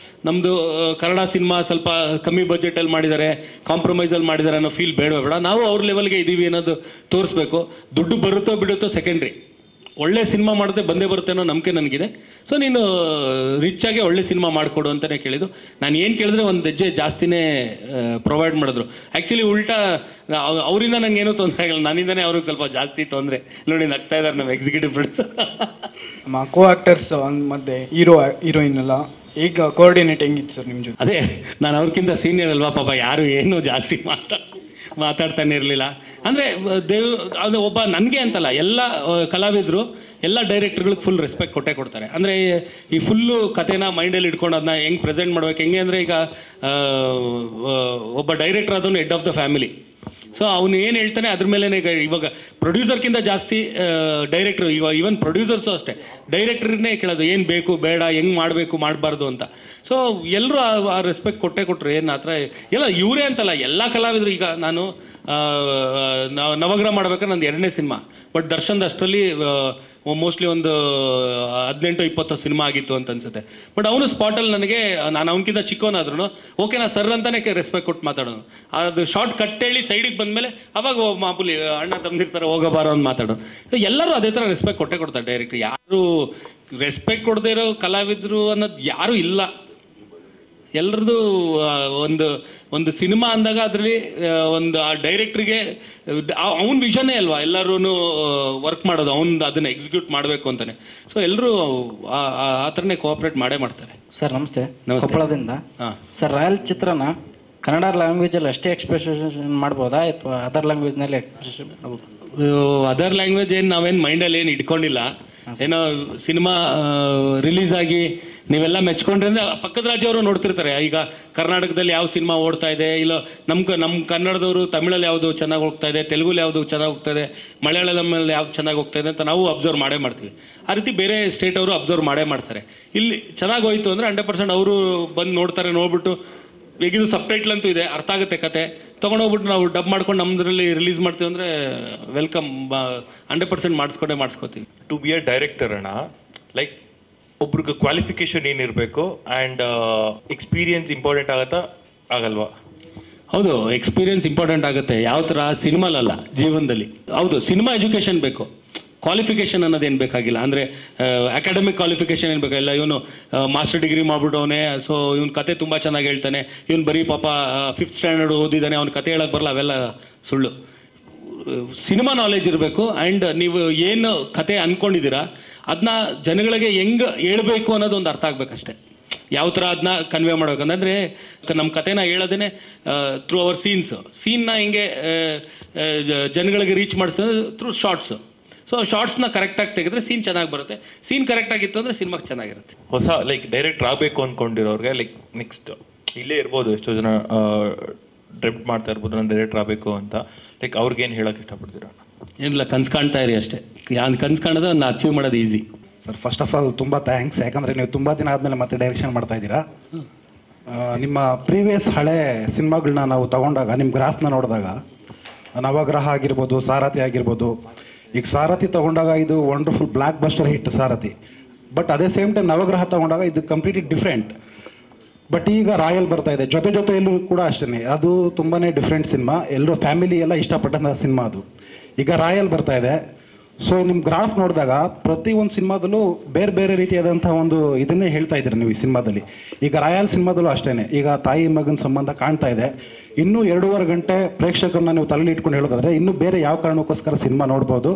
ನಮ್ಮದು ಕನ್ನಡ ಸಿನಿಮಾ ಸ್ವಲ್ಪ ಕಮ್ಮಿ ಬಜೆಟಲ್ಲಿ ಮಾಡಿದ್ದಾರೆ, ಕಾಂಪ್ರಮೈಸಲ್ಲಿ ಮಾಡಿದ್ದಾರೆ ಅನ್ನೋ ಫೀಲ್ ಬೇಡ. ನಾವು ಅವ್ರ ಲೆವೆಲ್ಗೆ ಇದ್ದೀವಿ ಅನ್ನೋದು ತೋರಿಸ್ಬೇಕು. ದುಡ್ಡು ಬರುತ್ತೋ ಬಿಡುತ್ತೋ ಸೆಕೆಂಡ್ರಿ, ಒಳ್ಳೆ ಸಿನಿಮಾ ಮಾಡಿದ್ರೆ ಬಂದೇ ಬರುತ್ತೆ ಅನ್ನೋ ನಂಬಿಕೆ ನನಗಿದೆ. ಸೊ ನೀನು ರಿಚಾಗಿ ಒಳ್ಳೆ ಸಿನಿಮಾ ಮಾಡಿಕೊಡು ಅಂತಲೇ ಕೇಳಿದ್ದು. ನಾನು ಏನು ಕೇಳಿದ್ರೆ ಒಂದು ಹೆಜ್ಜೆ ಜಾಸ್ತಿನೇ ಪ್ರೊವೈಡ್ ಮಾಡಿದ್ರು. ಆ್ಯಕ್ಚುಲಿ ಉಲ್ಟಾ ಅವರಿಂದ ನನಗೆ ಏನೂ ತೊಂದರೆ ಆಗಿಲ್ಲ, ನನ್ನಿಂದನೇ ಅವ್ರಿಗೆ ಸ್ವಲ್ಪ ಜಾಸ್ತಿ ತೊಂದರೆ. ನೋಡಿ ನಗ್ತಾ ಇದ್ದಾರೆ ನಮ್ಮ ಎಕ್ಸಿಕ್ಯೂಟಿವ್ ಪ್ರೊಡ್ಯೂಸರ್. ನಮ್ಮ ಕೋ ಆಕ್ಟರ್ಸ್ ಮತ್ತು ಹೀರೋಯಿನ್ ಎಲ್ಲ ಈಗ ಕೋಆರ್ಡಿನೇಟ್ ಹೆಂಗಿತ್ತು ಸರ್ ನಿಮ್ಮ ಜೊತೆ? ಅದೇ ನಾನು ಅವ್ರಿಗಿಂತ ಸೀನಿಯರ್ ಅಲ್ವಾ ಪಾಪ, ಯಾರು ಏನು ಜಾಸ್ತಿ ಮಾತಾಡ್ತಾನೆ ಇರಲಿಲ್ಲ. ಅಂದರೆ ಅದು ಒಬ್ಬ ನನಗೆ ಅಂತಲ್ಲ, ಎಲ್ಲ ಕಲಾವಿದರು ಎಲ್ಲ ಡೈರೆಕ್ಟರ್ಗಳಿಗೆ ಫುಲ್ ರೆಸ್ಪೆಕ್ಟ್ ಕೊಟ್ಟೇ ಕೊಡ್ತಾರೆ. ಅಂದರೆ ಈ ಫುಲ್ಲು ಕಥೆನ ಮೈಂಡಲ್ಲಿ ಇಟ್ಕೊಂಡು ಅದನ್ನ ಹೆಂಗೆ ಪ್ರೆಸೆಂಟ್ ಮಾಡ್ಬೇಕು, ಹೆಂಗೆ ಅಂದರೆ ಈಗ ಒಬ್ಬ ಡೈರೆಕ್ಟರ್ ಅದನ್ನು head of the family. So ಅವನು ಏನು ಹೇಳ್ತಾನೆ ಅದ್ರ ಮೇಲೆ ಇವಾಗ ಪ್ರೊಡ್ಯೂಸರ್ಗಿಂತ ಜಾಸ್ತಿ ಡೈರೆಕ್ಟ್ರು, ಇವಾಗ ಈವನ್ ಪ್ರೊಡ್ಯೂಸರ್ಸು ಅಷ್ಟೇ ಡೈರೆಕ್ಟ್ರನ್ನೇ ಕೇಳೋದು ಏನು ಬೇಕು ಬೇಡ, ಹೆಂಗೆ ಮಾಡಬೇಕು ಮಾಡಬಾರ್ದು ಅಂತ. ಸೊ ಎಲ್ಲರೂ ಆ ರೆಸ್ಪೆಕ್ಟ್ ಕೊಟ್ಟೇ ಕೊಟ್ಟರು. ಏನು ಆ ಥರ ಎಲ್ಲ ಇವರೇ ಅಂತಲ್ಲ, ಎಲ್ಲ ಕಲಾವಿದರು. ಈಗ ನಾನು ನವಗ್ರಹ ಮಾಡ್ಬೇಕಾದ್ರೆ ನಂದು 2ನೇ ಸಿನಿಮಾ, ಬಟ್ ದರ್ಶನ್ದು ಅಷ್ಟರಲ್ಲಿ ಮೋಸ್ಟ್ಲಿ ಒಂದು 18-20 ಸಿನಿಮಾ ಆಗಿತ್ತು ಅಂತ ಅನ್ಸುತ್ತೆ. ಬಟ್ ಅವನು ಸ್ಪಾಟಲ್ಲಿ ನನಗೆ, ನಾನು ಅವನಕ್ಕಿಂತ ಚಿಕ್ಕವನಾದ್ರೂ ಓಕೆ ನಾ ಸರ್ ಅಂತಾನೆ ರೆಸ್ಪೆಕ್ಟ್ ಕೊಟ್ಟು ಮಾತಾಡೋನು. ಅದು ಶಾರ್ಟ್ ಕಟ್ ಹೇಳಿ ಸೈಡಿಗೆ ಬಂದಮೇಲೆ ಅವಾಗ ಮಾಮೂಲಿ ಅಣ್ಣ ತಮ್ಮದಿರ್ತಾರೆ ಹೋಗಬಾರೋ ಅಂತ ಮಾತಾಡೋನು. ಎಲ್ಲರೂ ಅದೇ ಥರ ರೆಸ್ಪೆಕ್ಟ್ ಕೊಟ್ಟೇ ಕೊಡ್ತಾರೆ ಡೈರೆಕ್ಟ್ರ್. ಯಾರು ರೆಸ್ಪೆಕ್ಟ್ ಕೊಡದೇ ಇರೋ ಕಲಾವಿದರು ಅನ್ನೋದು ಯಾರೂ ಇಲ್ಲ. ಎಲ್ಲರದ್ದು ಒಂದು ಸಿನಿಮಾ ಅಂದಾಗ ಅದರಲ್ಲಿ ಒಂದು ಆ ಡೈರೆಕ್ಟ್ರಿಗೆ ಅವ್ನ ವಿಷನ್ನೇ ಅಲ್ವಾ ಎಲ್ಲರೂ ವರ್ಕ್ ಮಾಡೋದು, ಅದನ್ನು ಎಕ್ಸಿಕ್ಯೂಟ್ ಮಾಡಬೇಕು ಅಂತಾನೆ. ಸೊ ಎಲ್ಲರೂ ಆ ಥರನೇ ಕೋಆಪ್ರೇಟ್ ಮಾಡೇ ಮಾಡ್ತಾರೆ. ಸರ್ ನಮಸ್ತೆ, ಕೊಪ್ಪಳದಿಂದ. ಸರ್ ರಾಯಲ್ ಚಿತ್ರನ ಕನ್ನಡ ಲ್ಯಾಂಗ್ವೇಜಲ್ಲಿ ಅಷ್ಟೇ ಎಕ್ಸ್ಪ್ರೆಷನ್ ಮಾಡ್ಬೋದಾ ಅಥವಾ ಅದರ್ ಲ್ಯಾಂಗ್ವೇಜ್ನಲ್ಲಿ ಎಕ್ಸ್ಪ್ರೆಷನ್ ಮಾಡ್ಬೋದು? ಅದರ್ ಲ್ಯಾಂಗ್ವೇಜ್ ಏನು ನಾವೇನು ಮೈಂಡಲ್ಲಿ ಏನು ಇಟ್ಕೊಂಡಿಲ್ಲ. ಏನೋ ಸಿನಿಮಾ ರಿಲೀಸ್ ಆಗಿ ನೀವೆಲ್ಲ ಮೆಚ್ಕೊಂಡ್ರೆ ಅಂದರೆ ಪಕ್ಕದ ರಾಜ್ಯವರು ನೋಡ್ತಿರ್ತಾರೆ. ಈಗ ಕರ್ನಾಟಕದಲ್ಲಿ ಯಾವ ಸಿನಿಮಾ ಓಡ್ತಾ ಇದೆ, ಇಲ್ಲ ನಮ್ಮ ಕನ್ನಡದವರು ತಮಿಳಲ್ಲಿ ಯಾವುದು ಚೆನ್ನಾಗಿ ಹೋಗ್ತಾ ಇದೆ, ತೆಲುಗಲ್ಲಿ ಯಾವುದು ಚೆನ್ನಾಗಿ ಹೋಗ್ತಾ ಇದೆ, ಮಲಯಾಳದಲ್ಲಿ ಯಾವ್ದು ಚೆನ್ನಾಗಿ ಹೋಗ್ತಾ ಇದೆ ಅಂತ ನಾವು ಅಬ್ಸರ್ವ್ ಮಾಡೇ ಮಾಡ್ತೀವಿ. ಆ ರೀತಿ ಬೇರೆ ಸ್ಟೇಟ್ ಅವರು ಅಬ್ಸರ್ವ್ ಮಾಡೇ ಮಾಡ್ತಾರೆ. ಇಲ್ಲಿ ಚೆನ್ನಾಗಿ ಹೋಯ್ತು ಅಂದರೆ 100% ಅವರು ಬಂದು ನೋಡ್ತಾರೆ. ನೋಡ್ಬಿಟ್ಟು ಈಗಿದು ಸಬ್ಟೈಟ್ಲ್ ಅಂತೂ ಇದೆ, ಅರ್ಥ ಆಗುತ್ತೆ ಕತೆ, ತೊಗೊಂಡೋಗ್ಬಿಟ್ಟು ನಾವು ಡಬ್ ಮಾಡ್ಕೊಂಡು ನಮ್ಮದ್ರಲ್ಲಿ ರಿಲೀಸ್ ಮಾಡ್ತೀವಿ ಅಂದರೆ ವೆಲ್ಕಮ್, 100% ಮಾಡಿಸ್ಕೋತೀವಿ. ಟು ಬಿ ಅ ಡೈರೆಕ್ಟರ್ ಅಣ್ಣ, ಲೈಕ್ ಒಬ್ರಿಗೆ ಕ್ವಾಲಿಫಿಕೇಶನ್ ಏನಿರಬೇಕು ಆ್ಯಂಡ್ ಎಕ್ಸ್ಪೀರಿಯನ್ಸ್ ಇಂಪಾರ್ಟೆಂಟ್ ಆಗುತ್ತಾ ಆಗಲ್ವಾ? ಹೌದು, ಎಕ್ಸ್ಪೀರಿಯನ್ಸ್ ಇಂಪಾರ್ಟೆಂಟ್ ಆಗುತ್ತೆ. ಯಾವ ಥರ ಸಿನಿಮಾಲಲ್ಲ, ಜೀವನದಲ್ಲಿ. ಹೌದು, ಸಿನಿಮಾ ಎಜುಕೇಷನ್ ಬೇಕು, ಕ್ವಾಲಿಫಿಕೇಷನ್ ಅನ್ನೋದೇನು ಬೇಕಾಗಿಲ್ಲ. ಅಂದರೆ ಅಕಾಡೆಮಿಕ್ ಕ್ವಾಲಿಫಿಕೇಷನ್ ಏನು ಬೇಕಾಗಿಲ್ಲ. ಇವನು ಮಾಸ್ಟರ್ ಡಿಗ್ರಿ ಮಾಡ್ಬಿಟ್ಟವನೇ, ಸೊ ಇವನು ಕತೆ ತುಂಬ ಚೆನ್ನಾಗಿ ಹೇಳ್ತಾನೆ, ಇವನು ಬರೀ ಪಾಪ 5th ಸ್ಟ್ಯಾಂಡರ್ಡ್ ಓದಿದ್ದಾನೆ, ಅವ್ನ ಕತೆ ಹೇಳಕ್ಕೆ ಬರಲ್ಲ, ಅವೆಲ್ಲ ಸುಳ್ಳು. ಸಿನಿಮಾ ನಾಲೆಜ್ ಇರಬೇಕು. ಆ್ಯಂಡ್ ನೀವು ಏನು ಕತೆ ಅಂದ್ಕೊಂಡಿದ್ದೀರಾ ಅದನ್ನ ಜನಗಳಿಗೆ ಹೆಂಗೆ ಹೇಳ್ಬೇಕು ಅನ್ನೋದು ಒಂದು ಅರ್ಥ ಆಗಬೇಕಷ್ಟೆ. ಯಾವ ಥರ ಅದನ್ನ ಕನ್ವೆ ಮಾಡ್ಬೇಕಂದ್ರೆ ನಮ್ಮ ಕತೆನ ಹೇಳೋದೇ ಥ್ರೂ ಅವರ್ ಸೀನ್ನ ಹಿಂಗೆ ಜನಗಳಿಗೆ ರೀಚ್ ಮಾಡಿಸೋದು ಥ್ರೂ ಶಾರ್ಟ್ಸು. ಸೊ ಶಾರ್ಟ್ಸ್ನ ಕರೆಕ್ಟಾಗಿ ತೆಗೆದ್ರೆ ಸೀನ್ ಚೆನ್ನಾಗಿ ಬರುತ್ತೆ. ಸೀನ್ ಕರೆಕ್ಟಾಗಿತ್ತು ಅಂದರೆ ಸಿನಿಮಾಗೆ ಚೆನ್ನಾಗಿರುತ್ತೆ. ಹೊಸ ಲೈಕ್ ಡೈರೆಕ್ಟರ್ ಆಗಬೇಕು ಅಂದ್ಕೊಂಡಿರೋರಿಗೆ ಲೈಕ್ ನೆಕ್ಸ್ಟ್ ಇಲ್ಲೇ ಇರ್ಬೋದು, ಎಷ್ಟೋ ಜನ ಡ್ರೆಪ್ ಮಾಡ್ತಾ ಇರ್ಬೋದು ನಾನು ಡೈರೆಕ್ಟರ್ ಆಗಬೇಕು ಅಂತ. ಲೈಕ್ ಅವ್ರಿಗೇನು ಹೇಳೋಕೆ ಇಷ್ಟಪಡ್ತೀರಾ? ಏನಿಲ್ಲ, ಕನ್ಸು ಕಾಣ್ತಾ ಇರಿ ಅಷ್ಟೇ. ಕನ್ಸು ಕಾಣೋದು ಅದನ್ನ ಅಚೀವ್ ಮಾಡೋದು easy. Sir first of all ತುಂಬ ಥ್ಯಾಂಕ್ಸ್, ಯಾಕಂದರೆ ನೀವು ತುಂಬ ದಿನ ಆದಮೇಲೆ ಮತ್ತೆ ಡೈರೆಕ್ಷನ್ ಮಾಡ್ತಾ ಇದ್ದೀರಾ. ನಿಮ್ಮ ಪ್ರೀವಿಯಸ್ ಹಳೆ ಸಿನಿಮಾಗಳನ್ನ ನಾವು ತಗೊಂಡಾಗ ನಿಮ್ಮ ಗ್ರಾಫ್ನ ನೋಡಿದಾಗ ನವಗ್ರಹ ಆಗಿರ್ಬೋದು, ಸಾರಥಿ ಆಗಿರ್ಬೋದು, ಈಗ ಸಾರಥಿ ತೊಗೊಂಡಾಗ ಇದು wonderful blockbuster hit Saarathi. But ಅದೇ ಸೇಮ್ ಟೈಮ್ ನವಗ್ರಹ ತೊಗೊಂಡಾಗ ಇದು ಕಂಪ್ಲೀಟ್ಲಿ ಡಿಫ್ರೆಂಟ್. ಬಟ್ ಈಗ ರಾಯಲ್ ಬರ್ತಾ ಇದೆ, ಜೊತೆಯಲ್ಲೂ ಕೂಡ ಅಷ್ಟೇ, ಅದು ತುಂಬಾ ಡಿಫ್ರೆಂಟ್ ಸಿನಿಮಾ, ಎಲ್ಲರೂ ಫ್ಯಾಮಿಲಿ ಎಲ್ಲ ಇಷ್ಟಪಟ್ಟಂಥ ಸಿನಿಮಾ ಅದು. ಈಗ ರಾಯಲ್ ಬರ್ತಾ ಇದೆ. ಸೊ ನಿಮ್ಮ ಗ್ರಾಫ್ ನೋಡಿದಾಗ ಪ್ರತಿಯೊಂದು ಸಿನಿಮಾದಲ್ಲೂ ಬೇರೆ ಬೇರೆ ರೀತಿಯಾದಂಥ ಒಂದು ಇದನ್ನೇ ಹೇಳ್ತಾ ಇದ್ದೀರಿ ನೀವು ಈ ಸಿನಿಮಾದಲ್ಲಿ. ಈಗ ರಾಯಲ್ ಸಿನಿಮಾದಲ್ಲೂ ಅಷ್ಟೇ, ಈಗ ತಾಯಿ ಮಗನ ಸಂಬಂಧ ಕಾಣ್ತಾ ಇದೆ. ಇನ್ನೂ 2.5 ಗಂಟೆ ಪ್ರೇಕ್ಷಕರನ್ನ ನೀವು ತಲೆಯಲ್ಲಿ ಇಟ್ಕೊಂಡು ಹೇಳೋದಾದರೆ ಇನ್ನೂ ಬೇರೆ ಯಾವ ಕಾರಣಕ್ಕೋಸ್ಕರ ಸಿನಿಮಾ ನೋಡ್ಬೋದು.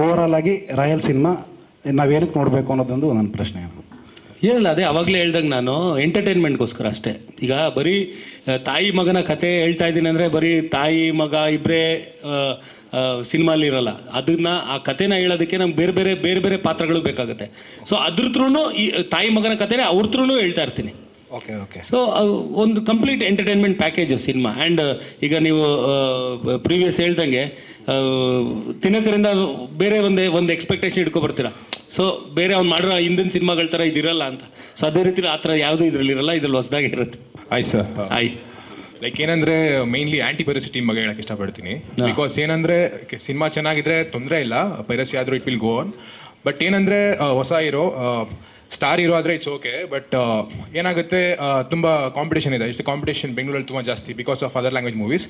ಓವರಾಲ್ ಆಗಿ ರಾಯಲ್ ಸಿನಿಮಾ ನಾವೇನಕ್ಕೆ ನೋಡಬೇಕು ಅನ್ನೋದೊಂದು ನನ್ನ ಪ್ರಶ್ನೆ. ಏನಿಲ್ಲ, ಅದೇ ಅವಾಗಲೇ ಹೇಳ್ದಂಗೆ ನಾನು ಎಂಟರ್ಟೈನ್ಮೆಂಟ್ಗೋಸ್ಕರ ಅಷ್ಟೇ. ಈಗ ಬರೀ ತಾಯಿ ಮಗನ ಕತೆ ಹೇಳ್ತಾ ಇದ್ದೀನಿ ಅಂದರೆ ಬರೀ ತಾಯಿ ಮಗ ಇಬ್ಬರೇ ಸಿನಿಮಾಲಿ ಇರಲ್ಲ. ಅದನ್ನ ಆ ಕತೆನ ಹೇಳೋದಕ್ಕೆ ನಮ್ಗೆ ಬೇರೆ ಬೇರೆ ಪಾತ್ರಗಳು ಬೇಕಾಗುತ್ತೆ. ಸೊ ಅದ್ರ ಥ್ರೂ ಈ ತಾಯಿ ಮಗನ ಕತೆನೇ ಅವ್ರ ಥ್ರೂ ಹೇಳ್ತಾ ಇರ್ತೀನಿ. ಓಕೆ. ಸೊ ಒಂದು complete entertainment package cinema. And ಈಗ ನೀವು ಪ್ರೀವಿಯಸ್ ಹೇಳ್ದಂಗೆ ತಿನ್ನಕರಿಂದ ಬೇರೆ ಒಂದು ಎಕ್ಸ್ಪೆಕ್ಟೇಷನ್ ಇಟ್ಕೊಬರ್ತೀರಾ. ಸೊ ಬೇರೆ ಅವ್ನು ಮಾಡಿರೋ ಹಿಂದಿನ ಸಿನಿಮಾಗಳ ಥರ ಇದಿರಲ್ಲ ಅಂತ. ಸೊ ಅದೇ ರೀತಿ ಆ ಥರ ಯಾವುದೂ ಇದರಲ್ಲಿ ಇರಲ್ಲ, ಇದ್ರಲ್ಲಿ ಹೊಸದಾಗಿ ಇರುತ್ತೆ. ಆಯ್ತು ಸರ್, ಲೈಕ್ ಏನಂದರೆ ಮೇನ್ಲಿ ಆ್ಯಂಟಿ ಪೈರಸಿ ಟೀಮ್ ಬಗ್ಗೆ ಹೇಳಕ್ಕೆ ಇಷ್ಟಪಡ್ತೀನಿ. ಬಿಕಾಸ್ ಏನಂದರೆ ಸಿನಿಮಾ ಚೆನ್ನಾಗಿದ್ರೆ ತೊಂದರೆ ಇಲ್ಲ, ಪೈರಸಿ ಆದರೂ it will go on. But ಏನಂದರೆ ಹೊಸ ಹೀರೋ ಸ್ಟಾರ್ ಹೀರೋ ಆದರೆ ಇಟ್ಸ್ ಓಕೆ. ಬಟ್ ಏನಾಗುತ್ತೆ, ತುಂಬ ಕಾಂಪಿಟೇಷನ್ ಇದೆ. ಇಟ್ಸ್ ಕಾಂಪಿಟೇಷನ್ ಬೆಂಗಳೂರಲ್ಲಿ ತುಂಬ ಜಾಸ್ತಿ because of other language movies.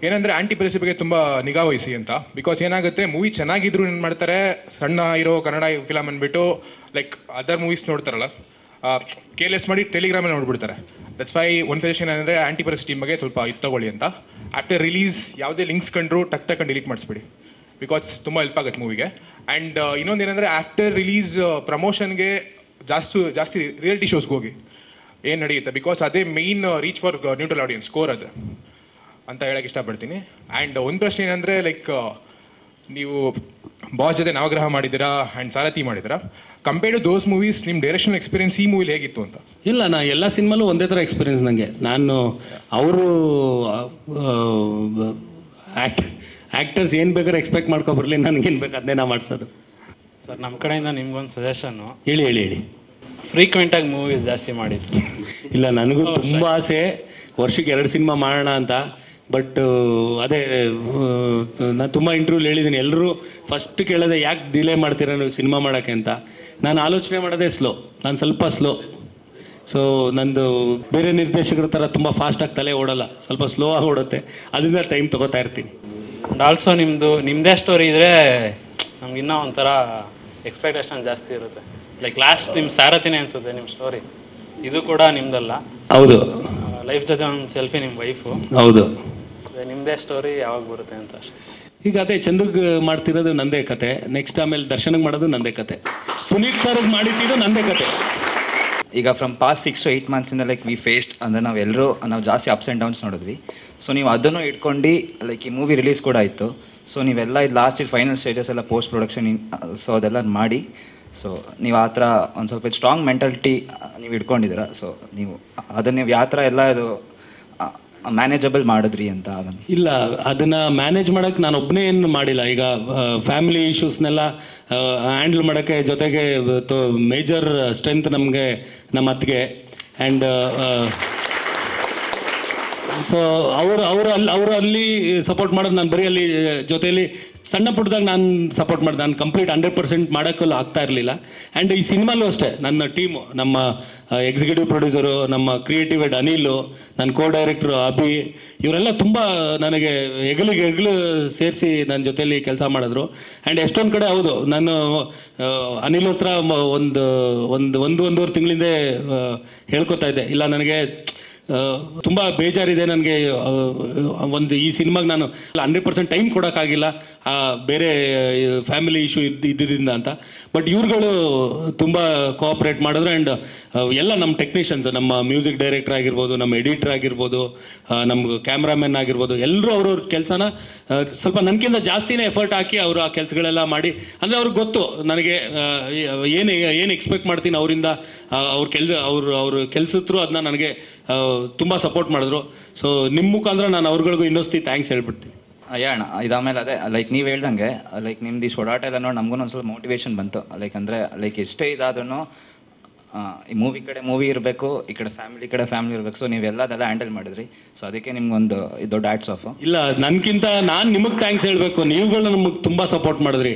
ಏನಂದರೆ ಆ್ಯಂಟಿ ಪೈರಸಿ ಬಗ್ಗೆ ತುಂಬ ನಿಗಾ ವಹಿಸಿ ಅಂತ. ಬಿಕಾಸ್ ಏನಾಗುತ್ತೆ, ಮೂವಿ ಚೆನ್ನಾಗಿದ್ರು ಏನು ಮಾಡ್ತಾರೆ, ಸಣ್ಣ ಹೀರೋ ಕನ್ನಡ ಫಿಲಮ್ ಅಂದ್ಬಿಟ್ಟು ಲೈಕ್ ಅದರ್ ಮೂವೀಸ್ ನೋಡ್ತಾರಲ್ಲ, ಕೇರ್ಲೆಸ್ ಮಾಡಿ ಟೆಲಿಗ್ರಾಮಲ್ಲಿ ನೋಡ್ಬಿಡ್ತಾರೆ. ದಟ್ಸ್ ವೈ ಒಂದು ಸಜೆಷನ್ ಏನಂದರೆ ಆ್ಯಂಟಿ ಪೈರಸಿ ಟೀಮ್ ಬಗ್ಗೆ ಸ್ವಲ್ಪ ಇದು ತಗೊಳ್ಳಿ ಅಂತ. ಆಫ್ಟರ್ ರಿಲೀಸ್ ಯಾವುದೇ ಲಿಂಕ್ಸ್ ಕಂಡ್ರು ಟಕ್ ಡಿಲೀಟ್ ಮಾಡಿಸ್ಬಿಡಿ, ಬಿಕಾಸ್ ತುಂಬ ಹೆಲ್ಪ್ ಆಗುತ್ತೆ ಮೂವಿಗೆ. ಆ್ಯಂಡ್ ಇನ್ನೊಂದು ಏನಂದರೆ ಆಫ್ಟರ್ ರಿಲೀಸ್ ಪ್ರಮೋಷನ್ಗೆ ಜಾಸ್ತಿ ರಿಯಾಲಿಟಿ ಶೋಸ್ಗೆ ಹೋಗಿ ಏನು ನಡೆಯುತ್ತೆ, ಬಿಕಾಸ್ ಅದೇ main reach for neutral audience score. ಅದು ಅಂತ ಹೇಳಕ್ಕೆ ಇಷ್ಟಪಡ್ತೀನಿ. ಆ್ಯಂಡ್ ಒಂದು ಪ್ರಶ್ನೆ ಏನಂದರೆ ಲೈಕ್ ನೀವು ಬಾಸ್ ಜೊತೆ ನವಗ್ರಹ ಮಾಡಿದ್ದೀರಾ ಆ್ಯಂಡ್ ಸಾರಥಿ ಮಾಡಿದ್ದೀರಾ, ಕಂಪೇರ್ಡ್ ಟು ದೋಸ್ ಮೂವೀಸ್ ನಿಮ್ಮ ಡೈರೆಕ್ಷನ್ ಎಕ್ಸ್ಪೀರಿಯನ್ಸ್ ಈ ಮೂವಿಲಿ ಹೇಗಿತ್ತು ಅಂತ? ಇಲ್ಲ, ನಾ ಎಲ್ಲ ಸಿನಿಮಾಲೂ ಒಂದೇ ಥರ ಎಕ್ಸ್ಪೀರಿಯನ್ಸ್ ನನಗೆ. ನಾನು ಅವರು ಆ್ಯಕ್ಟರ್ಸ್ ಏನು ಬೇಕಾದ್ರೆ ಎಕ್ಸ್ಪೆಕ್ಟ್ ಮಾಡ್ಕೊಬರಲಿ, ನನಗೇನು ಬೇಕು ಅದನ್ನೇ ನಾ ಮಾಡಿಸೋದು. ಸರ್ ನಮ್ಮ ಕಡೆಯಿಂದ ನಿಮ್ಗೊಂದು ಸಜೆಷನ್ನು. ಹೇಳಿ ಹೇಳಿ ಹೇಳಿ. ಫ್ರೀಕ್ವೆಂಟಾಗಿ ಮೂವೀಸ್ ಜಾಸ್ತಿ ಮಾಡಿ. ಇಲ್ಲ, ನನಗೂ ತುಂಬ ಆಸೆ ವರ್ಷಕ್ಕೆ 2 ಸಿನಿಮಾ ಮಾಡೋಣ ಅಂತ. ಬಟ್ ಅದೇ ನಾನು ತುಂಬ ಇಂಟರ್ವ್ಯೂಲಿ ಹೇಳಿದ್ದೀನಿ, ಎಲ್ಲರೂ ಫಸ್ಟ್ ಕೇಳೋದೆ ಯಾಕೆ ಡಿಲೇ ಮಾಡ್ತೀರಾ ನೀವು ಸಿನಿಮಾ ಮಾಡೋಕ್ಕೆ ಅಂತ. ನಾನು ಆಲೋಚನೆ ಮಾಡೋದೇ ನಾನು ಸ್ವಲ್ಪ ಸ್ಲೋ. ಸೊ ನಂದು ಬೇರೆ ನಿರ್ದೇಶಕರ ಥರ ತುಂಬ ಫಾಸ್ಟಾಗಿ ತಲೆ ಓಡಲ್ಲ, ಸ್ವಲ್ಪ ಸ್ಲೋ ಆಗಿ ಓಡುತ್ತೆ. ಅದರಿಂದ ಟೈಮ್ ತೊಗೋತಾ ಇರ್ತೀನಿ. ಆ್ಯಂಡ್ ಆಲ್ಸೋ ನಿಮ್ಮದೇ ಸ್ಟೋರಿ ಇದ್ದರೆ ನಮ್ಗೆ ಇನ್ನೂ ಒಂಥರ ಎಕ್ಸ್ಪೆಕ್ಟೇಷನ್ ಜಾಸ್ತಿ ಇರುತ್ತೆ. ಲೈಕ್ ಲಾಸ್ಟ್ ನಿಮ್ಮ ಸಾರಥಿನೇ ಅನಿಸುತ್ತೆ ನಿಮ್ಮ ಸ್ಟೋರಿ. ಇದು ಕೂಡ ನಿಮ್ದಲ್ಲ. ಹೌದು. ಲೈಫ್ ಜೊತೆ ಒಂದು ಸೆಲ್ಫಿ ನಿಮ್ಮ ವೈಫು. ಹೌದು. ನಿಮ್ಮದೇ ಸ್ಟೋರಿ ಯಾವಾಗ ಬರುತ್ತೆ ಅಂತ ಅಷ್ಟೇ. ಈಗ ಅದೇ ಚಂದಗೆ ಮಾಡ್ತಿರೋದು ನಂದೇ ಕತೆ, ನೆಕ್ಸ್ಟ್ ಆಮೇಲೆ ದರ್ಶನಕ್ಕೆ ಮಾಡೋದು ನಂದೇ ಕತೆ, ಪುನೀತ್ ಸರ್ಗೆ ಮಾಡಿದ್ದು ನಂದೇ ಕತೆ. ಈಗ ಫ್ರಮ್ ಪಾಸ್ಟ್ 6 to 8 ಮಂತ್ಸಿಂದ ಲೈಕ್ ವಿ ಫೇಸ್ಡ್ ಅಂದರೆ ನಾವು ಜಾಸ್ತಿ ಅಪ್ಸ್ ಆ್ಯಂಡ್ ಡೌನ್ಸ್ ನೋಡಿದ್ವಿ. ಸೊ ನೀವು ಅದನ್ನು ಇಟ್ಕೊಂಡು ಲೈಕ್ ಈ ಮೂವಿ ರಿಲೀಸ್ ಕೂಡ ಆಯಿತು. ಸೊ ನೀವೆಲ್ಲ ಇದು ಲಾಸ್ಟ್ ಫೈನಲ್ ಸ್ಟೇಜಸ್ ಎಲ್ಲ ಪೋಸ್ಟ್ ಪ್ರೊಡಕ್ಷನ್ ಸೊ ಅದೆಲ್ಲ ಮಾಡಿ, ಸೊ ನೀವು ಆ ಥರ ಒಂದು ಸ್ವಲ್ಪ ಸ್ಟ್ರಾಂಗ್ ಮೆಂಟಾಲಿಟಿ ನೀವು ಇಟ್ಕೊಂಡಿದ್ದೀರ. ಸೊ ನೀವು ಅದನ್ನು ನೀವು ಯಾವ ಥರ ಎಲ್ಲ ಇದು ಮ್ಯಾನೇಜಬಲ್ ಮಾಡಿದ್ರಿ ಅಂತ? ಅದನ್ನು ಇಲ್ಲ, ಅದನ್ನು ಮ್ಯಾನೇಜ್ ಮಾಡೋಕ್ಕೆ ನಾನು ಒಬ್ಬನೇ ಏನು ಮಾಡಿಲ್ಲ. ಈಗ ಫ್ಯಾಮಿಲಿ ಇಶ್ಯೂಸ್ನೆಲ್ಲ ಹ್ಯಾಂಡಲ್ ಮಾಡೋಕ್ಕೆ ಜೊತೆಗೆ ಮೇಜರ್ ಸ್ಟ್ರೆಂತ್ ನಮಗೆ ನಮ್ಮ ಅತ್ತಿಗೆ. ಆ್ಯಂಡ್ ಸೊ ಅವರು ಅಲ್ಲಿ ಸಪೋರ್ಟ್ ಮಾಡೋದು, ನಾನು ಬರೀ ಅಲ್ಲಿ ಜೊತೆಯಲ್ಲಿ ಸಣ್ಣ ಪುಟ್ಟದಾಗ ನಾನು ಸಪೋರ್ಟ್ ಮಾಡಿದೆ. ನಾನು ಕಂಪ್ಲೀಟ್ 100% ಮಾಡೋಕ್ಕಲ್ಲೂ ಆಗ್ತಾ ಇರಲಿಲ್ಲ. ಆ್ಯಂಡ್ ಈ ಸಿನಿಮಾಲೂ ಅಷ್ಟೇ ನನ್ನ ಟೀಮು, ನಮ್ಮ ಎಕ್ಸಿಕ್ಯೂಟಿವ್ ಪ್ರೊಡ್ಯೂಸರು, ನಮ್ಮ ಕ್ರಿಯೇಟಿವ್ ಹೆಡ್ ಅನಿಲು, ನನ್ನ ಕೋ ಡೈರೆಕ್ಟ್ರು ಅಭಿ, ಇವರೆಲ್ಲ ತುಂಬ ನನಗೆ ಹೆಗಲು ಸೇರಿಸಿ ನನ್ನ ಜೊತೆಯಲ್ಲಿ ಕೆಲಸ ಮಾಡಿದ್ರು. ಆ್ಯಂಡ್ ಎಷ್ಟೊಂದು ಕಡೆ ಹೌದು, ನಾನು ಅನಿಲ್ ಹತ್ರ ಒಂದೂವರೆ ತಿಂಗಳಿಂದ ಹೇಳ್ಕೊತಾ ಇದ್ದೆ, ಇಲ್ಲ ನನಗೆ ತುಂಬ ಬೇಜಾರಿದೆ, ನನಗೆ ಈ ಸಿನಿಮಾಗೆ ನಾನು 100% ಟೈಮ್ ಕೊಡೋಕ್ಕಾಗಿಲ್ಲ ಬೇರೆ ಫ್ಯಾಮಿಲಿ ಇಶ್ಯೂ ಇದ್ದಿದ್ದರಿಂದ ಅಂತ. ಬಟ್ ಇವ್ರುಗಳು ತುಂಬ ಕೋಆಪ್ರೇಟ್ ಮಾಡಿದ್ರು. ಆ್ಯಂಡ್ ಎಲ್ಲ ನಮ್ಮ ಟೆಕ್ನಿಷಿಯನ್ಸ್, ನಮ್ಮ ಮ್ಯೂಸಿಕ್ ಡೈರೆಕ್ಟರ್ ಆಗಿರ್ಬೋದು, ನಮ್ಮ ಎಡಿಟರ್ ಆಗಿರ್ಬೋದು, ನಮ್ಮ ಕ್ಯಾಮ್ರಾಮನ್ ಆಗಿರ್ಬೋದು, ಎಲ್ಲರೂ ಅವ್ರವ್ರ ಕೆಲಸನ ಸ್ವಲ್ಪ ನನಗಿಂತ ಜಾಸ್ತಿನೇ ಎಫರ್ಟ್ ಹಾಕಿ ಅವರು ಆ ಕೆಲಸಗಳೆಲ್ಲ ಮಾಡಿ, ಅಂದರೆ ಅವ್ರಿಗೆ ಗೊತ್ತು ನನಗೆ ಏನು ಎಕ್ಸ್ಪೆಕ್ಟ್ ಮಾಡ್ತೀನಿ ಅವರಿಂದ. ಅವ್ರ ಕೆಲಸದ್ರು ಅದನ್ನ ನನಗೆ ತುಂಬ ಸಪೋರ್ಟ್ ಮಾಡಿದ್ರು. ಸೊ ನಿಮ್ಮ ಮುಖಾಂತರ ನಾನು ಅವ್ರುಗಳಿಗೂ ಇನ್ನೊಂದು ಥ್ಯಾಂಕ್ಸ್ ಹೇಳ್ಬಿಡ್ತೀನಿ. ಅಣ್ಣ, ಇದಾದಮೇಲೆ ಅದೇ ಲೈಕ್ ನೀವು ಹೇಳ್ದಂಗೆ ಲೈಕ್ ನಿಮ್ದು ಈ ಓಡಾಟ ಎಲ್ಲ ನೋಡಿ ನಮಗೂ ಒಂದು ಸ್ವಲ್ಪ ಮೋಟಿವೇಶನ್ ಬಂತು. ಲೈಕ್ ಅಂದರೆ ಲೈಕ್ ಎಷ್ಟೇ ಇದಾದ್ರೂ ಈ ಮೂವಿ ಇರಬೇಕು, ಈ ಕಡೆ ಫ್ಯಾಮಿಲಿ ಇರಬೇಕು. ಸೊ ನೀವೆಲ್ಲದೆಲ್ಲ ಹ್ಯಾಂಡಲ್ ಮಾಡಿದ್ರಿ. ಸೊ ಅದಕ್ಕೆ ನಿಮ್ಗೊಂದು ದೊಡ್ಡ ಹ್ಯಾಟ್ಸ್ ಆಫ್. ಇಲ್ಲ, ನನಗಿಂತ ನಾನು ನಿಮಗೆ ಥ್ಯಾಂಕ್ಸ್ ಹೇಳಬೇಕು. ನೀವುಗಳು ನಮಗೆ ತುಂಬ ಸಪೋರ್ಟ್ ಮಾಡಿದ್ರಿ.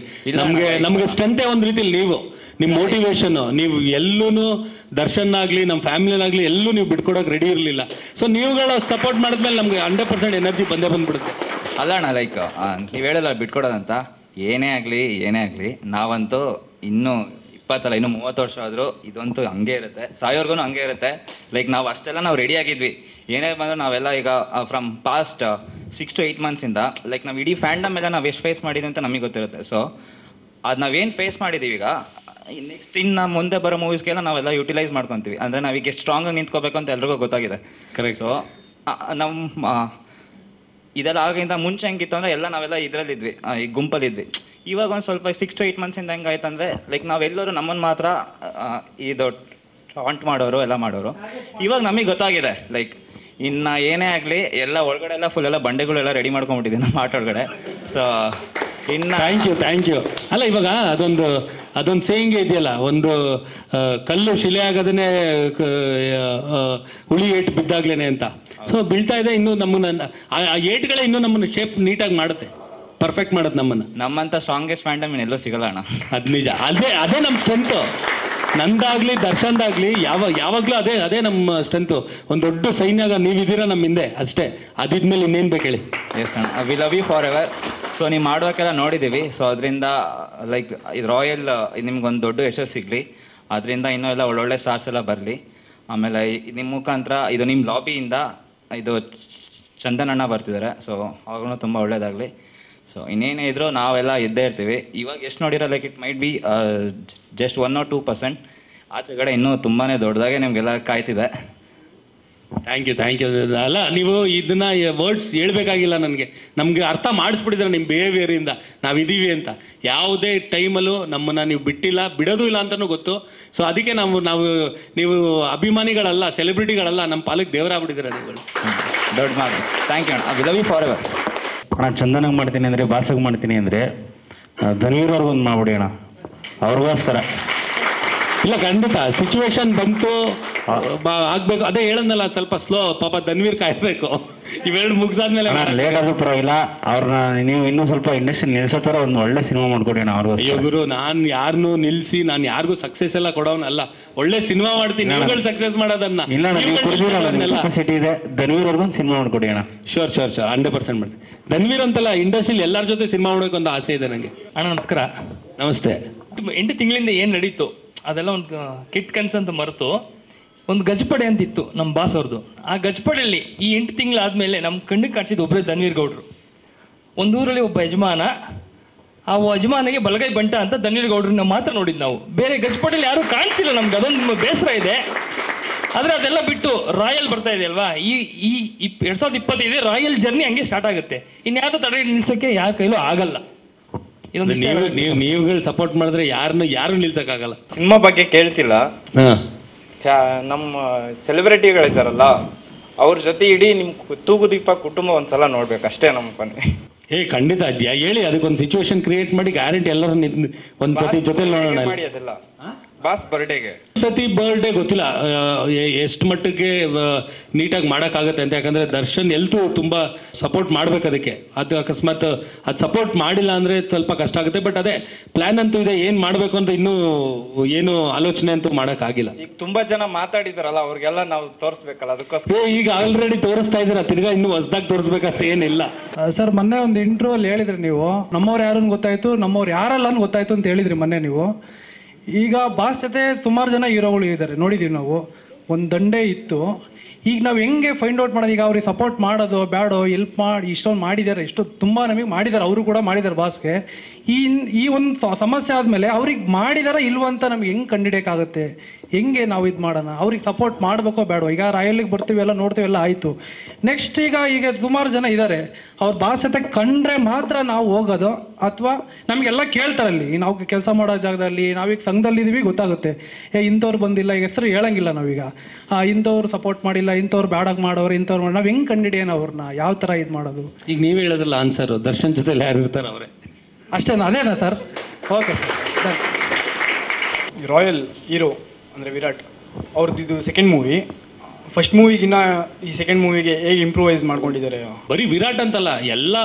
ನಮಗೆ ಸ್ಟ್ರೆಂತೇ ಒಂದು ರೀತಿಲಿ ನೀವು, ನಿಮ್ಮ ಮೋಟಿವೇಶನ್ನು. ನೀವು ಎಲ್ಲೂ ದರ್ಶನ್ ಆಗಲಿ ನಮ್ಮ ಫ್ಯಾಮಿಲಿನಾಗಲಿ ಎಲ್ಲೂ ನೀವು ಬಿಟ್ಕೊಡೋಕೆ ರೆಡಿ ಇರಲಿಲ್ಲ. ಸೊ ನೀವುಗಳು ಸಪೋರ್ಟ್ ಮಾಡಿದ್ಮೇಲೆ ನಮಗೆ 100% ಎನರ್ಜಿ ಬಂದ್ಬಿಡುತ್ತೆ. ಅಲ್ಲ ಅಣ್ಣ, ಲೈಕ್ ನೀವು ಹೇಳಲ್ಲ ಬಿಟ್ಕೊಡೋದಂತ. ಏನೇ ಆಗಲಿ ನಾವಂತೂ ಇನ್ನೂ 20 ಅಲ್ಲ ಇನ್ನೂ 30 ವರ್ಷ ಆದರೂ ಇದಂತೂ ಹಂಗೆ ಇರುತ್ತೆ, ಸಾಯೋರ್ಗು ಹಂಗೆ ಇರುತ್ತೆ. ಲೈಕ್ ನಾವು ಅಷ್ಟೆಲ್ಲ ನಾವು ರೆಡಿ ಆಗಿದ್ವಿ. ಏನೇ ಬಂದರೂ ನಾವೆಲ್ಲ ಈಗ ಫ್ರಮ್ ಪಾಸ್ಟ್ 6 to 8 ಮಂತ್ಸಿಂದ ಲೈಕ್ ನಾವು ಇಡೀ ಫ್ಯಾಂಡಮ್ ಎಲ್ಲ ನಾವು ಎಷ್ಟು ಫೇಸ್ ಮಾಡಿದ್ವಿ ಅಂತ ನಮಗೆ ಗೊತ್ತಿರುತ್ತೆ. ಸೊ ಅದು ನಾವೇನು ಫೇಸ್ ಮಾಡಿದ್ದೀವಿ ಈಗ ನೆಕ್ಸ್ಟ್ ಇನ್ನು ಮುಂದೆ ಬರೋ ಮೂವೀಸ್ಗೆಲ್ಲ ನಾವೆಲ್ಲ ಯುಟಿಲೈಸ್ ಮಾಡ್ಕೊತೀವಿ. ಅಂದರೆ ನಾವೀಗ ಎಷ್ಟು ಸ್ಟ್ರಾಂಗಾಗಿ ನಿಂತ್ಕೋಬೇಕು ಅಂತ ಎಲ್ರಿಗೂ ಗೊತ್ತಾಗಿದೆ. ಕರೆಕ್ಟ್. ಸೊ ನಮ್ಮ ಇದೆಲ್ಲ ಆಗಿಂದ ಮುಂಚೆ ಹೆಂಗಿತ್ತು ಅಂದರೆ ನಾವೆಲ್ಲ ಇದರಲ್ಲಿದ್ವಿ, ಈ ಗುಂಪಲ್ಲಿದ್ವಿ. ಇವಾಗ ಒಂದು ಸ್ವಲ್ಪ 6 to 8 ಮಂತ್ಸಿಂದ ಹೆಂಗಾಯ್ತು ಅಂದರೆ ಲೈಕ್ ನಾವೆಲ್ಲರೂ ನಮ್ಮನ್ನು ಮಾತ್ರ ಇದು ಟಾಂಟ್ ಮಾಡೋರು ಎಲ್ಲ ಮಾಡೋರು. ಇವಾಗ ನಮಗೆ ಗೊತ್ತಾಗಿದೆ ಲೈಕ್ ಇನ್ನು ಏನೇ ಆಗಲಿ ಎಲ್ಲ ಒಳಗಡೆ ಎಲ್ಲ ಫುಲ್ ಎಲ್ಲ ಬಂಡೆಗಳೆಲ್ಲ ರೆಡಿ ಮಾಡ್ಕೊಂಡ್ಬಿಟ್ಟಿದ್ದೀವಿ ನಮ್ಮ ಆಟ ಒಳಗಡೆ. ಸೊ ಇನ್ನು ಥ್ಯಾಂಕ್ ಯು. ಅಲ್ಲ, ಇವಾಗ ಅದೊಂದು ಸೇಯಿಂಗ್ ಇದೆಯಲ್ಲ, ಒಂದು ಕಲ್ಲು ಶಿಲೆ ಆಗೋದನ್ನೇ ಹುಳಿ ಏಟು ಬಿದ್ದಾಗ್ಲೇನೆ ಅಂತ. ಸೊ ಬೀಳ್ತಾ ಇದೆ, ಇನ್ನೂ ನಮ್ಮನ್ನ ಆ ಏಟ್ಗಳೇ ಇನ್ನೂ ನಮ್ಮನ್ನು ಶೇಪ್ ನೀಟಾಗಿ ಮಾಡುತ್ತೆ, ಪರ್ಫೆಕ್ಟ್ ಮಾಡುತ್ತೆ ನಮ್ಮಂಥ ಸ್ಟ್ರಾಂಗೆಸ್ಟ್ ಫ್ಯಾಂಡಮ್ ಎಲ್ಲೂ ಸಿಗಲ್ಲ ಅಣ್ಣ. ಅದು ನಿಜ. ಅದೇ ನಮ್ಮ ಸ್ಟ್ರೆಂತು. ನಂದಾಗ್ಲಿ ದರ್ಶನ್ದಾಗ್ಲಿ ಯಾವಾಗಲೂ ಅದೇ ನಮ್ಮ ಸ್ಟ್ರೆಂತು. ಒಂದು ದೊಡ್ಡ ಸೈನ್ಯಾಗ ನೀವಿದ್ದೀರಾ ನಮ್ಮ ಹಿಂದೆ, ಅಷ್ಟೇ. ಅದಿದ್ಮೇಲೆ ಇನ್ನೇನು ಬೇಕು ಹೇಳಿ. ಎಸ್ ಅಣ್ಣ, we love you forever. So ನೀವು ಮಾಡೋಕ್ಕೆಲ್ಲ ನೋಡಿದ್ದೀವಿ. ಸೊ ಅದರಿಂದ ಲೈಕ್ ಇದು ರಾಯಲ್ ನಿಮ್ಗೊಂದು ದೊಡ್ಡ ಯಶಸ್ಸು ಸಿಗಲಿ, ಅದರಿಂದ ಇನ್ನೂ ಎಲ್ಲ ಒಳ್ಳೊಳ್ಳೆ ಸ್ಟಾರ್ಸ್ ಎಲ್ಲ ಬರಲಿ. ಆಮೇಲೆ ನಿಮ್ಮ ಮುಖಾಂತರ ಇದು ನಿಮ್ಮ ಲಾಬಿಯಿಂದ ಇದು ಚಂದನ್ ಅಣ್ಣ ಬರ್ತಿದ್ದಾರೆ. ಸೊ ಅವಾಗೂ ತುಂಬ ಒಳ್ಳೇದಾಗಲಿ. ಸೊ ಇನ್ನೇನೇ ಇದ್ರೂ ನಾವೆಲ್ಲ ಇದ್ದೇ ಇರ್ತೀವಿ. ಇವಾಗ ಎಷ್ಟು ನೋಡಿರೋ like it might be just 1 or 2%. ಆಚೆಗಡೆ ಇನ್ನೂ ತುಂಬಾ ದೊಡ್ಡದಾಗೆ ನಿಮಗೆಲ್ಲ ಕಾಯ್ತಿದೆ. Thank you. ಅಲ್ಲ ನೀವು ಇದನ್ನ ವರ್ಡ್ಸ್ ಹೇಳ್ಬೇಕಾಗಿಲ್ಲ ನನಗೆ, ನಮಗೆ ಅರ್ಥ ಮಾಡಿಸ್ಬಿಟ್ಟಿದ್ರೆ ನಿಮ್ಮ ಬಿಹೇವಿಯರಿಂದ ನಾವಿದ್ದೀವಿ ಅಂತ. ಯಾವುದೇ ಟೈಮಲ್ಲೂ ನಮ್ಮನ್ನು ನೀವು ಬಿಟ್ಟಿಲ್ಲ, ಬಿಡೋದು ಇಲ್ಲ ಅಂತಲೂ ಗೊತ್ತು. ಸೊ ಅದಕ್ಕೆ ನೀವು ಅಭಿಮಾನಿಗಳಲ್ಲ, ಸೆಲೆಬ್ರಿಟಿಗಳಲ್ಲ, ನಮ್ಮ ಪಾಲಕ್ಕೆ ದೇವರಾಗ್ಬಿಟ್ಟಿದ್ದೀರ ನೀವುಗಳು. ದೊಡ್ಡ ಮಾತು. ಥ್ಯಾಂಕ್ ಯು ಅಣ್ಣ. We love you forever. ಅಣ್ಣ ಚಂದನಾಗಿ ಮಾಡ್ತೀನಿ ಅಂದರೆ, ಬಾಸಾಗಿ ಮಾಡ್ತೀನಿ ಅಂದರೆ ಧನ್ವೀರ್ ಅವ್ರಿಗೊಂದು ಮಾಡ್ಬಿಡಿ ಅಣ್ಣ, ಅವ್ರಿಗೋಸ್ಕರ. ಇಲ್ಲ ಖಂಡಿತ ಸಿಚುವೇಶನ್ ಬಂತು ಆಗ್ಬೇಕು. ಅದೇ ಹೇಳದ್ನಲ್ಲ, ಸ್ವಲ್ಪ ಸ್ಲೋ, ಪಾಪ ಧನ್ವೀರ್ ಕಾಯಬೇಕು. ಇವೆರಡು ಮುಗಿಸಾದ್ಮೇಲೆ ಲೇಟ್ ಆದ್ರೂ ಪರವಾಗಿಲ್ಲ, ಅವ್ರನ್ನ ನೀವು ಇನ್ನೂ ಸ್ವಲ್ಪ ಇಂಡಸ್ಟ್ರಿ ನಿಲ್ಸೋ ಥರ ಒಂದು ಒಳ್ಳೆ ಸಿನಿಮಾ ಮಾಡ್ಕೊಡಿ ಅಣ್ಣ ಅವ್ರಿಗೂ. ಅಯ್ಯೋ ಗುರು, ನಾನು ಯಾರನ್ನೂ ನಿಲ್ಲಿಸಿ ನಾನು ಯಾರಿಗೂ ಸಕ್ಸಸ್ ಎಲ್ಲ ಕೊಡೋನಲ್ಲ, ಒಳ್ಳೆ ಸಿನಿಮಾ ಮಾಡ್ತೀನಿ. ನೀವುಗಳು ಸಕ್ಸಸ್ ಮಾಡೋದನ್ನ ಇಲ್ಲ ಕೆಪಾಸಿಟಿ ಇದೆ. ಧನ್ವೀರ್ ಅವ್ರಿಗೊಂದು ಸಿನಿಮಾ ಮಾಡ್ಕೊಡಿ ಅಣ್ಣ. ಶೋರ್ 100% ಮಾಡ್ತೀನಿ. ಧನ್ವೀರ್ ಅಂತಲ್ಲ, ಇಂಡಸ್ಟ್ರಿಯಲ್ಲಿ ಎಲ್ಲರ ಜೊತೆ ಸಿನಿಮಾ ಮಾಡೋಕೆ ಒಂದು ಆಸೆ ಇದೆ ನನಗೆ. ಅಣ್ಣ ನಮಸ್ಕಾರ. ನಮಸ್ತೆ. 8 ತಿಂಗಳಿಂದ ಏನು ನಡೀತು ಅದೆಲ್ಲ ಒಂದು ಕಿಟ್ ಕನ್ಸಂತ ಮರೆತು ಒಂದು ಗಜಪಡೆ ಅಂತಿತ್ತು ನಮ್ಮ ಬಾಸ್ ಅವ್ರದ್ದು. ಆ ಗಜಪಡೆಯಲ್ಲಿ ಈ 8 ತಿಂಗಳಾದಮೇಲೆ ನಮ್ಮ ಕಣ್ಣಿಗೆ ಕಾಣಿಸಿದ್ದು ಒಬ್ಬರೇ ಧನ್ವೀರ್ ಗೌಡ್ರು. ಒಂದು ಊರಲ್ಲಿ ಒಬ್ಬ ಯಜಮಾನ, ಆ ಯಜಮಾನಿಗೆ ಬಲಗೈ ಬಂಟ ಅಂತ ಧನ್ವೀರ್ ಗೌಡ್ರನ್ನ ಮಾತ್ರ ನೋಡಿದ್ದು ನಾವು. ಬೇರೆ ಗಜಪಡೆಯಲ್ಲಿ ಯಾರೂ ಕಾಣಿಸಿಲ್ಲ ನಮ್ಗೆ, ಅದೊಂದು ಬೇಸರ ಇದೆ. ಆದರೆ ಅದೆಲ್ಲ ಬಿಟ್ಟು ರಾಯಲ್ ಬರ್ತಾ ಇದೆ ಅಲ್ವಾ, ಈ 2025 ರಾಯಲ್ ಜರ್ನಿ ಹಂಗೆ ಸ್ಟಾರ್ಟ್ ಆಗುತ್ತೆ. ಇನ್ಯಾವುದೋ ತಡೆ ನಿಲ್ಸೋಕ್ಕೆ ಯಾರ ಕೈಲೂ ಆಗಲ್ಲ. ನೀವುಗಳು ಸಪೋರ್ಟ್ ಮಾಡಿದ್ರೆ ಯಾರು ನಿಲ್ಸಕ್ಕಾಗಲ್ಲ. ಸಿನಿಮಾ ಬಗ್ಗೆ ಕೇಳ್ತಿಲ್ಲ, ನಮ್ಮ ಸೆಲೆಬ್ರಿಟಿಗಳಿದ್ದಾರಲ್ಲ ಅವ್ರ ಜೊತೆ ಇಡೀ ನಿಮ್ಮ ತೂಗುದೀಪ ಕುಟುಂಬ ಒಂದ್ಸಲ ನೋಡ್ಬೇಕು ಅಷ್ಟೇ ನಮ್ಮ ಕೊನೆ. ಖಂಡಿತ ಹೇಳಿ, ಅದಕ್ಕೊಂದು ಸಿಚುವೇಶನ್ ಕ್ರಿಯೇಟ್ ಮಾಡಿ ಗ್ಯಾರಂಟಿ ಎಲ್ಲರೂ ಒಂದ್ಸತಿ ಜೊತೆ ನೋಡೋಣ. ಅದೆಲ್ಲ ಬಾಸ್ ಬರ್ಡೇಗೆ ಸತಿ ಬರ್ಡೇ ಗೊತ್ತಿಲ್ಲ ಎಷ್ಟು ಮಟ್ಟಿಗೆ ನೀಟಾಗಿ ಮಾಡೋಕ್ಕಾಗತ್ತೆ ಅಂತ. ಯಾಕಂದರೆ ದರ್ಶನ್ ಎಲ್ತು ತುಂಬ ಸಪೋರ್ಟ್ ಮಾಡ್ಬೇಕು ಅದಕ್ಕೆ. ಅದು ಅಕಸ್ಮಾತ್ ಅದು ಸಪೋರ್ಟ್ ಮಾಡಿಲ್ಲ ಅಂದರೆ ಸ್ವಲ್ಪ ಕಷ್ಟ ಆಗುತ್ತೆ. ಬಟ್ ಅದೇ ಪ್ಲ್ಯಾನ್ ಅಂತೂ ಇದೆ, ಏನು ಮಾಡಬೇಕು ಅಂತ ಇನ್ನೂ ಏನು ಆಲೋಚನೆ ಅಂತೂ ಮಾಡೋಕ್ಕಾಗಿಲ್ಲ. ಈಗ ತುಂಬಾ ಜನ ಮಾತಾಡಿದಾರಲ್ಲ, ಅವ್ರಿಗೆಲ್ಲ ನಾವು ತೋರಿಸ್ಬೇಕಲ್ಲ, ಅದಕ್ಕೋಸ್ಕರ ಈಗ ಆಲ್ರೆಡಿ ತೋರಿಸ್ತಾ ಇದ್ದೀರಾ, ತಿರ್ಗಾ ಇನ್ನೂ ಹೊಸದಾಗಿ ತೋರಿಸ್ಬೇಕಂತ ಏನಿಲ್ಲ. ಸರ್ ಮೊನ್ನೆ ಒಂದು ಇಂಟರ್ವ್ಯೂಲ್ಲಿ ಹೇಳಿದ್ರಿ ನೀವು, ನಮ್ಮವ್ರು ಯಾರನ್ನು ಗೊತ್ತಾಯ್ತು, ನಮ್ಮವ್ರು ಯಾರಲ್ಲ ಅಂತ ಗೊತ್ತಾಯ್ತು ಅಂತ ಹೇಳಿದ್ರಿ ಮೊನ್ನೆ ನೀವು. ಈಗ ಬಾಸ್ ಜೊತೆ ಸುಮಾರು ಜನ ಹೀರೋಗಳು ಇದ್ದಾರೆ, ನೋಡಿದ್ದೀವಿ ನಾವು. ಒಂದು ದಂಡೆ ಇತ್ತು. ಈಗ ನಾವು ಹೆಂಗೆ ಫೈಂಡ್ ಔಟ್ ಮಾಡೋದು? ಈಗ ಅವ್ರಿಗೆ ಸಪೋರ್ಟ್ ಮಾಡೋದು ಬೇಡೋ, ಎಲ್ಪ್ ಮಾಡಿ ಇಷ್ಟೊಂದು ಮಾಡಿದ್ದಾರೆ, ತುಂಬ ನಮಗೆ ಮಾಡಿದ್ದಾರೆ, ಅವರು ಕೂಡ ಮಾಡಿದ್ದಾರೆ ಬಾಸ್ಗೆ. ಈ ಒಂದು ಸಮಸ್ಯೆ ಆದಮೇಲೆ ಅವ್ರಿಗೆ ಮಾಡಿದಾರ ಇಲ್ವಂತ ನಮ್ಗೆ ಹೆಂಗೆ ಕಂಡುಹಿಡಿಯೋಕ್ಕಾಗುತ್ತೆ? ಹೆಂಗೆ ನಾವು ಇದು ಮಾಡೋಣ? ಅವ್ರಿಗೆ ಸಪೋರ್ಟ್ ಮಾಡಬೇಕೋ ಬೇಡೋ? ಈಗ ರಾಯಲ್ಲಿಗೆ ಬರ್ತೀವಿ, ಎಲ್ಲ ನೋಡ್ತೀವಿ, ಎಲ್ಲ ಆಯಿತು. ನೆಕ್ಸ್ಟ್ ಈಗ ಸುಮಾರು ಜನ ಇದ್ದಾರೆ, ಅವ್ರ ಬಾಸ್ ಜೊತೆ ಕಂಡ್ರೆ ಮಾತ್ರ ನಾವು ಹೋಗೋದು, ಅಥವಾ ನಮಗೆಲ್ಲ ಕೇಳ್ತಾರಲ್ಲಿ, ನಾವು ಕೆಲಸ ಮಾಡೋ ಜಾಗದಲ್ಲಿ ನಾವೀಗ ಸಂಘದಲ್ಲಿದ್ದೀವಿ ಗೊತ್ತಾಗುತ್ತೆ, ಇಂಥವ್ರು ಬಂದಿಲ್ಲ, ಈಗ ಹೆಸರು ಹೇಳಂಗಿಲ್ಲ ನಾವೀಗ, ಇಂಥವ್ರು ಸಪೋರ್ಟ್ ಮಾಡಿಲ್ಲ, ಇಂಥವ್ರು ಬ್ಯಾಡಾಗಿ ಮಾಡೋರು, ಇಂಥವ್ರು ಮಾಡಿ ನಾವು ಹೆಂಗೆ ಕಂಡುಹಿಡಿಯೋಣ ಅವ್ರನ್ನ? ಯಾವ ಥರ ಇದು ಮಾಡೋದು? ಈಗ ನೀವು ಹೇಳೋದಲ್ಲ ಆನ್ಸರು, ದರ್ಶನ್ ಜೊತೆ ಯಾರು ಇರ್ತಾರೆ ಅವರೇ ಅಷ್ಟೇನಾ? ಅದೇನಾ ಸರ್? Okay sir. ರಾಯಲ್ ಹೀರೋ ಅಂದರೆ ವಿರಾಟ್ ಅವ್ರದ್ದು ಇದು ಸೆಕೆಂಡ್ ಮೂವಿ. ಫಸ್ಟ್ ಮೂವಿಗಿನ್ನ ಈ ಸೆಕೆಂಡ್ ಮೂವಿಗೆ ಹೇಗೆ ಇಂಪ್ರೂವೈಸ್ ಮಾಡ್ಕೊಂಡಿದ್ದಾರೆ? ಬರೀ ವಿರಾಟ್ ಅಂತಲ್ಲ, ಎಲ್ಲ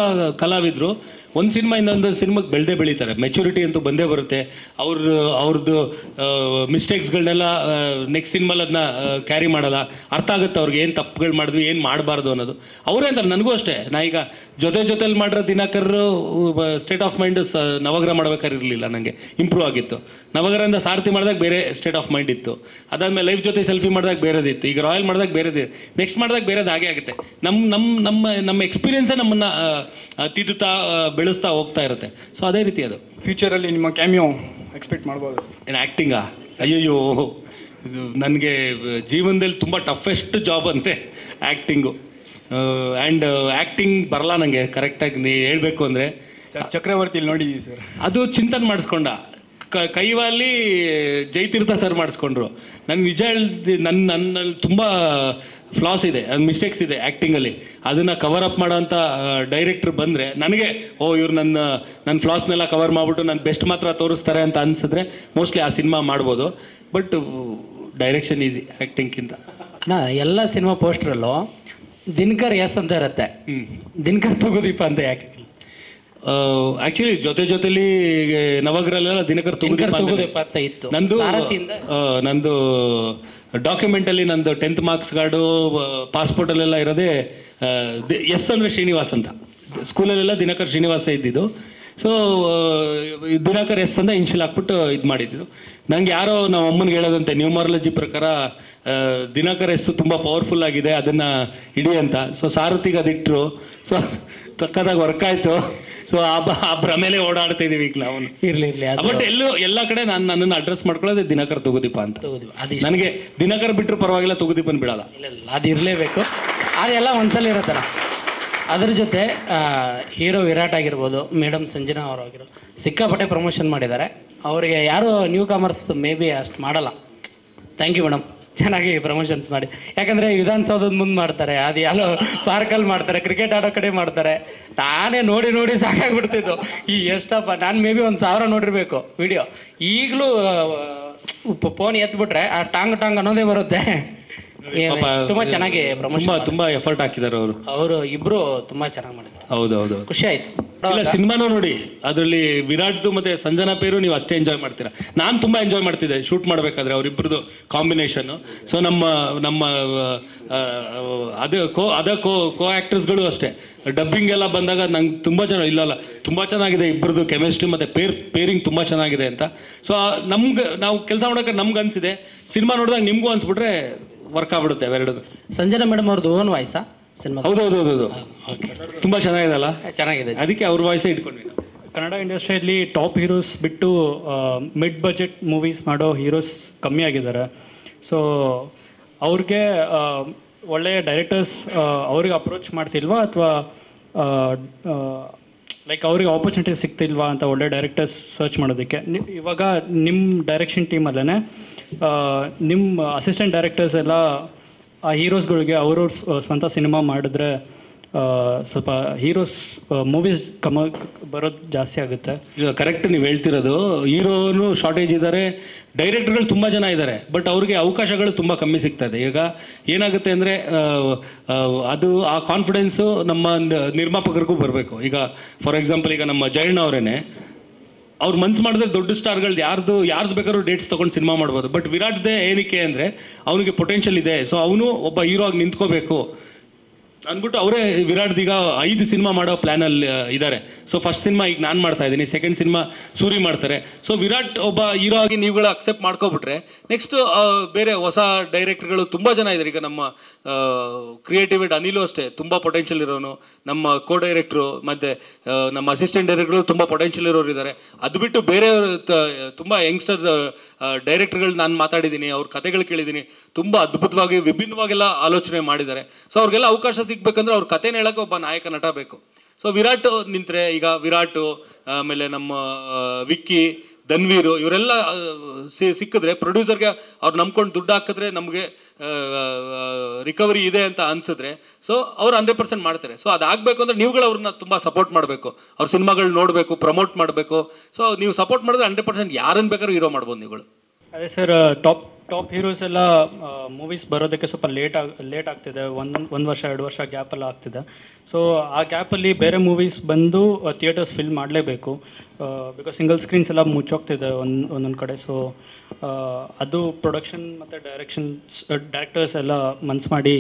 ಕಲಾವಿದರು ಒಂದು ಸಿನಿಮಾ ಇನ್ನೊಂದು ಸಿನಿಮಾಗೆ ಬೆಳೆದೇ ಬೆಳೀತಾರೆ. ಮೆಚುರಿಟಿ ಅಂತೂ ಬಂದೇ ಬರುತ್ತೆ. ಅವ್ರದ್ದು ಮಿಸ್ಟೇಕ್ಸ್ಗಳನ್ನೆಲ್ಲ ನೆಕ್ಸ್ಟ್ ಸಿನಿಮಾಲಿ ಅದನ್ನ ಕ್ಯಾರಿ ಮಾಡಲ್ಲ. ಅರ್ಥ ಆಗುತ್ತೆ ಅವ್ರಿಗೆ ಏನು ತಪ್ಪುಗಳು ಮಾಡಿದ್ವಿ, ಏನು ಮಾಡಬಾರ್ದು ಅನ್ನೋದು. ಅವರೇ ಅಂತ ನನಗೂ ಅಷ್ಟೇ. ನಾ ಈಗ ಜೊತೆಲಿ ಮಾಡಿರೋ ದಿನಾಕರ್ ಸ್ಟೇಟ್ ಆಫ್ ಮೈಂಡ್ ನವಗ್ರಹ ಮಾಡ್ಬೇಕಾದ್ರೆ ಇರಲಿಲ್ಲ, ನನಗೆ ಇಂಪ್ರೂವ್ ಆಗಿತ್ತು. ನವಗ್ರಹದಿಂದ ಸಾರಥಿ ಮಾಡಿದಾಗ ಬೇರೆ ಸ್ಟೇಟ್ ಆಫ್ ಮೈಂಡ್ ಇತ್ತು. ಅದಾದಮೇಲೆ ಲೈಫ್ ಜೊತೆ ಸೆಲ್ಫಿ ಮಾಡಿದಾಗ ಬೇರೆದಿತ್ತು. ಈಗ ರಾಯಲ್ ಮಾಡಿದಾಗ ಬೇರೆದಿದೆ, ನೆಕ್ಸ್ಟ್ ಮಾಡಿದಾಗ ಬೇರೆದು ಹಾಗೆ ಆಗುತ್ತೆ. ನಮ್ಮ ಎಕ್ಸ್ಪೀರಿಯನ್ಸೇ ನಮ್ಮನ್ನು ತಿದ್ದುತ್ತಾ ಬೆಳೆಸ್ತಾ ಹೋಗ್ತಾ ಇರುತ್ತೆ. ಸೊ ಅದೇ ರೀತಿ ಅದು. ಫ್ಯೂಚರಲ್ಲಿ ನಿಮ್ಮ ಕ್ಯಾಮಿಯೋ ಎಕ್ಸ್ಪೆಕ್ಟ್ ಮಾಡ್ಬೋದು? ಏನು ಆ್ಯಕ್ಟಿಂಗಾ? ಅಯ್ಯಯ್ಯೋ, ಇದು ನನಗೆ ಜೀವನದಲ್ಲಿ ತುಂಬ ಟಫೆಸ್ಟ್ ಜಾಬ್ ಅಂದರೆ ಆ್ಯಕ್ಟಿಂಗು. ಆ್ಯಂಡ್ ಆ್ಯಕ್ಟಿಂಗ್ ಬರಲ್ಲ ನನಗೆ ಕರೆಕ್ಟಾಗಿ ಹೇಳಬೇಕು ಅಂದರೆ. ಸರ್ ಚಕ್ರವರ್ತಿಲಿ ನೋಡಿದ್ದೀವಿ ಸರ್, ಅದು ಚಿಂತನ್ ಮಾಡಿಸ್ಕೊಂಡ ಕೈವಾಲಿ ಜೈತೀರ್ಥ ಸರ್ ಮಾಡಿಸ್ಕೊಂಡ್ರು. ನನಗೆ ನಿಜ ನನ್ನಲ್ಲಿ ತುಂಬ ಫ್ಲಾಸ್ ಇದೆ, ಮಿಸ್ಟೇಕ್ಸ್ ಇದೆ ಆ್ಯಕ್ಟಿಂಗಲ್ಲಿ. ಅದನ್ನು ಕವರ್ ಅಪ್ ಮಾಡೋಂಥ ಡೈರೆಕ್ಟ್ರ್ ಬಂದರೆ ನನಗೆ ಇವ್ರು ನನ್ನ ಫ್ಲಾಸ್ನೆಲ್ಲ ಕವರ್ ಮಾಡಿಬಿಟ್ಟು ನನ್ನ ಬೆಸ್ಟ್ ಮಾತ್ರ ತೋರಿಸ್ತಾರೆ ಅಂತ ಅನಿಸಿದ್ರೆ ಮೋಸ್ಟ್ಲಿ ಆ ಸಿನಿಮಾ ಮಾಡ್ಬೋದು. ಬಟ್ ಡೈರೆಕ್ಷನ್ ಈಸಿ ಆ್ಯಕ್ಟಿಂಗ್ಗಿಂತ. ಎಲ್ಲ ಸಿನಿಮಾ ಪೋಸ್ಟ್ರಲ್ಲೂ ದಿನಕರ್ ಎಸ್ ಅಂತ ಇರುತ್ತೆ, ದಿನಕರ್ ತೂಗುದೀಪ ಅಂತ ಯಾಕೆ? ಆ್ಯಕ್ಚುಲಿ ಜೊತೆಲಿ ನವಗ್ರಹಲೆಲ್ಲ ದಿನಕರ್ ತೂಗುದೀಪ ಅಂತ ಇತ್ತು. ನಂದು ಡಾಕ್ಯುಮೆಂಟಲ್ಲಿ ನಂದು 10th ಮಾರ್ಕ್ಸ್ ಕಾರ್ಡು ಪಾಸ್ಪೋರ್ಟಲ್ಲೆಲ್ಲ ಇರೋದೇ ಎಸ್ ಅಂದರೆ ಶ್ರೀನಿವಾಸ್ ಅಂತ. ಸ್ಕೂಲಲ್ಲೆಲ್ಲ ದಿನಕರ್ ಶ್ರೀನಿವಾಸ ಇದ್ದಿದ್ದು. ಸೊ ದಿನಕರ್ ಎಸ್ ಅಂತ ಇನ್ಶಿಯಲ್ ಹಾಕ್ಬಿಟ್ಟು ಇದು ಮಾಡಿದ್ದು. ನಂಗೆ ಯಾರೋ ನಮ್ಮ ಅಮ್ಮನಿಗೆ ಹೇಳೋದಂತೆ, ನ್ಯೂಮರಾಲಜಿ ಪ್ರಕಾರ ದಿನಕರ್ ಎಸ್ಸು ತುಂಬ ಪವರ್ಫುಲ್ ಆಗಿದೆ, ಅದನ್ನು ಇಡಿ ಅಂತ. ಸೊ ಸಾರಥಿಗೆ ಅದಿಟ್ಟರು. ಸೊ ತಕ್ಕದಾಗಿ ವರ್ಕ್ ಆಯಿತು. ಸೊ ಆ ಭ್ರಮೇಲೆ ಓಡಾಡ್ತಾ ಇದೀವಿ ಈಗ ನಾವು. ಇರ್ಲಿ ಬಟ್ ಎಲ್ಲ ಕಡೆ ನನ್ನನ್ನು ಅಡ್ರೆಸ್ ಮಾಡ್ಕೊಳ್ಳೋದು ದಿನಕರ್ ತೂಗುದೀಪ ಅಂತ. ನನಗೆ ದಿನಕರ್ ಬಿಟ್ಟರು ಪರವಾಗಿಲ್ಲ, ತೂಗುದೀಪನ್ ಬಿಡಲ್ಲ. ಅದು ಇರಲೇಬೇಕು. ಅದೆಲ್ಲ ಒಂದ್ಸಲ ಇರುತ್ತಲ್ಲ. ಅದ್ರ ಜೊತೆ ಹೀರೋ ವಿರಾಟ್ ಆಗಿರ್ಬೋದು, ಮೇಡಮ್ ಸಂಜನಾ ಅವರು ಆಗಿರ್ಬೋದು, ಸಿಕ್ಕಾಪಟ್ಟೆ ಪ್ರಮೋಷನ್ ಮಾಡಿದ್ದಾರೆ. ಅವರಿಗೆ ಯಾರು ನ್ಯೂ ಕಾಮರ್ಸ್ ಮೇ ಬಿ ಅಷ್ಟು ಮಾಡಲ್ಲ. ಥ್ಯಾಂಕ್ ಯು ಮೇಡಮ್, ಚೆನ್ನಾಗಿ ಪ್ರಮೋಷನ್ಸ್ ಮಾಡಿ. ಯಾಕಂದರೆ ವಿಧಾನಸೌಧದ ಮುಂದೆ ಮಾಡ್ತಾರೆ, ಅದು ಎಲ್ಲೋ ಪಾರ್ಕಲ್ಲಿ ಮಾಡ್ತಾರೆ, ಕ್ರಿಕೆಟ್ ಆಡೋ ಕಡೆ ಮಾಡ್ತಾರೆ. ನಾನೇ ನೋಡಿ ಸಾಕಾಗ್ಬಿಡ್ತಿದ್ದು. ಈ ಎಷ್ಟಪ್ಪ, ನಾನು ಮೇ ಬಿ 1000 ನೋಡಿರ್ಬೇಕು ವಿಡಿಯೋ. ಈಗಲೂ ಫೋನ್ ಎತ್ಬಿಟ್ರೆ ಆ ಟಾಂಗ್ ಅನ್ನೋದೇ ಬರುತ್ತೆ. ತುಂಬಾ ಚೆನ್ನಾಗಿ ತುಂಬಾ ಎಫರ್ಟ್ ಹಾಕಿದ್ದಾರೆ ಅವರು ಇಬ್ರು ತುಂಬಾ ಚೆನ್ನಾಗಿ ಮಾಡಿದ್ದಾರೆ. ಹೌದೌದು, ಖುಷಿ ಆಯ್ತು. ಇಲ್ಲ ಸಿನಿಮಾನು ನೋಡಿ, ಅದರಲ್ಲಿ ವಿರಾಟ್ದು ಮತ್ತೆ ಸಂಜನಾ ಪೇರು ನೀವು ಅಷ್ಟೇ ಎಂಜಾಯ್ ಮಾಡ್ತೀರಾ. ನಾನು ತುಂಬಾ ಎಂಜಾಯ್ ಮಾಡ್ತಿದ್ದೆ ಶೂಟ್ ಮಾಡ್ಬೇಕಾದ್ರೆ ಅವರಿಬ್ಬರದು ಕಾಂಬಿನೇಷನ್. ಸೊ ನಮ್ಮ ಕೋ ಆಕ್ಟರ್ಸ್ಗಳು ಅಷ್ಟೇ. ಡಬ್ಬಿಂಗ್ ಎಲ್ಲ ಬಂದಾಗ ನಂಗೆ ತುಂಬಾ ತುಂಬಾ ಚೆನ್ನಾಗಿದೆ ಇಬ್ಬರದು ಕೆಮಿಸ್ಟ್ರಿ ಮತ್ತೆ ಪೇರಿಂಗ್ ತುಂಬಾ ಚೆನ್ನಾಗಿದೆ ಅಂತ. ಸೊ ನಾವು ಕೆಲಸ ಮಾಡೋಕೆ ನಮ್ಗೆ ಅನ್ಸಿದೆ, ಸಿನಿಮಾ ನೋಡಿದಾಗ ನಿಮ್ಗೂ ಅನ್ಸ್ಬಿಟ್ರೆ ವರ್ಕ್ ಆಗ್ಬಿಡುತ್ತೆ ಅವೆರಡು. ಸಂಜನಾ ಮೇಡಮ್ ಅವ್ರದ್ದು ಓನ್ ವಾಯ್ಸಾ ಸಿನಿಮಾ? ಹೌದೌದು, ತುಂಬಾ ಚೆನ್ನಾಗಿದೆಲ್ಲ. ಚೆನ್ನಾಗಿದೆ, ಅದಕ್ಕೆ ಅವ್ರ ವಾಯ್ಸೇ ಇಟ್ಕೊಂಡ್ವಿ. ಕನ್ನಡ ಇಂಡಸ್ಟ್ರಿಯಲ್ಲಿ ಟಾಪ್ ಹೀರೋಸ್ ಬಿಟ್ಟು ಮಿಡ್ ಬಜೆಟ್ ಮೂವೀಸ್ ಮಾಡೋ ಹೀರೋಸ್ ಕಮ್ಮಿ ಆಗಿದ್ದಾರೆ. ಸೊ ಅವ್ರಿಗೆ ಒಳ್ಳೆಯ ಡೈರೆಕ್ಟರ್ಸ್ ಅವ್ರಿಗೆ ಅಪ್ರೋಚ್ ಮಾಡ್ತಿಲ್ವಾ, ಅಥವಾ ಲೈಕ್ ಅವ್ರಿಗೆ ಆಪರ್ಚುನಿಟಿ ಸಿಗ್ತಿಲ್ವಾ ಅಂತ ಒಳ್ಳೆ ಡೈರೆಕ್ಟರ್ಸ್ ಸರ್ಚ್ ಮಾಡೋದಕ್ಕೆ? ಇವಾಗ ನಿಮ್ಮ ಡೈರೆಕ್ಷನ್ ಟೀಮಲ್ಲೇ ನಿಮ್ಮ ಅಸಿಸ್ಟೆಂಟ್ ಡೈರೆಕ್ಟರ್ಸ್ ಎಲ್ಲ ಆ ಹೀರೋಸ್ಗಳಿಗೆ ಅವ್ರವ್ರ ಸ್ವಂತ ಸಿನಿಮಾ ಮಾಡಿದ್ರೆ ಸ್ವಲ್ಪ ಹೀರೋಸ್ ಮೂವೀಸ್ ಬರೋದು ಜಾಸ್ತಿ ಆಗುತ್ತೆ. ಈಗ ಕರೆಕ್ಟ್ ನೀವು ಹೇಳ್ತಿರೋದು. ಹೀರೋನು ಶಾರ್ಟೇಜ್ ಇದ್ದಾರೆ, ಡೈರೆಕ್ಟರ್ಗಳು ತುಂಬ ಜನ ಇದ್ದಾರೆ, ಬಟ್ ಅವ್ರಿಗೆ ಅವಕಾಶಗಳು ತುಂಬ ಕಮ್ಮಿ ಸಿಗ್ತಾ ಇದೆ. ಈಗ ಏನಾಗುತ್ತೆ ಅಂದರೆ ಅದು ಆ ಕಾನ್ಫಿಡೆನ್ಸು ನಮ್ಮ ನಿರ್ಮಾಪಕರಿಗೂ ಬರಬೇಕು. ಈಗ ಫಾರ್ ಎಕ್ಸಾಂಪಲ್ ಈಗ ನಮ್ಮ ಜಯಣ್ಣ ಅವರೇನೆ, ಅವ್ರು ಮನ್ಸು ಮಾಡಿದ್ರೆ ದೊಡ್ಡ ಸ್ಟಾರ್ಗಳು ಯಾರ್ದು ಬೇಕಾದ್ರೂ ಡೇಟ್ಸ್ ತೊಗೊಂಡು ಸಿನಿಮಾ ಮಾಡ್ಬೋದು. ಬಟ್ ವಿರಾಟ್ದೇ ಏನಕ್ಕೆ ಅಂದರೆ ಅವನಿಗೆ ಪೊಟೆನ್ಷಿಯಲ್ ಇದೆ, ಸೊ ಅವನು ಒಬ್ಬ ಹೀರೋ ಆಗಿ ನಿಂತ್ಕೋಬೇಕು ಅಂದ್ಬಿಟ್ಟು ಅವರೇ ವಿರಾಟ್ದೀಗ 5 ಸಿನಿಮಾ ಮಾಡೋ ಪ್ಲ್ಯಾನಲ್ಲಿ ಇದ್ದಾರೆ. ಸೊ ಫಸ್ಟ್ ಸಿನಿಮಾ ಈಗ ನಾನು ಮಾಡ್ತಾ ಇದ್ದೀನಿ, ಸೆಕೆಂಡ್ ಸಿನಿಮಾ ಸೂರಿ ಮಾಡ್ತಾರೆ. ಸೊ ವಿರಾಟ್ ಒಬ್ಬ ಹೀರೋ ಆಗಿ ನೀವುಗಳು ಅಕ್ಸೆಪ್ಟ್ ಮಾಡ್ಕೊಬಿಟ್ರೆ ನೆಕ್ಸ್ಟ್ ಬೇರೆ ಹೊಸ ಡೈರೆಕ್ಟರ್ಗಳು ತುಂಬ ಜನ ಇದ್ದಾರೆ. ಈಗ ನಮ್ಮ ಕ್ರಿಯೇಟಿವ್ ಹೆಡ್ ಅನಿಲು ಅಷ್ಟೇ ತುಂಬ ಪೊಟೆನ್ಷಿಯಲ್ ಇರೋನು, ನಮ್ಮ ಕೋ ಡೈರೆಕ್ಟ್ರು ಮತ್ತು ನಮ್ಮ ಅಸಿಸ್ಟೆಂಟ್ ಡೈರೆಕ್ಟರ್ಗಳು ತುಂಬ ಪೊಟೆನ್ಷಿಯಲ್ ಇರೋರು ಇದ್ದಾರೆ. ಅದು ಬಿಟ್ಟು ಬೇರೆ ತುಂಬ ಯಂಗ್ಸ್ಟರ್ಸ್ ಡೈರೆಕ್ಟರ್ಗಳು ನಾನು ಮಾತಾಡಿದ್ದೀನಿ, ಅವ್ರ ಕಥೆಗಳು ಕೇಳಿದ್ದೀನಿ, ತುಂಬ ಅದ್ಭುತವಾಗಿ ವಿಭಿನ್ನವಾಗೆಲ್ಲ ಆಲೋಚನೆ ಮಾಡಿದ್ದಾರೆ. ಸೊ ಅವ್ರಿಗೆಲ್ಲ ಅವಕಾಶ ಸಿಗ್ಬೇಕಂದ್ರೆ ಅವ್ರ ಕಥೆನ ಹೇಳಕ್ಕೆ ಒಬ್ಬ ನಾಯಕ ನಟ ಬೇಕು. ಸೊ ವಿರಾಟ್ ನಿಂತರೆ, ಈಗ ವಿರಾಟು ಆಮೇಲೆ ನಮ್ಮ ವಿಕ್ಕಿ, ಧನ್ವೀರು ಇವರೆಲ್ಲ ಸಿಕ್ಕಿದ್ರೆ ಪ್ರೊಡ್ಯೂಸರ್ಗೆ ಅವ್ರು ನಂಬ್ಕೊಂಡು ದುಡ್ಡು ಹಾಕಿದ್ರೆ ನಮಗೆ ರಿಕವರಿ ಇದೆ ಅಂತ ಅನ್ಸಿದ್ರೆ ಸೊ ಅವ್ರು 100% ಮಾಡ್ತಾರೆ. ಸೊ ಅದಾಗಬೇಕು ಅಂದರೆ ನೀವುಗಳು ಅವ್ರನ್ನ ತುಂಬ ಸಪೋರ್ಟ್ ಮಾಡಬೇಕು, ಅವ್ರ ಸಿನಿಮಾಗಳು ನೋಡಬೇಕು, ಪ್ರಮೋಟ್ ಮಾಡಬೇಕು. ಸೊ ನೀವು ಸಪೋರ್ಟ್ ಮಾಡಿದ್ರೆ 100% ಯಾರನ್ನು ಬೇಕಾದ್ರೂ ಹೀರೋ ಮಾಡ್ಬೋದು ನೀವುಗಳು. ಅದೇ ಸರ್, ಟಾಪ್ ಹೀರೋಸ್ ಎಲ್ಲ ಮೂವೀಸ್ ಬರೋದಕ್ಕೆ ಸ್ವಲ್ಪ ಲೇಟ್ ಆಗ್ತಿದೆ. ಒಂದು ವರ್ಷ 2 ವರ್ಷ ಗ್ಯಾಪೆಲ್ಲ ಆಗ್ತಿದೆ. ಸೊ ಆ ಗ್ಯಾಪಲ್ಲಿ ಬೇರೆ ಮೂವೀಸ್ ಬಂದು ಥಿಯೇಟರ್ಸ್ ಫಿಲ್ ಮಾಡಲೇಬೇಕು. ಬಿಕಾಸ್ ಸಿಂಗಲ್ ಸ್ಕ್ರೀನ್ಸ್ ಎಲ್ಲ ಮುಚ್ಚೋಗ್ತಿದೆ ಒಂದೊಂದು ಕಡೆ. ಸೊ ಅದು ಪ್ರೊಡಕ್ಷನ್ ಮತ್ತು ಡೈರೆಕ್ಟರ್ಸ್ ಎಲ್ಲ ಮನ್ಸು ಮಾಡಿ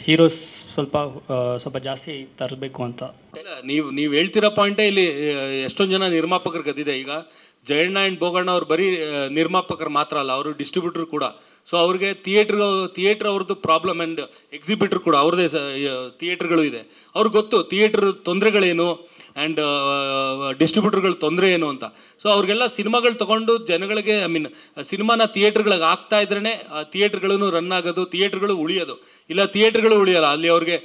ಹೀರೋಸ್ ಸ್ವಲ್ಪ ಜಾಸ್ತಿ ತರಬೇಕು ಅಂತ. ನೀವು ಹೇಳ್ತಿರೋ ಪಾಯಿಂಟೇ ಇಲ್ಲಿ ಎಷ್ಟೊಂದು ಜನ ನಿರ್ಮಾಪಕರು ಗದ್ದಿದೆ. ಈಗ ಜಯಣ್ಣ ಆ್ಯಂಡ್ ಬೋಗಣ್ಣ ಅವ್ರು ಬರೀ ನಿರ್ಮಾಪಕರು ಮಾತ್ರ ಅಲ್ಲ, ಅವರು ಡಿಸ್ಟ್ರಿಬ್ಯೂಟರ್ ಕೂಡ. ಸೊ ಅವ್ರಿಗೆ ಥಿಯೇಟ್ರ್ ಅವ್ರದ್ದು ಪ್ರಾಬ್ಲಮ್ ಆ್ಯಂಡ್ ಎಕ್ಸಿಬಿಟ್ರ್ ಕೂಡ ಅವ್ರದ್ದೇ ಥಿಯೇಟ್ರ್ಗಳು ಇದೆ. ಅವ್ರಿಗೆ ಗೊತ್ತು ಥಿಯೇಟ್ರ್ ತೊಂದರೆಗಳೇನು ಆ್ಯಂಡ್ ಡಿಸ್ಟ್ರಿಬ್ಯೂಟರ್ಗಳ ತೊಂದರೆ ಏನು ಅಂತ. ಸೊ ಅವ್ರಿಗೆಲ್ಲ ಸಿನಿಮಾಗಳು ತೊಗೊಂಡು ಜನಗಳಿಗೆ ಸಿನಿಮಾನ ಥಿಯೇಟ್ರ್ಗಳಿಗೆ ಆಗ್ತಾ ಇದ್ರೇ ಥಿಯೇಟ್ರ್ಗಳೂ ರನ್ ಆಗೋದು, ಥಿಯೇಟ್ರ್ಗಳು ಉಳಿಯೋದು. ಇಲ್ಲ ಥಿಯೇಟ್ರ್ಗಳು ಉಳಿಯೋಲ್ಲ, ಅಲ್ಲಿ ಅವ್ರಿಗೆ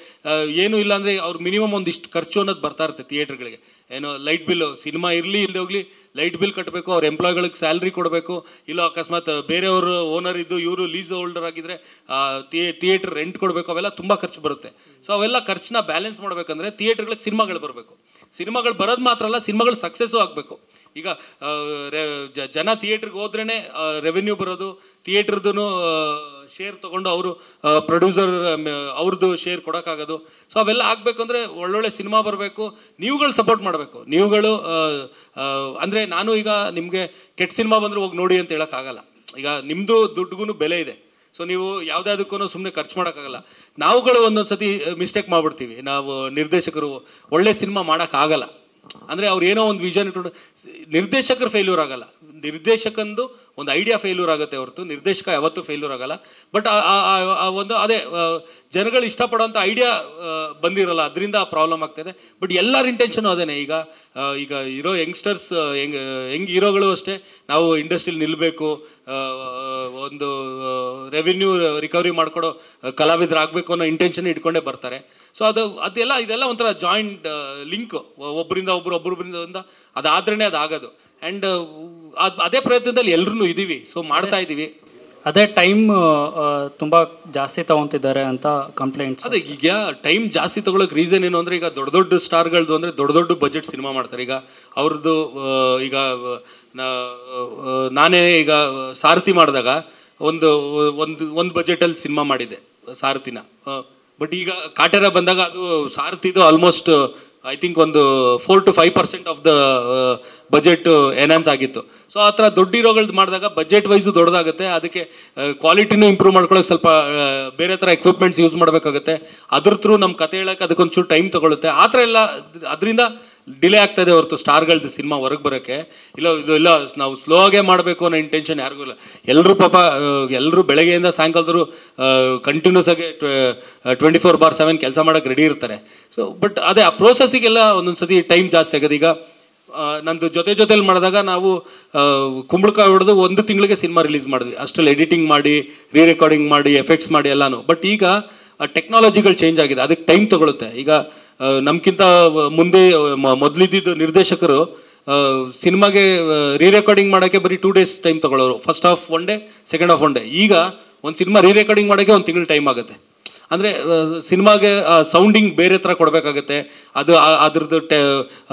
ಏನೂ ಇಲ್ಲ ಅಂದರೆ ಅವ್ರು ಮಿನಿಮಮ್ ಒಂದಿಷ್ಟು ಖರ್ಚು ಅನ್ನೋದು ಬರ್ತಾ ಇರುತ್ತೆ ಥಿಯೇಟ್ರ್ಗಳಿಗೆ. ಏನೋ ಲೈಟ್ ಬಿಲ್ಲು, ಸಿನಿಮಾ ಇರಲಿ ಇಲ್ಲದೆ ಹೋಗಲಿ ಲೈಟ್ ಬಿಲ್ ಕಟ್ಟಬೇಕು, ಅವ್ರ ಎಂಪ್ಲಾಯ್ಗಳಿಗೆ ಸ್ಯಾಲ್ರಿ ಕೊಡಬೇಕು. ಇಲ್ಲ ಅಕಸ್ಮಾತ್ ಬೇರೆಯವರು ಓನರ್ ಇದ್ದು ಇವರು ಲೀಸ್ ಹೋಲ್ಡರ್ ಆಗಿದ್ದರೆ ಥಿಯೇಟ್ರ್ ರೆಂಟ್ ಕೊಡಬೇಕು, ಅವೆಲ್ಲ ತುಂಬ ಖರ್ಚು ಬರುತ್ತೆ. ಸೊ ಅವೆಲ್ಲ ಖರ್ಚನ್ನ ಬ್ಯಾಲೆನ್ಸ್ ಮಾಡಬೇಕಂದ್ರೆ ಥಿಯೇಟ್ರ್ಗಳಿಗೆ ಸಿನಿಮಾಗಳು ಬರಬೇಕು. ಸಿನಿಮಾಗಳು ಬರೋದು ಮಾತ್ರ ಅಲ್ಲ, ಸಿನಿಮಾಗಳು ಸಕ್ಸಸ್ಸು ಆಗಬೇಕು. ಈಗ ಜನ ಥಿಯೇಟ್ರಿಗೆ ಹೋದ್ರೇ ರೆವೆನ್ಯೂ ಬರೋದು, ಥಿಯೇಟ್ರದ್ದು ಶೇರ್ ತೊಗೊಂಡು ಅವರು ಪ್ರೊಡ್ಯೂಸರ್ ಅವ್ರದ್ದು ಶೇರ್ ಕೊಡೋಕ್ಕಾಗೋದು. ಸೊ ಅವೆಲ್ಲ ಆಗಬೇಕಂದ್ರೆ ಒಳ್ಳೊಳ್ಳೆ ಸಿನಿಮಾ ಬರಬೇಕು, ನೀವುಗಳು ಸಪೋರ್ಟ್ ಮಾಡಬೇಕು. ನೀವುಗಳು ಅಂದರೆ ನಾನು ಈಗ ನಿಮಗೆ ಕೆಟ್ಟ ಸಿನಿಮಾ ಬಂದರೆ ಹೋಗಿ ನೋಡಿ ಅಂತ ಹೇಳೋಕ್ಕಾಗಲ್ಲ. ಈಗ ನಿಮ್ಮದು ದುಡ್ಡುಗೂ ಬೆಲೆ ಇದೆ. ಸೊ ನೀವು ಯಾವುದಾದಕ್ಕೂ ಸುಮ್ಮನೆ ಖರ್ಚು ಮಾಡೋಕ್ಕಾಗಲ್ಲ. ನಾವುಗಳು ಒಂದೊಂದು ಸತಿ ಮಿಸ್ಟೇಕ್ ಮಾಡಿಬಿಡ್ತೀವಿ. ನಾವು ನಿರ್ದೇಶಕರು ಒಳ್ಳೆ ಸಿನಿಮಾ ಮಾಡೋಕ್ಕಾಗಲ್ಲ ಅಂದರೆ ಅವ್ರು ಏನೋ ಒಂದು ವಿಷನ್ ಇಟ್ಕೊಂಡು ನಿರ್ದೇಶಕರು ಫೇಲ್ಯೂರ್ ಆಗಲ್ಲ, ನಿರ್ದೇಶಕಂದು ಒಂದು ಐಡಿಯಾ ಫೇಲ್ಯೂರ್ ಆಗುತ್ತೆ ಹೊರತು ನಿರ್ದೇಶಕ ಯಾವತ್ತೂ ಫೇಲ್ಯೂರ್ ಆಗಲ್ಲ. ಬಟ್ ಒಂದು ಅದೇ ಜನಗಳು ಇಷ್ಟಪಡೋಂಥ ಐಡಿಯಾ ಬಂದಿರಲ್ಲ, ಅದರಿಂದ ಪ್ರಾಬ್ಲಮ್ ಆಗ್ತಾಯಿದೆ. ಬಟ್ ಎಲ್ಲರ ಇಂಟೆನ್ಷನು ಅದೇನೆ. ಈಗ ಇರೋ ಯಂಗ್ಸ್ಟರ್ಸ್ ಹೆಂಗೆ ಹೀರೋಗಳು ಅಷ್ಟೇ, ನಾವು ಇಂಡಸ್ಟ್ರಿಲಿ ನಿಲ್ಲಬೇಕು, ಒಂದು ರೆವಿನ್ಯೂ ರಿಕವರಿ ಮಾಡ್ಕೊಡೋ ಕಲಾವಿದರಾಗಬೇಕು ಅನ್ನೋ ಇಂಟೆನ್ಷನ್ ಇಟ್ಕೊಂಡೇ ಬರ್ತಾರೆ. ಸೊ ಇದೆಲ್ಲ ಒಂಥರ ಜಾಯಿಂಟ್ ಲಿಂಕ್, ಒಬ್ಬರಿಂದ ಅದಾದ್ರೇ ಅದಾಗೋದು. ಆ್ಯಂಡ್ ಅದೇ ಪ್ರಯತ್ನದಲ್ಲಿ ಎಲ್ಲರೂ ಇದ್ದೀವಿ, ಸೊ ಮಾಡ್ತಾ ಇದ್ದೀವಿ. ಅದೇ ಟೈಮ್ ತುಂಬ ಜಾಸ್ತಿ ತಗೊತಿದ್ದಾರೆ ಅಂತ ಕಂಪ್ಲೇಂಟ್ಸ್. ಅದೇ ಈಗ ಟೈಮ್ ಜಾಸ್ತಿ ತಗೊಳಕ್ಕೆ ರೀಸನ್ ಏನು ಅಂದರೆ, ಈಗ ದೊಡ್ಡ ದೊಡ್ಡ ಸ್ಟಾರ್ಗಳದ್ದು ಅಂದರೆ ದೊಡ್ಡ ಬಜೆಟ್ ಸಿನಿಮಾ ಮಾಡ್ತಾರೆ. ಈಗ ಅವ್ರದ್ದು ಈಗ ನಾನೇ ಈಗ ಸಾರಥಿ ಮಾಡಿದಾಗ ಒಂದು ಬಜೆಟಲ್ಲಿ ಸಿನಿಮಾ ಮಾಡಿದ್ದೆ ಸಾರಥಿನ. ಬಟ್ ಈಗ ಕಾಟೇರ ಬಂದಾಗ ಅದು ಸಾರಥಿದು ಆಲ್ಮೋಸ್ಟ್ ಐ ಥಿಂಕ್ ಒಂದು 4 to 5% of the budget enhance ಆಗಿತ್ತು. ಸೊ ಆ ಥರ ದೊಡ್ಡ ಹೀರೋಗಳ್ದು ಮಾಡಿದಾಗ ಬಜೆಟ್ ವೈಸು ದೊಡ್ಡದಾಗುತ್ತೆ, ಅದಕ್ಕೆ ಕ್ವಾಲಿಟಿನೂ ಇಂಪ್ರೂವ್ ಮಾಡ್ಕೊಳ್ಳೋಕೆ ಸ್ವಲ್ಪ ಬೇರೆ ಥರ ಎಕ್ವಿಪ್ಮೆಂಟ್ಸ್ ಯೂಸ್ ಮಾಡಬೇಕಾಗುತ್ತೆ. ಅದ್ರ ಥ್ರೂ ನಮ್ಮ ಕತೆ ಹೇಳೋಕೆ ಅದಕ್ಕೊಂಚೂರು ಟೈಮ್ ತೊಗೊಳುತ್ತೆ. ಆ ಥರ ಎಲ್ಲ ಅದರಿಂದ ಡಿಲೇ ಆಗ್ತಾ ಇದೆ ಹೊರತು ಸ್ಟಾರ್ಗಳದ್ದು ಸಿನಿಮಾ ಹೊರಗೆ ಬರೋಕ್ಕೆ ಇಲ್ಲ ನಾವು ಸ್ಲೋ ಆಗೇ ಮಾಡಬೇಕು ಅನ್ನೋ ಇಂಟೆನ್ಷನ್ ಯಾರಿಗೂ ಇಲ್ಲ. ಎಲ್ಲರೂ ಪಾಪ ಎಲ್ಲರೂ ಬೆಳಗ್ಗೆಯಿಂದ ಸಾಯಂಕಾಲದವರು ಕಂಟಿನ್ಯೂಸ್ ಆಗಿ 24/7 ಕೆಲಸ ಮಾಡೋಕ್ಕೆ ರೆಡಿ ಇರ್ತಾರೆ. ಸೊ ಬಟ್ ಅದೇ ಆ ಪ್ರೋಸೆಸ್ಸಿಗೆಲ್ಲ ಒಂದೊಂದು ಸತಿ ಟೈಮ್ ಜಾಸ್ತಿ ಆಗೋದು. ಈಗ ನಂದು ಜೊತೆಲಿ ಮಾಡಿದಾಗ ನಾವು ಕುಂಬಳಕಾಯಿ ಹೊಡೆದು 1 ತಿಂಗಳಿಗೆ ಸಿನಿಮಾ ರಿಲೀಸ್ ಮಾಡಿದ್ವಿ. ಅಷ್ಟರಲ್ಲಿ ಎಡಿಟಿಂಗ್ ಮಾಡಿ, ರೆಕಾರ್ಡಿಂಗ್ ಮಾಡಿ, ಎಫೆಕ್ಟ್ಸ್ ಮಾಡಿ ಎಲ್ಲಾನು. ಬಟ್ ಈಗ ಟೆಕ್ನಾಲಜಿಗಳು ಚೇಂಜ್ ಆಗಿದೆ, ಅದಕ್ಕೆ ಟೈಮ್ ತಗೊಳುತ್ತೆ. ಈಗ ನಮ್ಗಿಂತ ಮುಂದೆ ಮೊದಲಿದ್ದ ನಿರ್ದೇಶಕರು ಸಿನಿಮಾಗೆ ರೆಕಾರ್ಡಿಂಗ್ ಮಾಡೋಕ್ಕೆ ಬರೀ 2 days ಟೈಮ್ ತಗೊಳ್ಳೋರು. First half 1 day, second half 1 day. ಈಗ ಒಂದು ಸಿನಿಮಾ ರೆಕಾರ್ಡಿಂಗ್ ಮಾಡೋಕ್ಕೆ 1 ತಿಂಗಳು ಟೈಮ್ ಆಗುತ್ತೆ. ಅಂದರೆ ಸಿನಿಮಾಗೆ ಸೌಂಡಿಂಗ್ ಬೇರೆ ಥರ ಕೊಡಬೇಕಾಗುತ್ತೆ, ಅದ್ರದ್ದು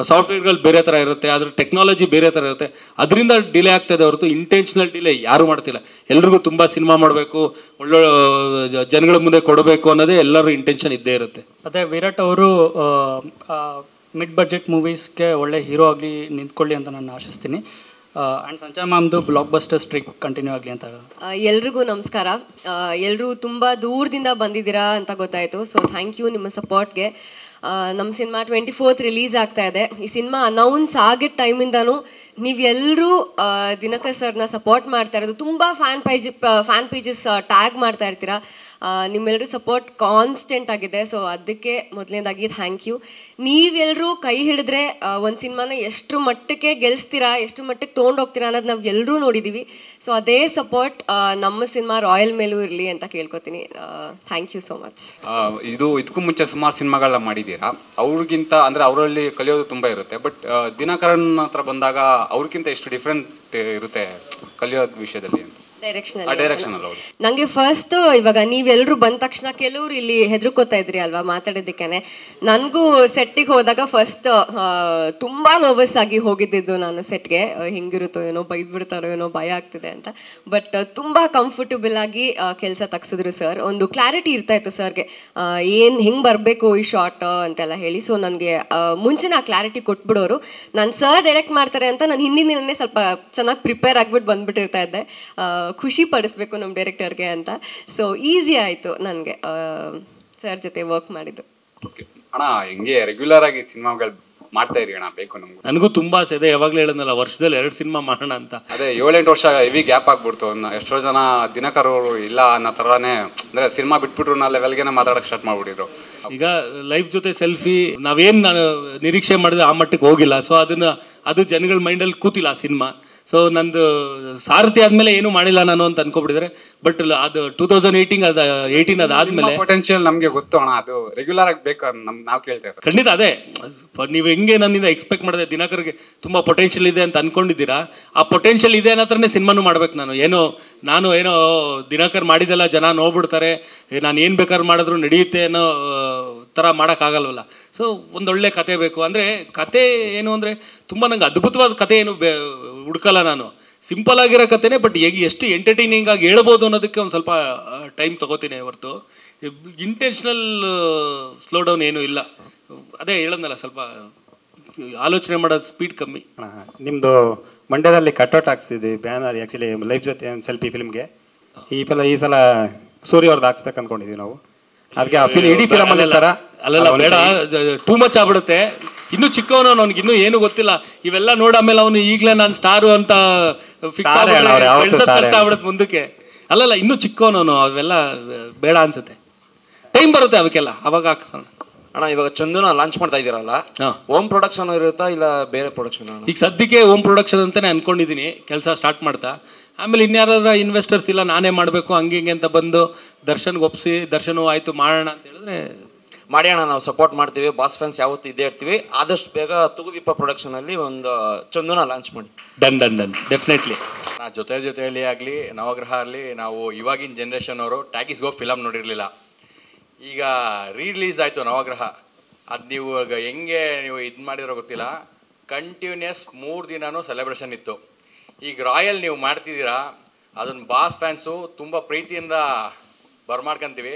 ಸಾಫ್ಟ್ವೇರ್ಗಳು ಬೇರೆ ಥರ ಇರುತ್ತೆ, ಅದ್ರ ಟೆಕ್ನಾಲಜಿ ಬೇರೆ ಥರ ಇರುತ್ತೆ. ಅದರಿಂದ ಡಿಲೇ ಆಗ್ತಾಯಿದೆ ಹೊರತು ಇಂಟೆನ್ಷನಲ್ ಡಿಲೇ ಯಾರೂ ಮಾಡ್ತಿಲ್ಲ. ಎಲ್ರಿಗೂ ತುಂಬ ಸಿನಿಮಾ ಮಾಡಬೇಕು, ಒಳ್ಳೊಳ್ಳೆ ಜನಗಳ ಮುಂದೆ ಕೊಡಬೇಕು ಅನ್ನೋದೇ ಎಲ್ಲರೂ ಇಂಟೆನ್ಷನ್ ಇದ್ದೇ ಇರುತ್ತೆ. ಅದೇ ವಿರಾಟ್ ಅವರು ಮಿಡ್ ಬಜೆಟ್ ಮೂವೀಸ್ಗೆ ಒಳ್ಳೆ ಹೀರೋ ಆಗಲಿ ನಿಂತ್ಕೊಳ್ಳಿ ಅಂತ ನಾನು ಆಶಿಸ್ತೀನಿ. ಆ್ಯಂಡ್ ಸಂಜಯ್ ಮ್ಯಾಮ್ದು ಬ್ಲಾಕ್ ಬಸ್ಟರ್ ಸ್ಟ್ರಿಕ್ ಕಂಟಿನ್ಯೂ ಆಗಲಿ ಅಂತ. ಎಲ್ರಿಗೂ ನಮಸ್ಕಾರ. ಎಲ್ಲರೂ ತುಂಬ ದೂರದಿಂದ ಬಂದಿದ್ದೀರಾ ಅಂತ ಗೊತ್ತಾಯಿತು. ಸೊ ಥ್ಯಾಂಕ್ ಯು ನಿಮ್ಮ ಸಪೋರ್ಟ್ಗೆ. ನಮ್ಮ ಸಿನಿಮಾ 24th ರಿಲೀಸ್ ಆಗ್ತಾ ಇದೆ. ಈ ಸಿನಿಮಾ ಅನೌನ್ಸ್ ಆಗಿದ್ದ ಟೈಮಿಂದನೂ ನೀವೆಲ್ಲರೂ ದಿನಕರ್ ಸರ್ನ ಸಪೋರ್ಟ್ ಮಾಡ್ತಾ ಇರೋದು. ತುಂಬ ಫ್ಯಾನ್ ಪೇಜಸ್ ಟ್ಯಾಗ್ ಮಾಡ್ತಾ ಇರ್ತೀರಾ. ನಿಮ್ಮೆಲ್ಲರೂ ಸಪೋರ್ಟ್ ಕಾನ್ಸ್ಟೆಂಟ್ ಆಗಿದೆ. ಸೊ ಅದಕ್ಕೆ ಮೊದಲನೇದಾಗಿ ಥ್ಯಾಂಕ್ ಯು. ನೀವೆಲ್ಲರೂ ಕೈ ಹಿಡಿದ್ರೆ ಒಂದು ಸಿನಿಮಾನ ಎಷ್ಟು ಮಟ್ಟಕ್ಕೆ ಗೆಲ್ಲಿಸ್ತೀರಾ, ಎಷ್ಟು ಮಟ್ಟಕ್ಕೆ ತೊಗೊಂಡೋಗ್ತೀರಾ ಅನ್ನೋದು ನಾವು ಎಲ್ಲರೂ ನೋಡಿದ್ದೀವಿ. ಸೊ ಅದೇ ಸಪೋರ್ಟ್ ನಮ್ಮ ಸಿನಿಮಾ ರಾಯಲ್ ಮೇಲೂ ಇರಲಿ ಅಂತ ಕೇಳ್ಕೊತೀನಿ. Thank you so much. ಇದಕ್ಕೂ ಮುಂಚೆ ಸುಮಾರು ಸಿನಿಮಾಗಳನ್ನ ಮಾಡಿದ್ದೀರಾ. ಅವ್ರಿಗಿಂತ ಅಂದರೆ ಅವರಲ್ಲಿ ಕಲಿಯೋದು ತುಂಬ ಇರುತ್ತೆ. ಬಟ್ ದಿನಕರನ್ ಹತ್ರ ಬಂದಾಗ ಅವ್ರಿಗಿಂತ ಎಷ್ಟು ಡಿಫ್ರೆಂಟ್ ಇರುತ್ತೆ ಕಲಿಯೋದು ವಿಷಯದಲ್ಲಿ ಅಂತ? ಡೈರೆಕ್ಷನ್ ನಂಗೆ ಫಸ್ಟ್ ಇವಾಗ ನೀವೆಲ್ಲರೂ ಬಂದ ತಕ್ಷಣ ಕೆಲವರು ಇಲ್ಲಿ ಹೆದರ್ಕೋತಾ ಇದ್ರಿ ಅಲ್ವಾ ಮಾತಾಡೋದಕ್ಕೇನೆ. ನನಗೂ ಸೆಟ್ಟಿಗೆ ಹೋದಾಗ ಫಸ್ಟ್ ತುಂಬಾ ನರ್ವಸ್ ಆಗಿ ಹೋಗಿದ್ದು ನಾನು ಸೆಟ್ಗೆ. ಹಿಂಗಿರುತ್ತೋ ಏನೋ, ಬೈದ್ಬಿಡ್ತಾರೋ ಏನೋ, ಭಯ ಆಗ್ತಿದೆ ಅಂತ. ಬಟ್ ತುಂಬಾ ಕಂಫರ್ಟಬಲ್ ಆಗಿ ಕೆಲಸ ತಗ್ಸಿದ್ರು ಸರ್. ಒಂದು ಕ್ಲಾರಿಟಿ ಇರ್ತಾ ಇತ್ತು ಸರ್ಗೆ, ಹೆಂಗ್ ಬರಬೇಕು ಈ ಶಾರ್ಟ್ ಅಂತೆಲ್ಲ ಹೇಳಿ. ಸೊ ನನಗೆ ಮುಂಚೆನೇ ಆ ಕ್ಲಾರಿಟಿ ಕೊಟ್ಬಿಡೋರು. ನಾನು ಸರ್ ಡೈರೆಕ್ಟ್ ಮಾಡ್ತಾರೆ ಅಂತ ನಾನು ಹಿಂದಿನ ದಿನನೇ ಸ್ವಲ್ಪ ಚೆನ್ನಾಗಿ ಪ್ರಿಪೇರ್ ಆಗಿಬಿಟ್ಟು ಬಂದ್ಬಿಟ್ಟಿರ್ತಾ ಇದ್ದೆ, ಖುಷಿ ಪಡಿಸ್ಬೇಕು ನಮ್ಮ ಡೈರೆಕ್ಟರ್ಗೆ ಅಂತ. ಸೊ ಈಸಿ ಆಯಿತು ನನಗೆ ಸರ್ ಜೊತೆ ವರ್ಕ್ ಮಾಡಿದ್ದು. ಅಣ್ಣ ಹೆಂಗೆ ರೆಗ್ಯುಲರ್ ಆಗಿ ಸಿನಿಮಾಗಳು ಮಾಡ್ತಾ ಇರಿ ಅಣ್ಣ, ಬೇಕು ನಮ್ಗೆ. ನನಗೂ ತುಂಬಾ ಆಸೆ ಇದೆ, ಯಾವಾಗಲೂ ಹೇಳೋದಲ್ಲ ವರ್ಷದಲ್ಲಿ 2 ಸಿನಿಮಾ ಮಾಡೋಣ ಅಂತ. ಅದೇ 7-8 ವರ್ಷ ಹೆವಿ ಗ್ಯಾಪ್ ಆಗ್ಬಿಡ್ತು. ಎಷ್ಟೋ ಜನ ದಿನಕರ್ ಅವರು ಇಲ್ಲ ಅನ್ನೋ ಥರನೇ, ಅಂದರೆ ಸಿನಿಮಾ ಬಿಟ್ಬಿಟ್ರು ನಾ ಲೆವೆಲ್ಗೆ ಮಾತಾಡೋಕೆ ಸ್ಟಾರ್ಟ್ ಮಾಡ್ಬಿಟ್ಟಿದ್ರು. ಈಗ ಲೈಫ್ ಜೊತೆ ಸೆಲ್ಫಿ ನಾವೇನು ನಿರೀಕ್ಷೆ ಮಾಡಿದ್ರೆ ಆ ಮಟ್ಟಕ್ಕೆ ಹೋಗಿಲ್ಲ. ಸೊ ಅದು ಜನಗಳ ಮೈಂಡಲ್ಲಿ ಕೂತಿಲ್ಲ ಆ ಸಿನಿಮಾ. ಸೊ ನಂದು ಸಾರಥಿ ಆದ್ಮೇಲೆ ಏನು ಮಾಡಿಲ್ಲ ನಾನು ಅಂತ ಅನ್ಕೊಬಿಟ್ಟಿದ್ರೆ. ಬಟ್ ಅದು 2018 ಅದಾದ್ಮೇಲೆ ಪೊಟೆನ್ಶಿಯಲ್ ನಮಗೆ ಗೊತ್ತು ಅಣ್ಣ, ಅದು ರೆಗ್ಯುಲರ್ ಆಗಿ ಬೇಕು ನಾವು ಕೇಳ್ತಾ ಇರೋದು. ಖಂಡಿತ ಅದೇ ನೀವು ಹೆಂಗೆ ನನ್ನಿಂದ ಎಕ್ಸ್ಪೆಕ್ಟ್ ಮಾಡಿದೆ ದಿನಕರ್ಗೆ ತುಂಬ ಪೊಟೆನ್ಷಿಯಲ್ ಇದೆ ಅಂತ ಅನ್ಕೊಂಡಿದ್ದೀರಾ. ಆ ಪೊಟೆನ್ಷಿಯಲ್ ಇದೆ ಅನ್ನೋ ಥರನೇ ಸಿನಿಮಾನು ಮಾಡ್ಬೇಕು. ನಾನು ಏನೋ ದಿನಕರ್ ಮಾಡಿದೆಲ್ಲ ಜನ ನೋಡ್ಬಿಡ್ತಾರೆ, ನಾನು ಏನು ಬೇಕಾದ್ರೂ ಮಾಡಿದ್ರು ನಡೆಯುತ್ತೆ ಅನ್ನೋ ಥರ ಮಾಡೋಕ್ಕಾಗಲ್ವಲ್ಲ. ಸೊ ಒಂದೊಳ್ಳೆ ಕತೆ ಬೇಕು. ಅಂದರೆ ಕತೆ ಏನು ಅಂದರೆ ತುಂಬ ನಂಗೆ ಅದ್ಭುತವಾದ ಕತೆ ಏನು ಹುಡ್ಕಲ್ಲ ನಾನು, ಸಿಂಪಲ್ ಆಗಿರೋ ಕತೆನೇ. ಬಟ್ ಎಷ್ಟು ಎಂಟರ್ಟೈನಿಂಗ್ ಆಗಿ ಹೇಳ್ಬೋದು ಅನ್ನೋದಕ್ಕೆ ಒಂದು ಸ್ವಲ್ಪ ಟೈಮ್ ತೊಗೋತೀನಿ ಹೊರತು ಇಂಟೆನ್ಷನಲ್ ಸ್ಲೋ ಡೌನ್ ಏನೂ ಇಲ್ಲ. ಅದೇ ಹೇಳೋದಲ್ಲ, ಸ್ವಲ್ಪ ಆಲೋಚನೆ ಮಾಡೋದು ಸ್ಪೀಡ್ ಕಮ್ಮಿ. ನಿಮ್ಮದು ಮಂಡ್ಯದಲ್ಲಿ ಕಟ್ಔಟ್ ಹಾಕ್ಸಿದ್ವಿ ಬ್ಯಾನರ್, ಆ್ಯಕ್ಚುಲಿ ಲೈಫ್ ಜೊತೆ ಒಂದು ಸೆಲ್ಫಿ ಫಿಲ್ಮ್ಗೆ. ಈ ಸಲ ಸೂರ್ಯ ಅವ್ರದ್ದು ಹಾಕ್ಸ್ಬೇಕು ಅಂದ್ಕೊಂಡಿದ್ದೀವಿ ನಾವು. ಅದಕ್ಕೆ ಆ ಇಡೀ ಫಿಲಮ್ ಅಲ್ಲೆಲ್ಲ ಬೇಡ, ಟೂ ಮಚ್ ಆಗ್ಬಿಡುತ್ತೆ. ಇನ್ನೂ ಚಿಕ್ಕವನು, ಅವ್ನಿಗೆ ಇನ್ನೂ ಏನು ಗೊತ್ತಿಲ್ಲ. ಇವೆಲ್ಲ ನೋಡಾಮೇಲೆ ಅವನು ಈಗಲೇ ನಾನು ಸ್ಟಾರು ಅಂತ ಫಿಕ್ಸ್ ತಾರೆ ಅಣ್ಣ ಅವ್ರು ಯಾವತ್ತೂ ತಾರೆ. ಕಷ್ಟ ಆಗ್ಬಿಡುತ್ತೆ ಮುಂದಕ್ಕೆ. ಅಲ್ಲಲ್ಲ ಇನ್ನೂ ಚಿಕ್ಕವನು ಅವೆಲ್ಲ ಬೇಡ ಅನ್ಸುತ್ತೆ. ಟೈಮ್ ಬರುತ್ತೆ ಅವಕ್ಕೆಲ್ಲ, ಅವಾಗ ಹಾಕ್ಸೋಣ. ಅಣ್ಣ ಇವಾಗ ಚಂದುನ ಲಾಂಚ್ ಮಾಡ್ತಾ ಇದ್ದೀರಲ್ಲ, ಹೋಮ್ ಪ್ರೊಡಕ್ಷನ್ ಇರುತ್ತಾ ಇಲ್ಲ ಬೇರೆ ಪ್ರೊಡಕ್ಷನ್? ಈಗ ಸದ್ಯಕ್ಕೆ ಹೋಮ್ ಪ್ರೊಡಕ್ಷನ್ ಅಂತಾನೆ ಅನ್ಕೊಂಡಿದ್ದೀನಿ, ಕೆಲಸ ಸ್ಟಾರ್ಟ್ ಮಾಡ್ತಾ. ಆಮೇಲೆ ಇನ್ಯಾರ ಇನ್ವೆಸ್ಟರ್ಸ್ ಇಲ್ಲ ನಾನೇ ಮಾಡಬೇಕು ಹಂಗೆ ಹಿಂಗೆ ಅಂತ ಬಂದು ದರ್ಶನ್ಗೆ ಒಪ್ಸಿ ದರ್ಶನ ಆಯ್ತು ಮಾಡೋಣ ಅಂತ ಹೇಳಿದ್ರೆ ಮಾಡಿ ಅಣ್ಣ, ನಾವು ಸಪೋರ್ಟ್ ಮಾಡ್ತೀವಿ. ಬಾಸ್ ಫ್ಯಾನ್ಸ್ ಯಾವತ್ತೂ ಇದ್ದೇ ಇರ್ತೀವಿ. ಆದಷ್ಟು ಬೇಗ ತೂಗುದೀಪ ಪ್ರೊಡಕ್ಷನ್ ಅಲ್ಲಿ ಒಂದು ಚಂದುನ ಲಾಂಚ್ ಮಾಡಿ. Done done done definitely. ಜೊತೆಯಲ್ಲಿ ಆಗಲಿ ನವಗ್ರಹ ಆಗಲಿ ನಾವು ಇವಾಗಿನ ಜನ್ರೇಷನ್ ಅವರು ಟ್ಯಾಕಿಸ್ ಗೋ ಫಿಲಮ್ ನೋಡಿರಲಿಲ್ಲ. ಈಗ ರಿಲೀಸ್ ಆಯಿತು ನವಗ್ರಹ. ಅದು ನೀವು ಹೆಂಗೆ ನೀವು ಇದು ಮಾಡಿರೋ ಗೊತ್ತಿಲ್ಲ, ಕಂಟಿನ್ಯೂಸ್ 3 ದಿನನೂ ಸೆಲೆಬ್ರೇಷನ್ ಇತ್ತು. ಈಗ ರಾಯಲ್ ನೀವು ಮಾಡ್ತಿದ್ದೀರಾ, ಅದನ್ನು ಬಾಸ್ ಫ್ಯಾನ್ಸು ತುಂಬ ಪ್ರೀತಿಯಿಂದ ಬರ್ಮಾಡ್ಕೊಂತೀವಿ.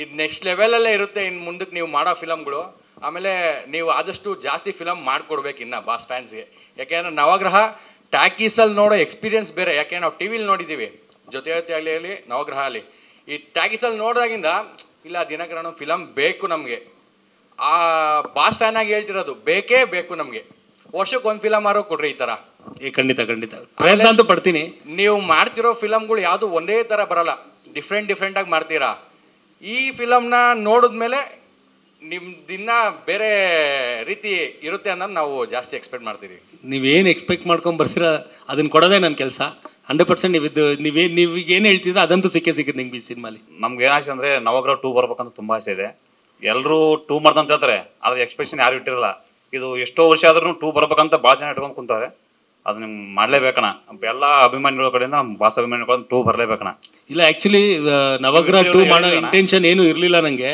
ಇದು ನೆಕ್ಸ್ಟ್ ಲೆವೆಲಲ್ಲೇ ಇರುತ್ತೆ ಇನ್ನು ಮುಂದಕ್ಕೆ ನೀವು ಮಾಡೋ ಫಿಲಮ್ಗಳು. ಆಮೇಲೆ ನೀವು ಆದಷ್ಟು ಜಾಸ್ತಿ ಫಿಲಮ್ ಮಾಡಿಕೊಡ್ಬೇಕು ಇನ್ನು ಬಾಸ್ ಫ್ಯಾನ್ಸ್ಗೆ. ಯಾಕೆಂದರೆ ನವಗ್ರಹ ಟ್ಯಾಕೀಸಲ್ಲಿ ನೋಡೋ ಎಕ್ಸ್ಪೀರಿಯನ್ಸ್ ಬೇರೆ. ಯಾಕೆಂದ್ರೆ ನಾವು ಟಿ ವಿಲಿ ನೋಡಿದ್ದೀವಿ, ಜೊತೆಯಲ್ಲಿ ನವಗ್ರಹ ಅಲ್ಲಿ. ಈ ಟ್ಯಾಕೀಸಲ್ಲಿ ನೋಡಿದಾಗಿಂದ ಇಲ್ಲ ದಿನಕರಣ ಫಿಲಮ್ ಬೇಕು ನಮಗೆ. ಆ ಬಾಸ್ ಫ್ಯಾನ್ ಆಗಿ ಹೇಳ್ತಿರೋದು ಬೇಕೇ ಬೇಕು ನಮಗೆ. ವರ್ಷಕ್ಕೆ ಒಂದು ಫಿಲಮ್ ಆರೋ ಕೊಡ್ರಿ ಈ ಥರ. ಖಂಡಿತ ಖಂಡಿತ ಪ್ರಯತ್ನ ಅಂತೂ ಪಡ್ತೀನಿ. ನೀವು ಮಾಡ್ತಿರೋ ಫಿಲಮ್ಗಳು ಯಾವುದು ಒಂದೇ ಥರ ಬರಲ್ಲ, ಡಿಫ್ರೆಂಟಾಗಿ ಮಾಡ್ತೀರಾ. ಈ ಫಿಲಮ್ನ ನೋಡಿದ್ಮೇಲೆ ನಿಮ್ಮ ದಿನ ಬೇರೆ ರೀತಿ ಇರುತ್ತೆ ಅನ್ನೋದು ನಾವು ಜಾಸ್ತಿ ಎಕ್ಸ್ಪೆಕ್ಟ್ ಮಾಡ್ತೀವಿ. ನೀವೇನು ಎಕ್ಸ್ಪೆಕ್ಟ್ ಮಾಡ್ಕೊಂಡು ಬರ್ತೀರಾ ಅದನ್ನ ಕೊಡೋದೇ ನನ್ನ ಕೆಲಸ. 100% ನೀವು ಏನು ಹೇಳ್ತಿದ್ರೆ ಅದಂತೂ ಸಿಕ್ಕುತ್ತೆ ನಿಮ್ಗೆ ಈ ಸಿನಿಮಾಲಿ. ನಮ್ಗೆ ಏನಾಸೆ ಅಂದರೆ ನವಗ್ರಹ 2 ಬರ್ಬೇಕಂತ ತುಂಬ ಆಸೆ ಇದೆ. ಎಲ್ಲರೂ 2 ಮಾಡ್ದಂತ ಹೇಳ್ತಾರೆ, ಆದರೆ ಎಕ್ಸ್ಪೆಕ್ಷನ್ ಯಾರು ಇಟ್ಟಿರಲ್ಲ. ಇದು ಎಷ್ಟೋ ವರ್ಷ ಆದ್ರೂ 2 ಬರ್ಬೇಕಂತ ಭಾಳ ಜನ ಇಟ್ಕೊಂಡು ಕುಂತಾರೆ. ಅದು ನಿಮ್ಗೆ ಮಾಡಲೇಬೇಕಣ್ಣ. ಎಲ್ಲ ಅಭಿಮಾನಿಗಳ ಕಡೆಯಿಂದ ನಮ್ಮ ಬಾಸ್ ಅಭಿಮಾನಿಗಳ 2 ಬರಲೇಬೇಕಣ್ಣ. ಇಲ್ಲ ಆ್ಯಕ್ಚುಲಿ ನವಗ್ರಹ 2 ಮಾಡೋ ಇಂಟೆನ್ಷನ್ ಏನೂ ಇರಲಿಲ್ಲ ನನಗೆ.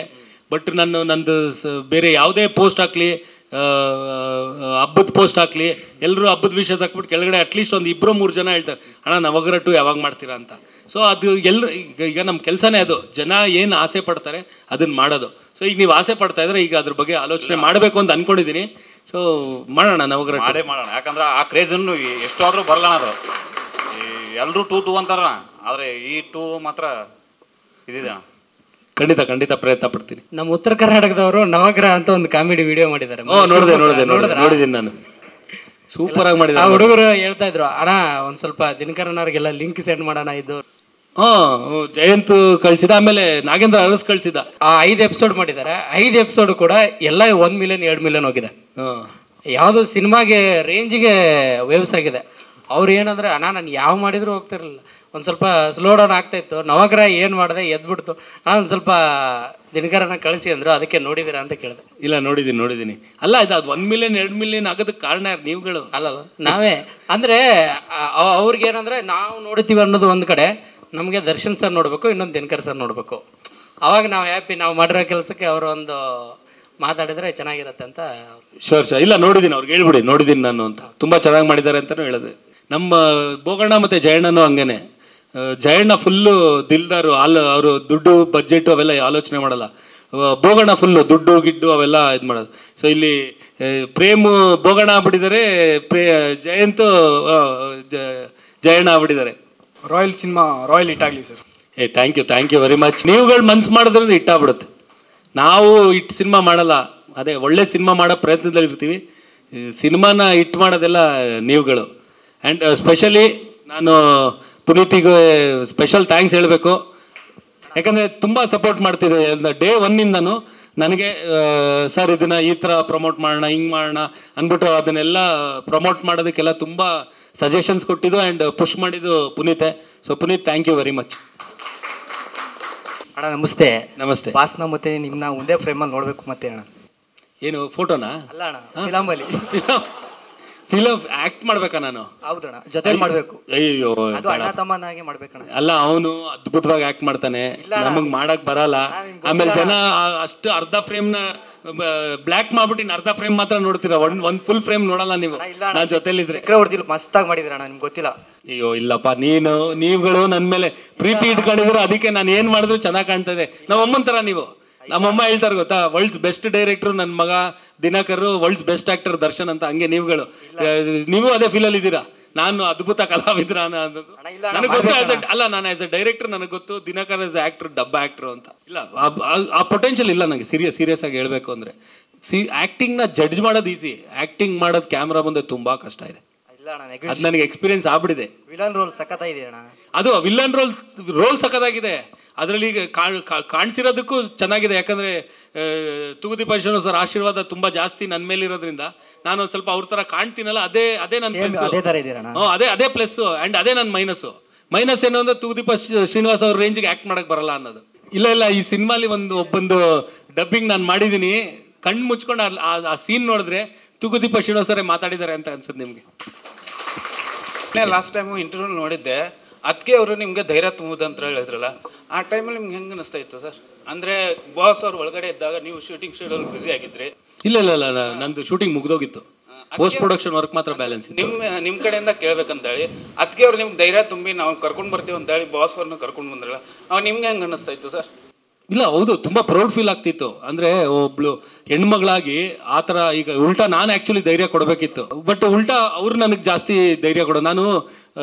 ಬಟ್ ನಂದು ಬೇರೆ ಯಾವುದೇ ಪೋಸ್ಟ್ ಹಾಕ್ಲಿ, ಹಬ್ಬದ ಪೋಸ್ಟ್ ಹಾಕ್ಲಿ, ಎಲ್ಲರೂ ಹಬ್ಬದ ವಿಷಯ ಹಾಕ್ಬಿಟ್ಟು ಕೆಳಗಡೆ ಅಟ್ಲೀಸ್ಟ್ ಒಂದು 2-3 ಜನ ಹೇಳ್ತಾರೆ ಅಣ್ಣ ನವಗ್ರಹ 2 ಯಾವಾಗ ಮಾಡ್ತೀರಾ ಅಂತ. ಸೊ ಅದು ಈಗ ನಮ್ಮ ಕೆಲಸನೇ ಅದು. ಜನ ಏನು ಆಸೆ ಪಡ್ತಾರೆ ಅದನ್ನು ಮಾಡೋದು. ಸೊ ಈಗ ನೀವು ಆಸೆ ಪಡ್ತಾ ಇದ್ರೆ ಈಗ ಅದ್ರ ಬಗ್ಗೆ ಆಲೋಚನೆ ಮಾಡಬೇಕು ಅಂತ ಅಂದ್ಕೊಂಡಿದ್ದೀನಿ. ಸೊ ಮಾಡೋಣ ನವಗ್ರಹ ಮಾಡೇ ಮಾಡೋಣ. ಯಾಕಂದ್ರೆ ಆ ಕ್ರೇಜನ್ನು ಎಷ್ಟು ಆದರೂ ಬರಲ್ಲ ಅದು. ಎಲ್ಲರೂ 2 ಅಂತಾರ, ಆದರೆ ಈ 2 ಮಾತ್ರ ಇದಿದೆ. ಖಂಡಿತ ಪ್ರಯತ್ನ ಪಡ್ತೀನಿ. ನಮ್ಮ ಉತ್ತರ ಕರ್ನಾಟಕದವರು ನವಗ್ರಹ ಅಂತ ಒಂದು ಕಾಮಿಡಿ ವಿಡಿಯೋ ಮಾಡಿದ್ದಾರೆ. ನೋಡಿದ್ದೀನಿ ನಾನು. ಸೂಪರ್ ಆಗಿ ಮಾಡಿದ್ದಾರೆ. ಆ ಹುಡುಗರು ಹೇಳ್ತಾ ಇದ್ರು ಅಣ್ಣ ಒಂದ್ ಸ್ವಲ್ಪ ದಿನಕರನವ್ರಿಗೆಲ್ಲ ಲಿಂಕ್ ಸೆಂಡ್ ಮಾಡೋಣ ಇದು. ಜಯಂತ್ ಕಳ್ಸಿದ, ಆಮೇಲೆ ನಾಗೇಂದ್ರ ಅರಸ್ ಕಳ್ಸಿದ. ಆ 5 ಎಪಿಸೋಡ್ ಮಾಡಿದ್ದಾರೆ. 5 ಎಪಿಸೋಡ್ ಕೂಡ ಎಲ್ಲ 1 ಮಿಲಿಯನ್ 2 ಮಿಲಿಯನ್ ಹೋಗಿದೆ. ಯಾವುದು ಸಿನಿಮಾಗೆ ರೇಂಜಿಗೆ ವೇವ್ಸ್ ಆಗಿದೆ. ಅವ್ರು ಏನಂದ್ರೆ ಅಣ್ಣ ನಾನು ಯಾವ ಮಾಡಿದ್ರು ಹೋಗ್ತಿರ್ಲಿಲ್ಲ, ಒಂದು ಸ್ವಲ್ಪ ಸ್ಲೋ ಡೌನ್ ಆಗ್ತಾ ಇತ್ತು. ನವಗ್ರಹ ಏನು ಮಾಡಿದೆ ಎದ್ಬಿಡ್ತು. ಒಂದು ಸ್ವಲ್ಪ ದಿನಕರನ ಕಳಿಸಿ ಅಂದರು, ಅದಕ್ಕೆ ನೋಡಿದ್ದೀರಾ ಅಂತ ಕೇಳಿದೆ. ಇಲ್ಲ ನೋಡಿದ್ದೀನಿ. ಅಲ್ಲ ಇದು ಅದು 1 ಮಿಲಿಯನ್ 2 ಮಿಲಿಯನ್ ಆಗೋದಕ್ಕೆ ಕಾರಣ ಯಾರು? ನೀವುಗಳು ಅಲ್ಲಲ್ಲ, ನಾವೇ. ಅಂದರೆ ಅವ್ರಿಗೇನಂದರೆ ನಾವು ನೋಡ್ತೀವಿ ಅನ್ನೋದು ಒಂದು ಕಡೆ, ನಮಗೆ ದರ್ಶನ್ ಸರ್ ನೋಡಬೇಕು, ಇನ್ನೊಂದು ದಿನಕರ್ ಸರ್ ನೋಡಬೇಕು. ಅವಾಗ ನಾವು ಹ್ಯಾಪಿ. ನಾವು ಮಾಡಿರೋ ಕೆಲಸಕ್ಕೆ ಅವರು ಒಂದು ಮಾತಾಡಿದರೆ ಚೆನ್ನಾಗಿರುತ್ತೆ ಅಂತ. ಶೋರ್ ಇಲ್ಲ ನೋಡಿದ್ದೀನಿ, ಅವ್ರಿಗೆ ಹೇಳ್ಬಿಡಿ ನೋಡಿದ್ದೀನಿ ನಾನು ಅಂತ. ತುಂಬ ಚೆನ್ನಾಗಿ ಮಾಡಿದ್ದಾರೆ ಅಂತಲೂ ಹೇಳಿದೆ. ನಮ್ಮ ಬೋಗಣ್ಣ ಮತ್ತು ಜಯಣ್ಣನೂ ಹಂಗೇನೆ. ಜಯಣ್ಣ ಫುಲ್ಲು ದಿಲ್ದಾರು, ಅವರು ದುಡ್ಡು ಬಡ್ಜೆಟು ಅವೆಲ್ಲ ಆಲೋಚನೆ ಮಾಡಲ್ಲ. ಬೋಗಣ್ಣ ಫುಲ್ಲು ದುಡ್ಡು ಗಿಡ್ಡು ಅವೆಲ್ಲ ಇದು ಮಾಡೋದು. ಸೊ ಇಲ್ಲಿ ಪ್ರೇಮು ಬೋಗಣ್ಣ ಆಗ್ಬಿಟ್ಟಿದ್ದಾರೆ, ಜಯಂತು ಜಯಣ್ಣ ಆಗ್ಬಿಟ್ಟಿದ್ದಾರೆ. ರಾಯಲ್ ಸಿನಿಮಾ ರಾಯಲ್ ಹಿಟ್ ಆಗಲಿ ಸರ್. Thank you very much. ನೀವುಗಳು ಮನ್ಸು ಮಾಡಿದ್ರೆ ಹಿಟ್ ಆಗ್ಬಿಡುತ್ತೆ. ನಾವು ಹಿಟ್ ಸಿನಿಮಾ ಮಾಡಲ್ಲ, ಅದೇ ಒಳ್ಳೆ ಸಿನಿಮಾ ಮಾಡೋ ಪ್ರಯತ್ನದಲ್ಲಿ ಇರ್ತೀವಿ. ಸಿನಿಮಾನ ಹಿಟ್ ಮಾಡೋದೆಲ್ಲ ನೀವುಗಳು. ಆ್ಯಂಡ್ ಸ್ಪೆಷಲಿ ನಾನು ಪುನೀತಿಗೆ ಸ್ಪೆಷಲ್ ಥ್ಯಾಂಕ್ಸ್ ಹೇಳಬೇಕು. ಯಾಕಂದರೆ ತುಂಬ ಸಪೋರ್ಟ್ ಮಾಡ್ತಿದ್ದೆ ಡೇ 1ಇಂದನೂ ನನಗೆ. ಸರ್ ಇದನ್ನು ಈ ಥರ ಪ್ರಮೋಟ್ ಮಾಡೋಣ, ಹಿಂಗೆ ಮಾಡೋಣ ಅಂದ್ಬಿಟ್ಟು ಅದನ್ನೆಲ್ಲ ಪ್ರಮೋಟ್ ಮಾಡೋದಕ್ಕೆಲ್ಲ ತುಂಬ ಸಜೆಷನ್ಸ್ ಕೊಟ್ಟಿದ್ದು ಆ್ಯಂಡ್ ಪುಷ್ ಮಾಡಿದ್ದು ಪುನೀತೆ. So Puneeth thank you very much. ಅಣ್ಣ ನಮಸ್ತೆ. ನಮಸ್ತೆ. ಬಾಸ್ನ ಮತ್ತೆ ನಿಮ್ಮನ್ನ ಒಂದೇ ಫ್ರೇಮಲ್ಲಿ ನೋಡಬೇಕು ಮತ್ತೆ ಅಣ್ಣ. ಏನು ಫೋಟೋನಾ? ಅಲ್ಲ ಅಣ್ಣ, ಫಿಲಮಲ್ಲಿ. ಫಿಲಮ್ ಆಕ್ಟ್ ಮಾಡ್ಬೇಕಾ ನಾನು? ಹೌದಣ್ಣ, ಜೊತೆ ಮಾಡಬೇಕು. ಅಯ್ಯೋ ಅದು ಅಣ್ಣ ತಮ್ಮನಾಗೆ ಮಾಡ್ಬೇಕಣ್ಣ. ಅಲ್ಲ ಅವನು ಅದ್ಭುತವಾಗಿ ಆಕ್ಟ್ ಮಾಡ್ತಾನೆ, ನಮಗ್ ಮಾಡಕ್ ಬರಲ್ಲ. ಆಮೇಲೆ ಜನ ಅಷ್ಟು ಅರ್ಧ ಫ್ರೇಮ್ ನ ಬ್ಲಾಕ್ ಮಾಡ್ಬಿಟ್ಟು ಇನ್ನು ಅರ್ಧ ಫ್ರೇಮ್ ಮಾತ್ರ ನೋಡ್ತೀರಾ, ಒಂದ್ ಫುಲ್ ಫ್ರೇಮ್ ನೋಡಲ್ಲ ನೀವು. ನಾನ್ ಜೊತೆಲಿದ್ರೆ ಚಕ್ರವರ್ತಿ ಮಸ್ತಾಗಿ ಮಾಡಿದ್ರಣ್ಣ, ನಿಮ್ಗೆ ಗೊತ್ತಿಲ್ಲ. ಅಯ್ಯೋ ಇಲ್ಲಪ್ಪ, ನೀವುಗಳು ನನ್ ಮೇಲೆ ಪ್ರೀತಿ ಇಟ್ಕೊಂಡಿದ್ರು, ಅದಕ್ಕೆ ನಾನು ಏನ್ ಮಾಡಿದ್ರು ಚೆನ್ನಾಗಿ ಕಾಣ್ತದೆ. ನಮ್ಮಮ್ಮನ ತರ ನೀವು. ನಮ್ಮಮ್ಮ ಹೇಳ್ತಾರೆ ಗೊತ್ತಾ, ವರ್ಲ್ಡ್ಸ್ ಬೆಸ್ಟ್ ಡೈರೆಕ್ಟರ್ ನನ್ನ ಮಗ Dinakar, world's best actor Darshan ಅಂತ. ಹಂಗೆ ನೀವುಗಳು, ನೀವು ಅದೇ ಫೀಲಲ್ಲಿ ಇದ್ದೀರಾ. ನಾನು ಅದ್ಭುತ ಕಲಾವಿದ್ರ ಅನ್ನೋದು ನನಗೆ ಗೊತ್ತು. ಅಲ್ಲ, ನಾನು ಆಸ್ ಎ ಡೈರೆಕ್ಟರ್ ನನಗೆ ಗೊತ್ತು, ದಿನಕರ್ ಆಸ್ ಆಕ್ಟರ್ ಡಬ್ಬ ಆಕ್ಟರ್ ಅಂತ. ಇಲ್ಲ, ಆ ಪೊಟೆನ್ಷಿಯಲ್ ಇಲ್ಲ ನನಗೆ. ಸೀರಿಯಸ್ ಆಗಿ ಹೇಳ್ಬೇಕು ಅಂದ್ರೆ, ಆಕ್ಟಿಂಗ್ ನ ಜಡ್ಜ್ ಮಾಡೋದು ಈಸಿ, ಆಕ್ಟಿಂಗ್ ಮಾಡೋದು ಕ್ಯಾಮ್ರಾ ಮುಂದೆ ತುಂಬಾ ಕಷ್ಟ ಇದೆ. ಇಲ್ಲ ಅದು ನನಗೆ ಎಕ್ಸ್ಪೀರಿಯನ್ಸ್ ಆಗ್ಬಿಟ್ಟಿದೆ. ವಿಲನ್ ರೋಲ್ ಸಖತ್ತಾಗಿದೆ ಅಣ್ಣ. ಅದು ವಿಲ್ಲನ್ ರೋಲ್ ಸಖತ್ತಾಗಿದೆ. ಅದರಲ್ಲಿ ಕಾಣಿಸಿರೋದಕ್ಕೂ ಚೆನ್ನಾಗಿದೆ. ಯಾಕಂದ್ರೆ ತೂಗುದೀಪ ಶ್ರೀನಿವಾಸ್ ಸರ್ ಆಶೀರ್ವಾದ ತುಂಬಾ ಜಾಸ್ತಿ ನನ್ನ ಮೇಲೆ ಇರೋದ್ರಿಂದ ನಾನು ಸ್ವಲ್ಪ ಅವ್ರ ತರ ಕಾಣ್ತೀನಲ್ಲ, ಅದೇ ನನ್ನ ಅದೇ ತರ ಇದೀರಣ್ಣ. ಅದೇ ಪ್ಲಸ್ ಅಂಡ್ ಅದೇ ನನ್ನ ಮೈನಸ್ ಏನು ಅಂದ್ರೆ ತೂಗುದೀಪ ಶ್ರೀನಿವಾಸ್ ಅವ್ರ ರೇಂಜ್ಗೆ ಆಕ್ಟ್ ಮಾಡಕ್ ಬರಲ್ಲ ಅನ್ನೋದು. ಇಲ್ಲ ಈ ಸಿನಿಮಾಲಿ ಒಬ್ಬೊಂದು ಡಬ್ಬಿಂಗ್ ನಾನು ಮಾಡಿದೀನಿ, ಕಣ್ಣು ಮುಚ್ಕೊಂಡು ಆ ಸೀನ್ ನೋಡಿದ್ರೆ ತೂಗುದೀಪ ಶ್ರೀನಿವಾಸರೇ ಮಾತಾಡಿದ್ದಾರೆ ಅಂತ ಅನ್ಸುತ್ತೆ ನಿಮ್ಗೆ. ಲಾಸ್ಟ್ ಟೈಮು ಇಂಟರ್ವ್ಯೂ ನೋಡಿದ್ದೆ, ಅದಕ್ಕೆ ಅವರು ನಿಮಗೆ ಧೈರ್ಯ ತುಂಬುದು ಅಂತ ಹೇಳಿದ್ರಲ್ಲ, ಆ ಟೈಮಲ್ಲಿ ನಿಮ್ಗೆ ಹೆಂಗೆ ಅನಿಸ್ತಾ ಇತ್ತು ಸರ್? ಅಂದರೆ ಬಾಸ್ ಅವ್ರು ಒಳಗಡೆ ಇದ್ದಾಗ ನೀವು ಶೂಟಿಂಗ್ ಶೆಡ್ಯೂಲ್ ಬ್ಯುಸಿ ಆಗಿದ್ರಿ. ಇಲ್ಲ ನಂದು ಶೂಟಿಂಗ್ ಮುಗ್ದೋಗಿತ್ತು, ಪೋಸ್ಟ್ ಪ್ರೊಡಕ್ಷನ್ ವರ್ಕ್ ಮಾತ್ರ ಬ್ಯಾಲೆನ್ಸ್. ನಿಮ್ಮ ಕಡೆಯಿಂದ ಕೇಳ್ಬೇಕಂತ ಹೇಳಿ ಅದಕ್ಕೆ ಅವ್ರು ನಿಮ್ಗೆ ಧೈರ್ಯ ತುಂಬಿ ನಾವು ಕರ್ಕೊಂಡು ಬರ್ತೀವಿ ಅಂತ ಹೇಳಿ ಬಾಸ್ ಅವ್ರನ್ನ ಕರ್ಕೊಂಡು ಬಂದ್ರಲ್ಲ, ಅವಾಗ ನಿಮ್ಗೆ ಹೆಂಗೆ ಅನ್ನಿಸ್ತಾ ಇತ್ತು ಸರ್? ಇಲ್ಲ ಹೌದು, ತುಂಬಾ ಪ್ರೌಡ್ ಫೀಲ್ ಆಗ್ತಿತ್ತು. ಅಂದ್ರೆ ಒಬ್ಳು ಹೆಣ್ಮಗಳಾಗಿ ಆ ಥರ ಈಗ ಉಲ್ಟಾ ನಾನು ಆ್ಯಕ್ಚುಲಿ ಧೈರ್ಯ ಕೊಡಬೇಕಿತ್ತು, ಬಟ್ ಉಲ್ಟಾ ಅವ್ರು ನನಗೆ ಜಾಸ್ತಿ ಧೈರ್ಯ ಕೊಡೋ. ನಾನು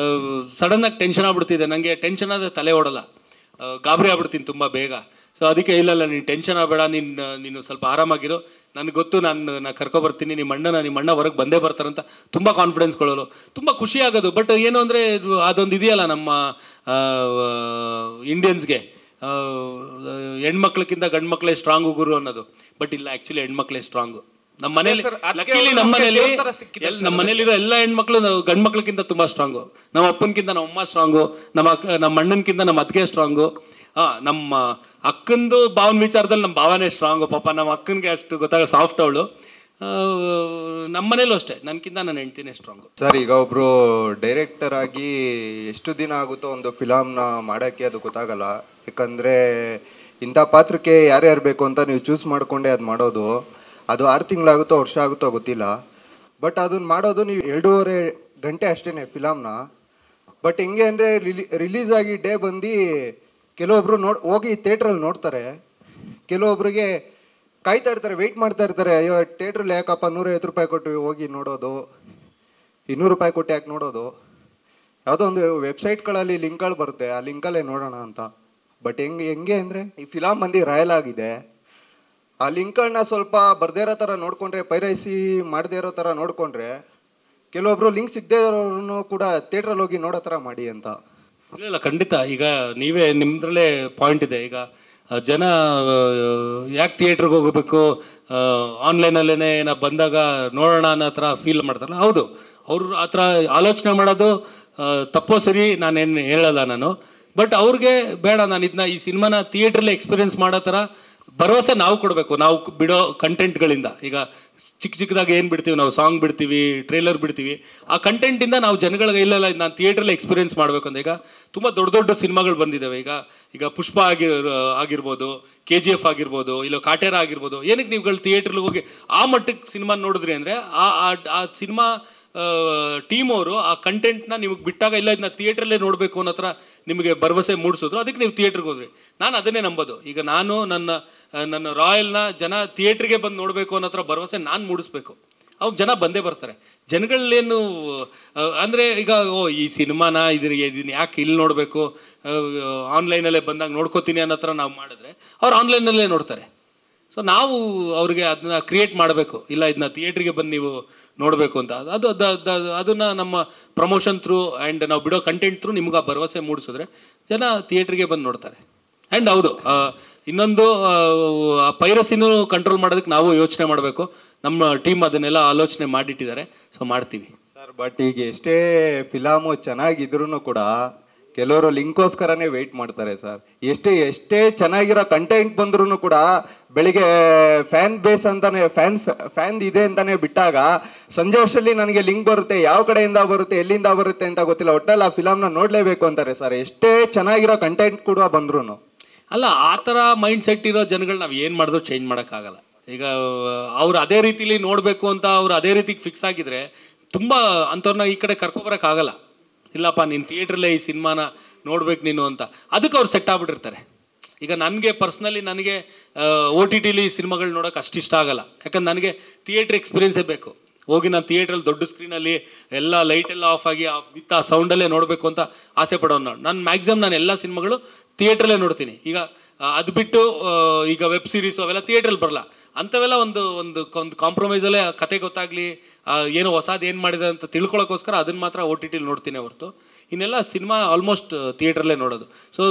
ಸಡನ್ ಆಗಿ ಟೆನ್ಷನ್ ಆಗ್ಬಿಡ್ತಿದ್ದೆ. ನನಗೆ ಟೆನ್ಷನ್ ಆದರೆ ತಲೆ ಓಡಲ್ಲ, ಗಾಬರಿ ಆಗ್ಬಿಡ್ತೀನಿ ತುಂಬ ಬೇಗ. ಸೊ ಅದಕ್ಕೆ ಇಲ್ಲ ನೀನು ಟೆನ್ಷನ್ ಆಗಬೇಡ, ನೀನು ಸ್ವಲ್ಪ ಆರಾಮಾಗಿರು, ನನಗೆ ಗೊತ್ತು, ನಾನು ಕರ್ಕೊಬರ್ತೀನಿ, ನಿಮ್ಮ ಅಣ್ಣ ಹೊರಗೆ ಬಂದೇ ಬರ್ತಾರಂತ ತುಂಬ ಕಾನ್ಫಿಡೆನ್ಸ್ ಕೊಡೋರು, ತುಂಬ ಖುಷಿ ಆಗೋದು. ಬಟ್ ಏನು ಅಂದರೆ ಅದೊಂದು ಇದೆಯಲ್ಲ ನಮ್ಮ ಇಂಡಿಯನ್ಸ್ಗೆ, ಹೆಣ್ಮಕ್ಳಕ್ಕಿಂತ ಗಂಡು ಮಕ್ಕಳೇ ಸ್ಟ್ರಾಂಗು ಗುರು ಅನ್ನೋದು. ಬಟ್ ಇಲ್ಲ, ಆ್ಯಕ್ಚುಲಿ ಹೆಣ್ಮಕ್ಳೇ ಸ್ಟ್ರಾಂಗ್. ನಮ್ಮ ಮನೇಲಿರೋ ಎಲ್ಲ ಹೆಣ್ಮಕ್ಳು ಗಂಡು ಮಕ್ಳಕ್ಕಿಂತ ತುಂಬ ಸ್ಟ್ರಾಂಗು. ನಮ್ಮ ಅಪ್ಪನಕ್ಕಿಂತ ನಮ್ಮ ಅಮ್ಮ ಸ್ಟ್ರಾಂಗು, ನಮ್ಮ ಅಣ್ಣನಕ್ಕಿಂತ ನಮ್ಮ ಅತ್ತಿಗೆ ಸ್ಟ್ರಾಂಗು. ನಮ್ಮ ಅಕ್ಕಂದು ಭಾವನ ವಿಚಾರದಲ್ಲಿ ನಮ್ಮ ಭಾವನೆ ಸ್ಟ್ರಾಂಗು. ಪಾಪ ನಮ್ಮ ಅಕ್ಕನಿಗೆ ಅಷ್ಟು ಗೊತ್ತಾಗ ಸಾಫ್ಟ್ ಅವಳು. ನಮ್ಮ ಮನೇಲೂ ಅಷ್ಟೇ, ನನಗಿಂತ ನನ್ನ ಹೆಂಡ್ತಿನೇ ಸ್ಟ್ರಾಂಗು. ಸರ್, ಈಗ ಒಬ್ರು ಡೈರೆಕ್ಟರ್ ಆಗಿ ಎಷ್ಟು ದಿನ ಆಗುತ್ತೋ ಒಂದು ಫಿಲಮ್ನ ಮಾಡೋಕ್ಕೆ ಅದು ಗೊತ್ತಾಗಲ್ಲ. ಯಾಕಂದರೆ ಇಂಥ ಪಾತ್ರಕ್ಕೆ ಯಾರ್ಯಾರು ಬೇಕು ಅಂತ ನೀವು ಚೂಸ್ ಮಾಡಿಕೊಂಡೆ ಅದು ಮಾಡೋದು. ಅದು 6 ತಿಂಗಳಾಗುತ್ತೋ ವರ್ಷ ಆಗುತ್ತೋ ಗೊತ್ತಿಲ್ಲ. ಬಟ್ ಅದನ್ನ ಮಾಡೋದು ನೀವು 2.5 ಗಂಟೆ ಅಷ್ಟೇ ಫಿಲಮ್ನ. ಬಟ್ ಹೆಂಗೆ ಅಂದರೆ ರಿಲೀಸ್ ಆಗಿ ಡೇ ಬಂದು ಕೆಲವೊಬ್ರು ಹೋಗಿ ಥಿಯೇಟ್ರಲ್ಲಿ ನೋಡ್ತಾರೆ, ಕೆಲವೊಬ್ರಿಗೆ ಕಾಯ್ತಾ ಇರ್ತಾರೆ, ವೆಯ್ಟ್ ಮಾಡ್ತಾ ಇರ್ತಾರೆ. ಅಯ್ಯೋ ಥಿಯೇಟ್ರಲ್ಲಿ ಯಾಕಪ್ಪ 150 ರೂಪಾಯಿ ಕೊಟ್ಟು ಹೋಗಿ ನೋಡೋದು, 200 ರೂಪಾಯಿ ಕೊಟ್ಟು ಯಾಕೆ ನೋಡೋದು. ಯಾವುದೋ ಒಂದು ವೆಬ್ಸೈಟ್ಗಳಲ್ಲಿ ಲಿಂಕ್ಗಳು ಬರುತ್ತೆ, ಆ ಲಿಂಕಲ್ಲೇ ನೋಡೋಣ ಅಂತ. ಬಟ್ ಹೆಂಗೆ ಅಂದರೆ ಈ ಫಿಲಮ್ ಬಂದು ರಾಯಲ್ ಆಗಿದೆ. ಆ ಲಿಂಕ್ಗಳನ್ನ ಸ್ವಲ್ಪ ಬರ್ದೇ ಇರೋ ಥರ ನೋಡಿಕೊಂಡ್ರೆ, ಪೈರೈಸಿ ಮಾಡದೇ ಇರೋ ಥರ ನೋಡಿಕೊಂಡ್ರೆ, ಕೆಲವೊಬ್ರು ಲಿಂಕ್ ಸಿಗದೇ ಇರೋರು ಕೂಡ ಥಿಯೇಟ್ರಲ್ಲಿ ಹೋಗಿ ನೋಡೋ ಥರ ಮಾಡಿ ಅಂತ. ಇಲ್ಲ ಖಂಡಿತ. ಈಗ ನೀವೇ ನಿಮ್ಮದ್ರಲ್ಲೇ ಪಾಯಿಂಟ್ ಇದೆ. ಈಗ ಜನ ಯಾಕೆ ಥಿಯೇಟ್ರಿಗೆ ಹೋಗಬೇಕು, ಆನ್ಲೈನಲ್ಲೇ ಬಂದಾಗ ನೋಡೋಣ ಅನ್ನೋ ಥರ ಫೀಲ್ ಮಾಡ್ತಾರಲ್ಲ. ಹೌದು, ಅವರು ಆ ಥರ ಆಲೋಚನೆ ಮಾಡೋದು ತಪ್ಪೋ ಸರಿ ನಾನೇನು ಹೇಳಲ್ಲ ನಾನು. ಬಟ್ ಅವ್ರಿಗೆ ಬೇಡ, ನಾನು ಈ ಸಿನಿಮಾನ ಥಿಯೇಟ್ರಲ್ಲೇ ಎಕ್ಸ್ಪೀರಿಯೆನ್ಸ್ ಮಾಡೋ ಥರ ಭರವಸೆ ನಾವು ಕೊಡಬೇಕು, ನಾವು ಬಿಡೋ ಕಂಟೆಂಟ್ಗಳಿಂದ. ಈಗ ಚಿಕ್ಕದಾಗಿ ಏನು ಬಿಡ್ತೀವಿ ನಾವು, ಸಾಂಗ್ ಬಿಡ್ತೀವಿ, ಟ್ರೇಲರ್ ಬಿಡ್ತೀವಿ, ಆ ಕಂಟೆಂಟಿಂದ ನಾವು ಜನಗಳಿಗೆ ಇಲ್ಲ ನಾನು ಥಿಯೇಟ್ರಲ್ಲಿ ಎಕ್ಸ್ಪೀರಿಯೆನ್ಸ್ ಮಾಡಬೇಕು ಅಂತ. ಈಗ ತುಂಬ ದೊಡ್ಡ ಸಿನಿಮಾಗಳು ಬಂದಿದ್ದಾವೆ. ಈಗ ಪುಷ್ಪ ಆಗಿರ್ಬೋದು, KGF ಆಗಿರ್ಬೋದು, ಇಲ್ಲ ಕಾಟೇರ ಆಗಿರ್ಬೋದು. ಏನಕ್ಕೆ ನೀವುಗಳು ಥಿಯೇಟ್ರಲ್ಲಿ ಹೋಗಿ ಆ ಮಟ್ಟಕ್ಕೆ ಸಿನಿಮಾ ನೋಡಿದ್ರಿ ಅಂದರೆ ಆ ಸಿನಿಮಾ ಟೀಮ್ ಅವರು ಆ ಕಂಟೆಂಟ್ನ ನಿಮಗೆ ಬಿಟ್ಟಾಗ ಇಲ್ಲ ಇದನ್ನ ಥಿಯೇಟ್ರಲ್ಲೇ ನೋಡಬೇಕು ಅನ್ನೋ ಥರ ನಿಮಗೆ ಭರವಸೆ ಮೂಡಿಸಿದ್ರು, ಅದಕ್ಕೆ ನೀವು ಥಿಯೇಟ್ರಿಗೆ ಹೋದ್ರಿ. ನಾನು ಅದನ್ನೇ ನಂಬೋದು. ಈಗ ನಾನು ನನ್ನ ರಾಯಲ್ನ ಜನ ಥಿಯೇಟ್ರಿಗೆ ಬಂದು ನೋಡಬೇಕು ಅನ್ನೋ ಥರ ಭರವಸೆ ನಾನು ಮೂಡಿಸ್ಬೇಕು. ಅವಾಗ ಜನ ಬಂದೇ ಬರ್ತಾರೆ. ಜನಗಳೇನು ಅಂದರೆ ಈಗ ಈ ಸಿನಿಮಾನ ಇದನ್ನ ಯಾಕೆ ಇಲ್ಲಿ ನೋಡಬೇಕು, ಆನ್ಲೈನಲ್ಲೇ ಬಂದಾಗ ನೋಡ್ಕೋತೀನಿ ಅನ್ನೋ ಥರ ನಾವು ಮಾಡಿದ್ರೆ ಅವ್ರು ಆನ್ಲೈನಲ್ಲೇ ನೋಡ್ತಾರೆ. ಸೊ ನಾವು ಅವ್ರಿಗೆ ಅದನ್ನ ಕ್ರಿಯೇಟ್ ಮಾಡಬೇಕು, ಇಲ್ಲ ಇದನ್ನ ಥಿಯೇಟ್ರಿಗೆ ಬಂದು ನೀವು ನೋಡಬೇಕು ಅಂತ. ಅದನ್ನ ನಮ್ಮ ಪ್ರಮೋಷನ್ ಥ್ರೂ ಆ್ಯಂಡ್ ನಾವು ಬಿಡೋ ಕಂಟೆಂಟ್ ಥ್ರೂ ನಿಮ್ಗೆ ಆ ಭರವಸೆ ಮೂಡಿಸಿದ್ರೆ ಜನ ಥಿಯೇಟ್ರಿಗೆ ಬಂದು ನೋಡ್ತಾರೆ. ಆ್ಯಂಡ್ ಹೌದು, ಇನ್ನೊಂದು ಪೈರಸಿನೂ ಕಂಟ್ರೋಲ್ ಮಾಡೋದಕ್ಕೆ ನಾವು ಯೋಚನೆ ಮಾಡಬೇಕು. ನಮ್ಮ ಟೀಮ್ ಅದನ್ನೆಲ್ಲ ಆಲೋಚನೆ ಮಾಡಿಟ್ಟಿದ್ದಾರೆ, ಸೊ ಮಾಡ್ತೀವಿ ಸರ್. ಬಟ್ ಈಗ ಎಷ್ಟೇ ಫಿಲಮು ಚೆನ್ನಾಗಿದ್ರು ಕೂಡ ಕೆಲವರು ಲಿಂಕ್ಗೋಸ್ಕರನೇ ವೆಯ್ಟ್ ಮಾಡ್ತಾರೆ ಸರ್. ಎಷ್ಟೇ ಚೆನ್ನಾಗಿರೋ ಕಂಟೆಂಟ್ ಬಂದ್ರೂ ಕೂಡ ಬೆಳಿಗ್ಗೆ ಫ್ಯಾನ್ ಬೇಸ್ ಅಂತಾನೆ ಫ್ಯಾನ್ ಇದೆ ಅಂತಾನೆ ಬಿಟ್ಟಾಗ ಸಂಜೆ ವರ್ಷದಲ್ಲಿ ನನಗೆ ಲಿಂಕ್ ಬರುತ್ತೆ, ಯಾವ ಕಡೆಯಿಂದ ಬರುತ್ತೆ, ಎಲ್ಲಿಂದ ಬರುತ್ತೆ ಅಂತ ಗೊತ್ತಿಲ್ಲ, ಒಟ್ಟಲ್ಲಿ ಆ ಫಿಲಮ್ನ ನೋಡಲೇಬೇಕು ಅಂತಾರೆ ಸರ್, ಎಷ್ಟೇ ಚೆನ್ನಾಗಿರೋ ಕಂಟೆಂಟ್ ಕೂಡ ಬಂದ್ರು. ಅಲ್ಲ, ಆ ಥರ ಮೈಂಡ್ ಸೆಟ್ ಇರೋ ಜನಗಳು ನಾವು ಏನು ಮಾಡಿದ್ರು ಚೇಂಜ್ ಮಾಡೋಕ್ಕಾಗಲ್ಲ. ಈಗ ಅವ್ರು ಅದೇ ರೀತಿಲಿ ನೋಡಬೇಕು ಅಂತ ಅವ್ರು ಅದೇ ರೀತಿಗೆ ಫಿಕ್ಸ್ ಆಗಿದ್ರೆ ತುಂಬ ಅಂಥವ್ರನ್ನ ಈ ಕಡೆ ಕರ್ಕೊಬರೋಕ್ಕಾಗಲ್ಲ. ಇಲ್ಲಪ್ಪ ನೀನು ಥಿಯೇಟ್ರಲ್ಲೇ ಈ ಸಿನಿಮಾನ ನೋಡ್ಬೇಕು ನೀನು ಅಂತ, ಅದಕ್ಕೆ ಅವ್ರು ಸೆಟ್ ಆಗ್ಬಿಟ್ಟಿರ್ತಾರೆ. ಈಗ ನನಗೆ ಪರ್ಸ್ನಲಿ ನನಗೆ OTTಲಿ ಸಿನಿಮಾಗಳು ನೋಡೋಕೆ ಅಷ್ಟು ಇಷ್ಟ ಆಗಲ್ಲ. ಯಾಕಂದ್ರೆ ನನಗೆ ಥಿಯೇಟ್ರ್ ಎಕ್ಸ್ಪೀರಿಯೆನ್ಸೇ ಬೇಕು. ಹೋಗಿ ನಾನು ಥಿಯೇಟ್ರಲ್ಲಿ ದೊಡ್ಡ ಸ್ಕ್ರೀನಲ್ಲಿ ಎಲ್ಲ ಲೈಟೆಲ್ಲ ಆಫ್ ಆಗಿ ವಿತ್ ಆ ಸೌಂಡಲ್ಲೇ ನೋಡಬೇಕು ಅಂತ ಆಸೆ ಪಡೋನು ನಾನು ಮ್ಯಾಕ್ಸಿಮಮ್ ನಾನು ಎಲ್ಲ ಸಿನಿಮಾಗಳು ಥಿಯೇಟ್ರಲ್ಲೇ ನೋಡ್ತೀನಿ. ಈಗ ಅದು ಬಿಟ್ಟು ಈಗ ವೆಬ್ ಸೀರೀಸು ಅವೆಲ್ಲ ಥಿಯೇಟ್ರಲ್ಲಿ ಬರಲ್ಲ, ಅಂಥವೆಲ್ಲ ಒಂದು ಒಂದು ಒಂದು ಕಾಂಪ್ರಮೈಸಲ್ಲೇ ಕತೆ ಗೊತ್ತಾಗಲಿ, ಏನೋ ಹೊಸದು ಏನು ಮಾಡಿದೆ ಅಂತ ತಿಳ್ಕೊಳ್ಳೋಕ್ಕೋಸ್ಕರ ಅದನ್ನು ಮಾತ್ರ ಓ ಟಿ ಟಿಲಿ ನೋಡ್ತೀನಿ ಹೊರತು ಇನ್ನೆಲ್ಲ ಸಿನಿಮಾ ಆಲ್ಮೋಸ್ಟ್ ಥಿಯೇಟ್ರಲ್ಲೇ ನೋಡೋದು. ಸೊ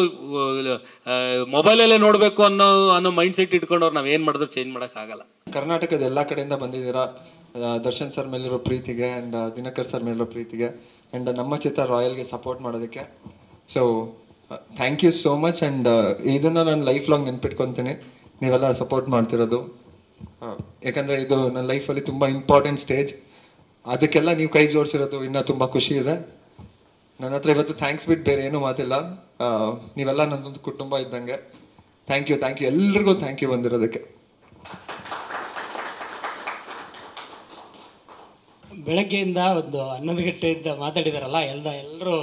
ಮೊಬೈಲಲ್ಲೇ ನೋಡಬೇಕು ಅನ್ನೋ ಮೈಂಡ್ ಸೆಟ್ ಇಟ್ಕೊಂಡವ್ರು ನಾವು ಏನು ಮಾಡಿದ್ರು ಚೇಂಜ್ ಮಾಡೋಕ್ಕಾಗಲ್ಲ. ಕರ್ನಾಟಕದ ಎಲ್ಲ ಕಡೆಯಿಂದ ಬಂದಿದ್ದೀರಾ ದರ್ಶನ್ ಸರ್ ಮೇಲಿರೋ ಪ್ರೀತಿಗೆ ಆ್ಯಂಡ್ ದಿನಕರ್ ಸರ್ ಮೇಲಿರೋ ಪ್ರೀತಿಗೆ ಆ್ಯಂಡ್ ನಮ್ಮ ಚಿತ್ರ ರಾಯಲ್ಗೆ ಸಪೋರ್ಟ್ ಮಾಡೋದಕ್ಕೆ. So thank you so much. And ಇದನ್ನು ನಾನು ಲೈಫ್ ಲಾಂಗ್ ನೆನ್ಪಿಟ್ಕೊತೀನಿ, ನೀವೆಲ್ಲ ಸಪೋರ್ಟ್ ಮಾಡ್ತಿರೋದು. ಯಾಕಂದರೆ ಇದು ನನ್ನ ಲೈಫಲ್ಲಿ ತುಂಬ ಇಂಪಾರ್ಟೆಂಟ್ ಸ್ಟೇಜ್. ಅದಕ್ಕೆಲ್ಲ ನೀವು ಕೈ ಜೋಡಿಸಿರೋದು ಇನ್ನೂ ತುಂಬ ಖುಷಿ ಇದೆ. ನನ್ನ ಹತ್ರ ಇವತ್ತು ಥ್ಯಾಂಕ್ಸ್ ಬಿಟ್ಟು ಬೇರೆ ಏನೂ ಮಾತಿಲ್ಲ. ನೀವೆಲ್ಲ ನನ್ನದೊಂದು ಕುಟುಂಬ ಇದ್ದಂಗೆ. ಥ್ಯಾಂಕ್ ಯು ಎಲ್ರಿಗೂ ಥ್ಯಾಂಕ್ ಯು ಬಂದಿರೋದಕ್ಕೆ. ಬೆಳಗ್ಗೆಯಿಂದ ಒಂದು 11 ಗಂಟೆಯಿಂದ ಮಾತಾಡಿದಾರಲ್ಲ, ಎಲ್ಲರೂ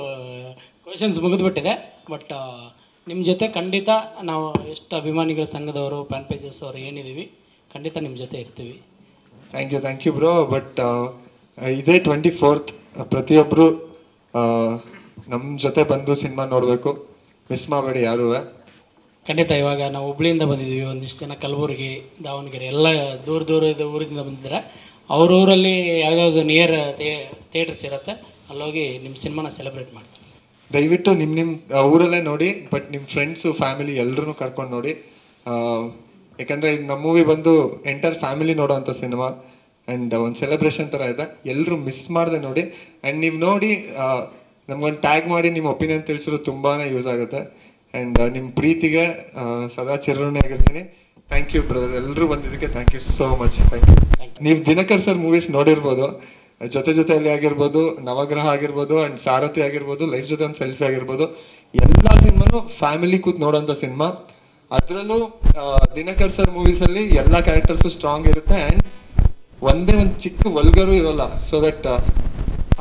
ಕ್ವಶನ್ಸ್ ಮುಗಿದ್ಬಿಟ್ಟಿದೆ. ಬಟ್ ನಿಮ್ಮ ಜೊತೆ ಖಂಡಿತ ನಾವು ಎಷ್ಟು ಅಭಿಮಾನಿಗಳ ಸಂಘದವರು, ಫ್ಯಾನ್ ಪೇಜಸ್ ಅವರು ಏನಿದ್ದೀವಿ, ಖಂಡಿತ ನಿಮ್ಮ ಜೊತೆ ಇರ್ತೀವಿ. Thank you bro. ಬಟ್ ಇದೇ 24th ಪ್ರತಿಯೊಬ್ಬರು ನಮ್ಮ ಜೊತೆ ಬಂದು ಸಿನಿಮಾ ನೋಡಬೇಕು, ಮಿಸ್ ಮಾಡಬೇಡಿ ಯಾರೂ. ಖಂಡಿತ. ಇವಾಗ ನಾವು ಹುಬ್ಳಿಯಿಂದ ಬಂದಿದ್ದೀವಿ, ಒಂದಿಷ್ಟು ಜನ ಕಲಬುರಗಿ, ದಾವಣಗೆರೆ ಎಲ್ಲ ದೂರದ ಊರಿಂದ ಬಂದಿದ್ದಾರೆ. ಊರಲ್ಲಿ ಯಾವುದಾದ್ರು ನಿಯರ್ ಥಿಯೇಟರ್ಸ್ ಇರುತ್ತೆ, ಅಲ್ಲೋಗಿ ನಿಮ್ಮ ಸಿನಿಮಾನ ಸೆಲೆಬ್ರೇಟ್ ಮಾಡ್ತೀವಿ. ದಯವಿಟ್ಟು ನಿಮ್ಮ ಊರಲ್ಲೇ ನೋಡಿ, ಬಟ್ ನಿಮ್ಮ ಫ್ರೆಂಡ್ಸು ಫ್ಯಾಮಿಲಿ ಎಲ್ಲರೂ ಕರ್ಕೊಂಡು ನೋಡಿ. ಯಾಕಂದರೆ ಇದು ನಮ್ಮ ಮೂವಿ ಬಂದು ಎಂಟರ್ ಫ್ಯಾಮಿಲಿ ನೋಡೋವಂಥ ಸಿನಿಮಾ ಆ್ಯಂಡ್ ಒಂದು ಸೆಲೆಬ್ರೇಷನ್ ಥರ ಇದೆ. ಎಲ್ಲರೂ ಮಿಸ್ ಮಾಡದೆ ನೋಡಿ. ಆ್ಯಂಡ್ ನೀವು ನೋಡಿ ನಮ್ಗೊಂದು ಟ್ಯಾಗ್ ಮಾಡಿ ನಿಮ್ಮ ಒಪಿನಿಯನ್ ತಿಳಿಸಿದ್ರು ತುಂಬಾ ಯೂಸ್ ಆಗುತ್ತೆ. ಆ್ಯಂಡ್ ನಿಮ್ಮ ಪ್ರೀತಿಗೆ ಸದಾ ಚಿರಋಣಿಯಾಗಿರ್ತೀನಿ. ಥ್ಯಾಂಕ್ ಯು ಬ್ರದರ್, ಎಲ್ಲರೂ ಬಂದಿದ್ದಕ್ಕೆ thank you so much. Thank you. ನೀವು ದಿನಕರ್ ಸರ್ ಮೂವೀಸ್ ನೋಡಿರ್ಬೋದು, ಜೊತೆಯಲ್ಲಿ ಆಗಿರ್ಬೋದು, ನವಗ್ರಹ ಆಗಿರ್ಬೋದು, ಆ್ಯಂಡ್ ಸಾರಥಿ ಆಗಿರ್ಬೋದು, ಲೈಫ್ ಜೊತೆ ಒಂದು ಸೆಲ್ಫಿ ಆಗಿರ್ಬೋದು, ಎಲ್ಲ ಸಿನಿಮಾನು ಫ್ಯಾಮಿಲಿ ಕೂತ್ ನೋಡೋಂಥ ಸಿನಿಮಾ. ಅದರಲ್ಲೂ ದಿನಕರ್ ಸರ್ ಮೂವೀಸಲ್ಲಿ ಎಲ್ಲ ಕ್ಯಾರೆಕ್ಟರ್ಸು ಸ್ಟ್ರಾಂಗ್ ಇರುತ್ತೆ ಆ್ಯಂಡ್ ಒಂದೇ ಒಂದು ಚಿಕ್ಕ ವಲ್ಗರು ಇರೋಲ್ಲ. ಸೊ ದಟ್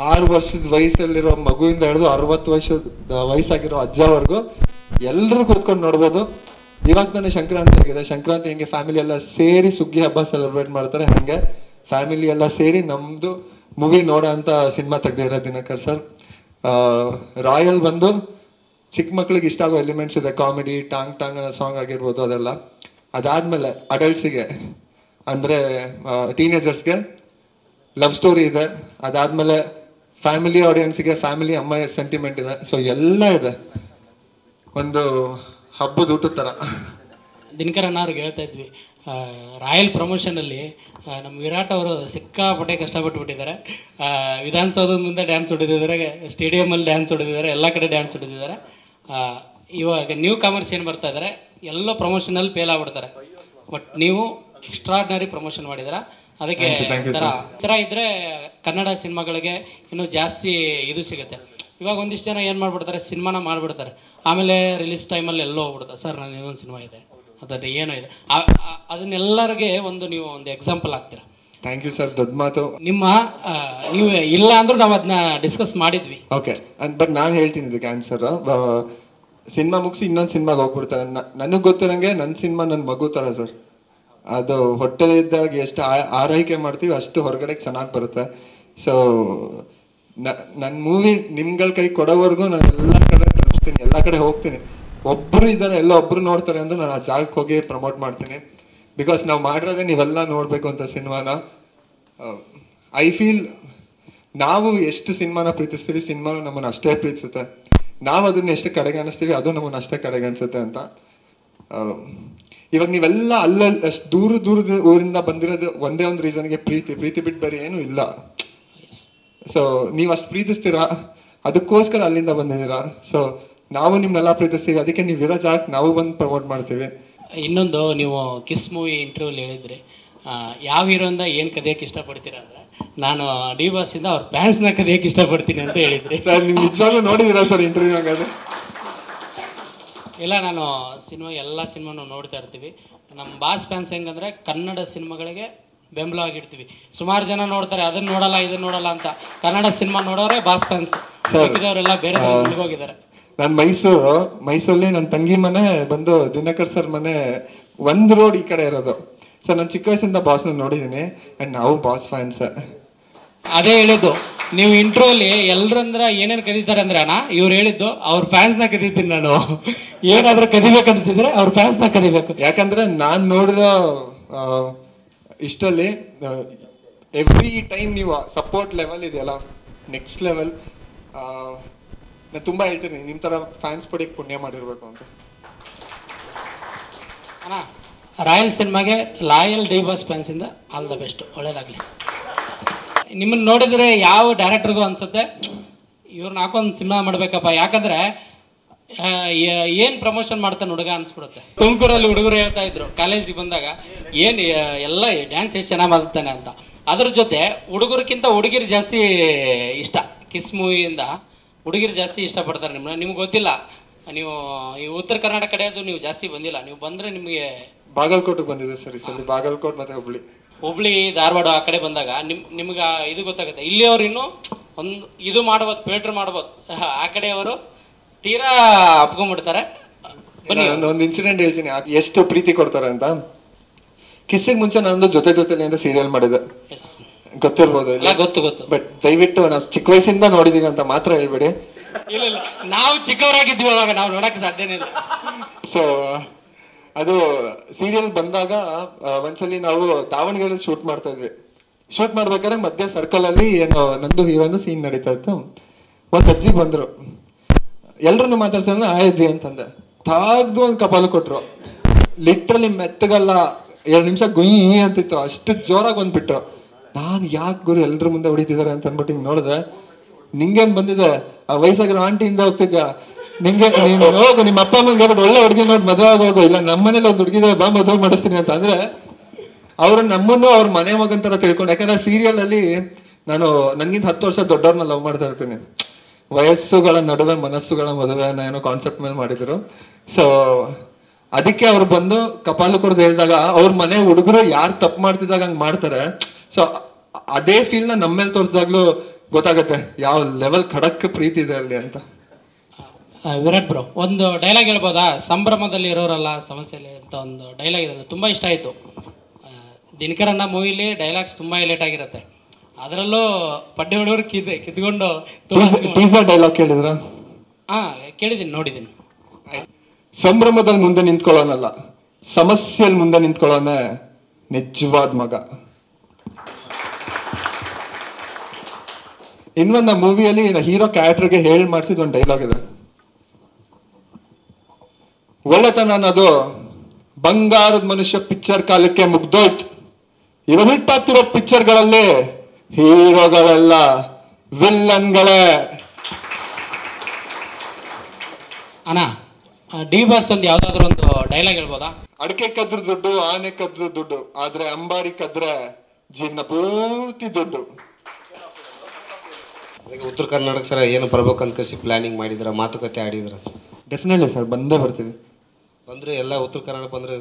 6 ವರ್ಷದ ವಯಸ್ಸಲ್ಲಿರೋ ಮಗುವಿಂದ ಹಿಡಿದು 60 ವರ್ಷದ ವಯಸ್ಸಾಗಿರೋ ಅಜ್ಜವರೆಗೂ ಎಲ್ಲರೂ ಕೂತ್ಕೊಂಡು ನೋಡ್ಬೋದು. ಇವಾಗ ತಾನೇ ಸಂಕ್ರಾಂತಿ ಆಗಿದೆ. ಸಂಕ್ರಾಂತಿ ಹೆಂಗೆ ಫ್ಯಾಮಿಲಿ ಎಲ್ಲ ಸೇರಿ ಸುಗ್ಗಿ ಹಬ್ಬ ಸೆಲೆಬ್ರೇಟ್ ಮಾಡ್ತಾರೆ, ಹಾಗೆ ಫ್ಯಾಮಿಲಿ ಎಲ್ಲ ಸೇರಿ ನಮ್ಮದು ಮೂವಿ ನೋಡೋ ಅಂತ ಸಿನಿಮಾ ತೆಗ್ದಿರೋ ದಿನಕರ್ ಸರ್. ರಾಯಲ್ ಬಂದು ಚಿಕ್ಕ ಮಕ್ಳಿಗೆ ಇಷ್ಟ ಆಗೋ ಎಲಿಮೆಂಟ್ಸ್ ಇದೆ, ಕಾಮಿಡಿ, ಟಾಂಗ್ ಸಾಂಗ್ ಆಗಿರ್ಬೋದು ಅದೆಲ್ಲ. ಅದಾದಮೇಲೆ ಅಡಲ್ಟ್ಸಿಗೆ ಅಂದರೆ ಟೀನೇಜರ್ಸ್ಗೆ ಲವ್ ಸ್ಟೋರಿ ಇದೆ. ಅದಾದಮೇಲೆ ಫ್ಯಾಮಿಲಿ ಆಡಿಯನ್ಸಿಗೆ ಫ್ಯಾಮಿಲಿ ಅಮ್ಮ ಸೆಂಟಿಮೆಂಟ್ ಇದೆ. ಸೊ ಎಲ್ಲ ಇದೆ, ಒಂದು ಹಬ್ಬದ ಊಟದ ಥರ. ದಿನಕರಣ್ಣ ಅವ್ರಿಗೆ ಹೇಳ್ತಾ ಇದ್ವಿ, ರಾಯಲ್ ಪ್ರಮೋಷನಲ್ಲಿ ನಮ್ಮ ವಿರಾಟ್ ಅವರು ಸಿಕ್ಕಾಪಟ್ಟೆ ಕಷ್ಟಪಟ್ಟುಬಿಟ್ಟಿದ್ದಾರೆ. ವಿಧಾನಸೌಧದ ಮುಂದೆ ಡ್ಯಾನ್ಸ್ ಹೊಡೆದಿದ್ದಾರೆ, ಸ್ಟೇಡಿಯಮಲ್ಲಿ ಡ್ಯಾನ್ಸ್ ಹೊಡೆದಿದ್ದಾರೆ, ಎಲ್ಲ ಕಡೆ ಡ್ಯಾನ್ಸ್ ಹೊಡೆದಿದ್ದಾರೆ. ಇವಾಗ ನ್ಯೂ ಕಾಮರ್ಸ್ ಏನು ಬರ್ತಾ ಇದ್ದಾರೆ, ಎಲ್ಲ ಪ್ರಮೋಷನಲ್ಲಿ ಫೇಲ್ ಆಗ್ಬಿಡ್ತಾರೆ. ಬಟ್ ನೀವು ಎಕ್ಸ್ಟ್ರಾರ್ಡಿನರಿ ಪ್ರಮೋಷನ್ ಮಾಡಿದ್ದೀರಾ. ಅದಕ್ಕೆ ಥರ ಇದ್ದರೆ ಕನ್ನಡ ಸಿನಿಮಾಗಳಿಗೆ ಇನ್ನೂ ಜಾಸ್ತಿ ಇದು ಸಿಗುತ್ತೆ. ಇವಾಗ ಒಂದಿಷ್ಟು ಜನ ಏನು ಮಾಡಿಬಿಡ್ತಾರೆ, ಸಿನಿಮಾನ ಮಾಡಿಬಿಡ್ತಾರೆ, ಆಮೇಲೆ ರಿಲೀಸ್ ಟೈಮಲ್ಲಿ ಎಲ್ಲೋ ಹೋಗ್ಬಿಡ್ತಾರೆ. ಸರ್ ನಾನು ಇನ್ನೊಂದು ಸಿನಿಮಾ ಇದೆ, ಅದೇ ಏನೋ ಇದೆ, ಅದನ್ನೆಲ್ಲರಿಗೆ ನೀವು ಒಂದು ಎಕ್ಸಾಂಪಲ್ ಆಗ್ತೀರಾ. ಥ್ಯಾಂಕ್ ಯು ಸರ್, ದೊಡ್ಡ ಮಾತು. ನೀವು ಇಲ್ಲ ಅಂದ್ರೂ ನಾವು ಅದನ್ನ ಡಿಸ್ಕಸ್ ಮಾಡಿದ್ವಿ. ಓಕೆ, ಬಟ್ ನಾನು ಹೇಳ್ತೀನಿ ಇದಕ್ಕೆ ಆನ್ಸರ್. ಸಿನಿಮಾ ಮುಗಿಸಿ ಇನ್ನೊಂದು ಸಿನಿಮಾಗೆ ಹೋಗ್ಬಿಡ್ತಾರೆ. ನನಗೆ ಗೊತ್ತಿರೋಂಗೆ ನನ್ನ ಸಿನಿಮಾ ನನ್ನ ಮಗು ಥರ ಸರ್. ಅದು ಹೊಟ್ಟೆಲಿದ್ದಾಗ ಎಷ್ಟು ಆರೈಕೆ ಮಾಡ್ತೀವಿ ಅಷ್ಟು ಹೊರಗಡೆ ಚೆನ್ನಾಗಿ ಬರುತ್ತೆ. ಸೊ ನನ್ನ ಮೂವಿ ನಿಮ್ಗಳ ಕೈ ಕೊಡೋವರೆಗೂ ನಾನು ಎಲ್ಲ ಕಡೆ ತಲುಪಿಸ್ತೀನಿ, ಎಲ್ಲ ಕಡೆ ಹೋಗ್ತೀನಿ. ಒಬ್ಬರು ಇದ್ದಾರೆ, ಎಲ್ಲ ಒಬ್ಬರು ನೋಡ್ತಾರೆ ಅಂದ್ರೆ ನಾನು ಆ ಜಾಗಕ್ಕೆ ಹೋಗಿ ಪ್ರಮೋಟ್ ಮಾಡ್ತೀನಿ. ಬಿಕಾಸ್ ನಾವು ಮಾಡಿರೋದೇ ನೀವೆಲ್ಲ ನೋಡಬೇಕು ಅಂತ ಸಿನಿಮಾನ. ಐ ಫೀಲ್ ನಾವು ಎಷ್ಟು ಸಿನಿಮಾನ ಪ್ರೀತಿಸ್ತೀವಿ, ಸಿನಿಮಾನು ನಮ್ಮನ್ನು ಅಷ್ಟೇ ಪ್ರೀತಿಸುತ್ತೆ. ನಾವು ಅದನ್ನ ಎಷ್ಟು ಕಡೆಗೆ ಅನ್ನಿಸ್ತೀವಿ, ಅದು ನಮ್ಮನ್ನು ಅಷ್ಟೇ ಕಡೆಗೆ ಅನಿಸುತ್ತೆ ಅಂತ. ಇವಾಗ ನೀವೆಲ್ಲ ಅಲ್ಲಲ್ಲಿ ಅಷ್ಟು ದೂರದ ಊರಿಂದ ಬಂದಿರೋದು ಒಂದೇ ಒಂದು ರೀಸನ್ಗೆ, ಪ್ರೀತಿ ಬಿಟ್ಟು ಬೇರೆ ಏನೂ ಇಲ್ಲ. ಸೊ ನೀವು ಅಷ್ಟು ಪ್ರೀತಿಸ್ತೀರಾ, ಅದಕ್ಕೋಸ್ಕರ ಅಲ್ಲಿಂದ ಬಂದಿದ್ದೀರಾ. ಸೊ ನಾವು ನಿಮ್ಮನ್ನೆಲ್ಲ ಪ್ರೀತಿಸ್ತೀವಿ, ಅದಕ್ಕೆ ನೀವು ಇರೋ ಜಾಗಕ್ಕೆ ನಾವು ಬಂದು ಪ್ರಮೋಟ್ ಮಾಡ್ತೀವಿ. ಇನ್ನೊಂದು, ನೀವು ಕಿಸ್ ಮೂವಿ ಇಂಟರ್ವ್ಯೂಲಿ ಹೇಳಿದ್ರಿ ಯಾವ ಹೀರೋಯಿಂದ ಏನು ಕದಿಯೋಕ್ಕೆ ಇಷ್ಟಪಡ್ತೀರಾ ಅಂದರೆ, ನಾನು ಡಿ ಬಾಸಿಂದ ಅವ್ರ ಫ್ಯಾನ್ಸ್ನ ಕದಿಯೋಕ್ಕೆ ಇಷ್ಟಪಡ್ತೀನಿ ಅಂತ ಹೇಳಿದ್ರಿ. ಸರ್ ನೀವು ನಿಜವಾಗ್ಲೂ ನೋಡಿದ್ದೀರಾ ಸರ್ ಇಂಟರ್ವ್ಯೂ? ಹಾಗಾದ್ರೆ ಇಲ್ಲ, ನಾನು ಎಲ್ಲ ಸಿನಿಮಾನು ನೋಡ್ತಾ ಇರ್ತೀವಿ. ನಮ್ಮ ಬಾಸ್ ಫ್ಯಾನ್ಸ್ ಹೆಂಗಂದರೆ ಕನ್ನಡ ಸಿನಿಮಾಗಳಿಗೆ ಬೆಂಬಲ ಆಗಿರ್ತೀವಿ. ಸುಮಾರು ಜನ ನೋಡ್ತಾರೆ, ಅದನ್ನು ನೋಡಲ್ಲ ಇದನ್ನು ನೋಡಲ್ಲ ಅಂತ. ಕನ್ನಡ ಸಿನಿಮಾ ನೋಡೋರೆ ಬಾಸ್ ಫ್ಯಾನ್ಸ್, ಅವರೆಲ್ಲ ಬೇರೆ ಹೋಗಿದ್ದಾರೆ. ನಾನು ಮೈಸೂರಲ್ಲಿ ನನ್ನ ತಂಗಿ ಮನೆ ಬಂದು ದಿನಕರ್ ಸರ್ ಮನೆ ಒಂದು ರೋಡ್ ಈ ಕಡೆ ಇರೋದು. ಸೊ ನಾನು ಚಿಕ್ಕ ವಯಸ್ಸಿಂದ ಬಾಸ್ನ ನೋಡಿದ್ದೀನಿ ಆ್ಯಂಡ್ ನಾವು ಬಾಸ್ ಫ್ಯಾನ್ಸ್. ಅದೇ ಹೇಳಿದ್ದು, ನೀವು ಇಂಟ್ರೋಲಿ ಎಲ್ಲರಂದ್ರೆ ಏನೇನು ಕದೀತಾರೆ ಅಂದ್ರೆ ಅಣ್ಣ, ಇವ್ರು ಹೇಳಿದ್ದು ಅವ್ರ ಫ್ಯಾನ್ಸ್ನ ಕದೀತೀನಿ ನಾನು. ಏನಾದರೂ ಕದಿಬೇಕು ಅನ್ಸಿದ್ರೆ ಅವ್ರ ಫ್ಯಾನ್ಸ್ನ ಕದಿಬೇಕು. ಯಾಕಂದ್ರೆ ನಾನು ನೋಡಿರೋ ಇಷ್ಟರಲ್ಲಿ ಎವ್ರಿ ಟೈಮ್ ನೀವು ಸಪೋರ್ಟ್ ಲೆವೆಲ್ ಇದೆಯಲ್ಲ ನೆಕ್ಸ್ಟ್ ಲೆವೆಲ್. ನಾನು ತುಂಬ ಹೇಳ್ತೀನಿ, ನಿಮ್ಮ ಥರ ಫ್ಯಾನ್ಸ್ ಪಡಿಗೆ ಪುಣ್ಯ ಮಾಡಿರಬೇಕು ಅಂತ. ಅಣ್ಣ, ರಾಯಲ್ ಸಿನಿಮಾಗೆ ಲಾಯಲ್ ಡಿ ಬಾಸ್ ಫ್ಯಾನ್ಸಿಂದ ಆಲ್ ದ ಬೆಸ್ಟ್, ಒಳ್ಳೇದಾಗಲಿ. ನಿಮ್ಮನ್ನು ನೋಡಿದರೆ ಯಾವ ಡೈರೆಕ್ಟ್ರಿಗೂ ಅನಿಸುತ್ತೆ ಇವ್ರನ್ನ ಹಾಕೊಂಡು ಸಿನಿಮಾ ಮಾಡಬೇಕಪ್ಪ, ಯಾಕಂದರೆ ಏನು ಪ್ರಮೋಷನ್ ಮಾಡ್ತಾನೆ ಹುಡುಗ ಅನ್ಸ್ಬಿಡುತ್ತೆ. ತುಮಕೂರಲ್ಲಿ ಹುಡುಗರು ಹೇಳ್ತಾ ಇದ್ರು ಕಾಲೇಜಿಗೆ ಬಂದಾಗ, ಏನು ಎಲ್ಲ ಡ್ಯಾನ್ಸ್ ಎಷ್ಟು ಚೆನ್ನಾಗಿ ಮಾಡ್ತಾನೆ ಅಂತ. ಅದ್ರ ಜೊತೆ ಹುಡುಗರಿಗಿಂತ ಹುಡುಗಿರು ಜಾಸ್ತಿ ಇಷ್ಟ. ಕಿಸ್ ಮೂವಿಯಿಂದ ಹುಡುಗಿರು ಜಾಸ್ತಿ ಇಷ್ಟಪಡ್ತಾರೆ ನಿಮ್ಮನ್ನ. ನಿಮ್ಗೆ ಗೊತ್ತಿಲ್ಲ, ನೀವು ಈ ಉತ್ತರ ಕರ್ನಾಟಕ ಕಡೆ ಅದು ನೀವು ಜಾಸ್ತಿ ಬಂದಿಲ್ಲ. ನೀವು ಬಂದರೆ ನಿಮಗೆ ಬಾಗಲಕೋಟೆಗೆ ಬಂದಿದೆ ಸರ್ ಈ ಸಲ, ಬಾಗಲಕೋಟೆ ಮತ್ತು ಹುಬ್ಳಿ ಧಾರವಾಡ ಆ ಕಡೆ ಬಂದಾಗ ನಿಮ್ಗೆ ಇದು ಗೊತ್ತಾಗುತ್ತೆ. ಇಲ್ಲಿ ಅವ್ರು ಇನ್ನೂ ಒಂದು ಇದು ಮಾಡ್ಬೋದು, ಫಿಲ್ಟರ್ ಮಾಡ್ಬೋದು. ಆ ಕಡೆಯವರು ತೀರಾ ಅಪ್ಕೊಂಡ್ಬಿಡ್ತಾರೆ. ಒಂದು ಇನ್ಸಿಡೆಂಟ್ ಹೇಳ್ತೀನಿ ಎಷ್ಟು ಪ್ರೀತಿ ಕೊಡ್ತಾರೆ ಅಂತ. ಕಿಸ್ಸಿಗೆ ಮುಂಚೆ ನಂದು ಜೊತೆಲಿ ಅಂತ ಸೀರಿಯಲ್ ಮಾಡಿದೆ, ಗೊತ್ತಿರ್ಬೋದು. ಗೊತ್ತು. ಬಟ್ ದಯವಿಟ್ಟು ನಾವು ಚಿಕ್ಕ ವಯಸ್ಸಿಂದ ನೋಡಿದೀವಿ ಅಂತ ಮಾತ್ರ ಹೇಳ್ಬೇಡಿ. ಇಲ್ಲ, ನಾವು ಚಿಕ್ಕವರಾಗಿದ್ದೀವಿ ಅವಾಗ, ನಾವು ನೋಡಕ್ಕೆ ಸಾಧ್ಯನೇ ಇಲ್ಲ. ಸೊ ಅದು ಸೀರಿಯಲ್ ಬಂದಾಗ ಒಂದ್ಸಲಿ ನಾವು ದಾವಣಗೆರೆಯಲ್ಲಿ ಶೂಟ್ ಮಾಡ್ತಾ ಇದ್ವಿ. ಶೂಟ್ ಮಾಡ್ಬೇಕಾದ್ರೆ ಮಧ್ಯ ಸರ್ಕಲ್ ಅಲ್ಲಿ ಏನೋ ನಂದು ಹೀರೋನು ಸೀನ್ ನಡೀತಾ ಇತ್ತು. ಒಂದ್ ಅಜ್ಜಿ ಬಂದ್ರು, ಎಲ್ರು ಮಾತಾಡ್ಸಲ್ಲ ಆ ಅಜ್ಜಿ ಅಂತಂದೆ. ತಾಗ್ದು ಒಂದು ಕಪಾಲು ಕೊಟ್ರು, ಲಿಟ್ರಲಿ ಮೆತ್ತಗಲ್ಲ 2 ನಿಮಿಷ ಗುಯ್ ಅಂತಿತ್ತು, ಅಷ್ಟು ಜೋರಾಗಿ ಬಂದ್ಬಿಟ್ರು. ನಾನು ಯಾಕೆ ಗುರು ಎಲ್ರ ಮುಂದೆ ಹೊಡಿತಿದ್ದಾರೆ ಅಂತ ಅಂದ್ಬಿಟ್ಟು ಹಿಂಗೆ ನೋಡಿದ್ರೆ, ನಿಂಗೇನ್ ಬಂದಿದೆ ಆ ವಯಸ್ಸಾಗಿರೋ ಆಂಟಿಯಿಂದ ಹೋಗ್ತಿದ್ಯಾ, ನಿಂಗೆ ನೀನು ಹೋಗು ನಿಮ್ಮ ಅಪ್ಪ ಅಮ್ಮಂಗೆ ಹೇಳ್ಬಿಟ್ಟು ಒಳ್ಳೆ ಹುಡುಗಿ ನೋಡಿ ಮದುವೆ ಆಗೋಗು, ಇಲ್ಲ ನಮ್ಮನೇಲಿ ಒಂದು ಹುಡುಗಿದೆ ಬಾ ಮದುವೆ ಮಾಡಿಸ್ತೀನಿ ಅಂತ ಅಂದ್ರೆ, ಅವರು ನಮ್ಮನ್ನು ಅವ್ರ ಮನೆ ಮಗನ್ ತರ ತಿಳ್ಕೊಂಡು. ಯಾಕಂದ್ರೆ ಸೀರಿಯಲ್ ಅಲ್ಲಿ ನಾನು ನನ್ಗಿಂತ 10 ವರ್ಷ ದೊಡ್ಡವ್ರನ್ನ ಲವ್ ಮಾಡ್ತಾ ಇರ್ತೀನಿ. ವಯಸ್ಸುಗಳ ನಡುವೆ ಮನಸ್ಸುಗಳ ಮದುವೆ ಏನೋ ಕಾನ್ಸೆಪ್ಟ್ ಮೇಲೆ ಮಾಡಿದ್ರು. ಸೊ ಅದಕ್ಕೆ ಅವ್ರು ಬಂದು ಕಪಾಲು ಕೊಡದು ಹೇಳಿದಾಗ ಅವ್ರ ಮನೆ ಹುಡುಗರು ಯಾರು ತಪ್ಪು ಮಾಡ್ತಿದ್ದಾಗ ಹಂಗೆ ಮಾಡ್ತಾರೆ. ಸೊ ಅದೇ ಫೀಲ್ನ ನಮ್ಮ ಮೇಲೆ ತೋರಿಸಿದಾಗ್ಲೂ ಗೊತ್ತಾಗತ್ತೆ ಯಾವ ಲೆವೆಲ್ ಖಡಕ್ ಪ್ರೀತಿ ಇದೆ ಅಲ್ಲಿ ಅಂತ. ವಿರಾಟ್ ಬ್ರೋ, ಒಂದು ಡೈಲಾಗ್ ಹೇಳ್ಬೋದಾ? ಸಂಭ್ರಮದಲ್ಲಿ ಇರೋರಲ್ಲ ಸಮಸ್ಯೆಯಲ್ಲಿ ಅಂತ ಒಂದು ಡೈಲಾಗ್ ಇದೆ, ತುಂಬ ಇಷ್ಟ ಆಯಿತು. ದಿನಕರನ್ನ ಮೂವಿಲಿ ಡೈಲಾಗ್ಸ್ ತುಂಬ ಹೈಲೈಟ್ ಆಗಿರುತ್ತೆ. ಅದರಲ್ಲೂ ಪಡ್ಡೆ ಹುಡುಗರು ಕಿತ್ಕೊಂಡು ಟೀಸರ್ ಡೈಲಾಗ್ ಕೇಳಿದ್ರ? ಕೇಳಿದ್ದೀನಿ, ನೋಡಿದ್ದೀನಿ. ಸಂಭ್ರಮದಲ್ಲಿ ಮುಂದೆ ನಿಂತ್ಕೊಳ್ಳೋನಲ್ಲ, ಸಮಸ್ಯೆಯಲ್ಲಿ ಮುಂದೆ ನಿಂತ್ಕೊಳ್ಳೋನೆ ನಿಜವಾದ ಮಗ. ಇನ್ನೊಂದು ಮೂವಿಯಲ್ಲಿ ಹೀರೋ ಕ್ಯಾರೆಕ್ಟರ್ಗೆ ಹೇಳಿ ಮಾಡಿಸಿದ ಒಂದು ಡೈಲಾಗ್ ಇದೆ, ಒಳ್ಳೆತನ ಅನ್ನೋದು ಬಂಗಾರದ ಮನುಷ್ಯ ಪಿಕ್ಚರ್ ಕಾಲಕ್ಕೆ ಮುಗ್ದೋಯ್ತು. ಇವಾಗ ಹಿಟ್ ಆಗ್ತಿರೋ ಪಿಕ್ಚರ್ಗಳಲ್ಲಿ ಹೀರೋಗಳೆಲ್ಲ ವಿಲ್ಲನ್ಗಳೇ. ಅಣ್ಣ, ಡಿ ಬಾಸ್ ಒಂದು ಯಾವ್ದಾದ್ರು ಒಂದು ಡೈಲಾಗ್ ಹೇಳ್ಬೋದಾ? ಅಡಿಕೆ ಕದ್ರ ದುಡ್ಡು, ಆನೆ ಕದ್ರ ದುಡ್ಡು, ಆದ್ರೆ ಅಂಬಾರಿ ಕದ್ರೆ ಜೀವನ ಪೂರ್ತಿ ದುಡ್ಡು. ಉತ್ತರ ಕರ್ನಾಟಕ ಸರ್ ಏನು ಬರ್ಬೇಕಂತ ಕಸಿ ಪ್ಲಾನಿಂಗ್ ಮಾಡಿದ್ರ, ಮಾತುಕತೆ ಆಡಿದ್ರ? ಡೆಫಿನೆಟ್ಲಿ ಸರ್, ಬಂದೇ ಬರ್ತೀವಿ. ಬಂದರೆ ಎಲ್ಲ ಉತ್ತರ ಕನ್ನಡ ಬಂದರೆ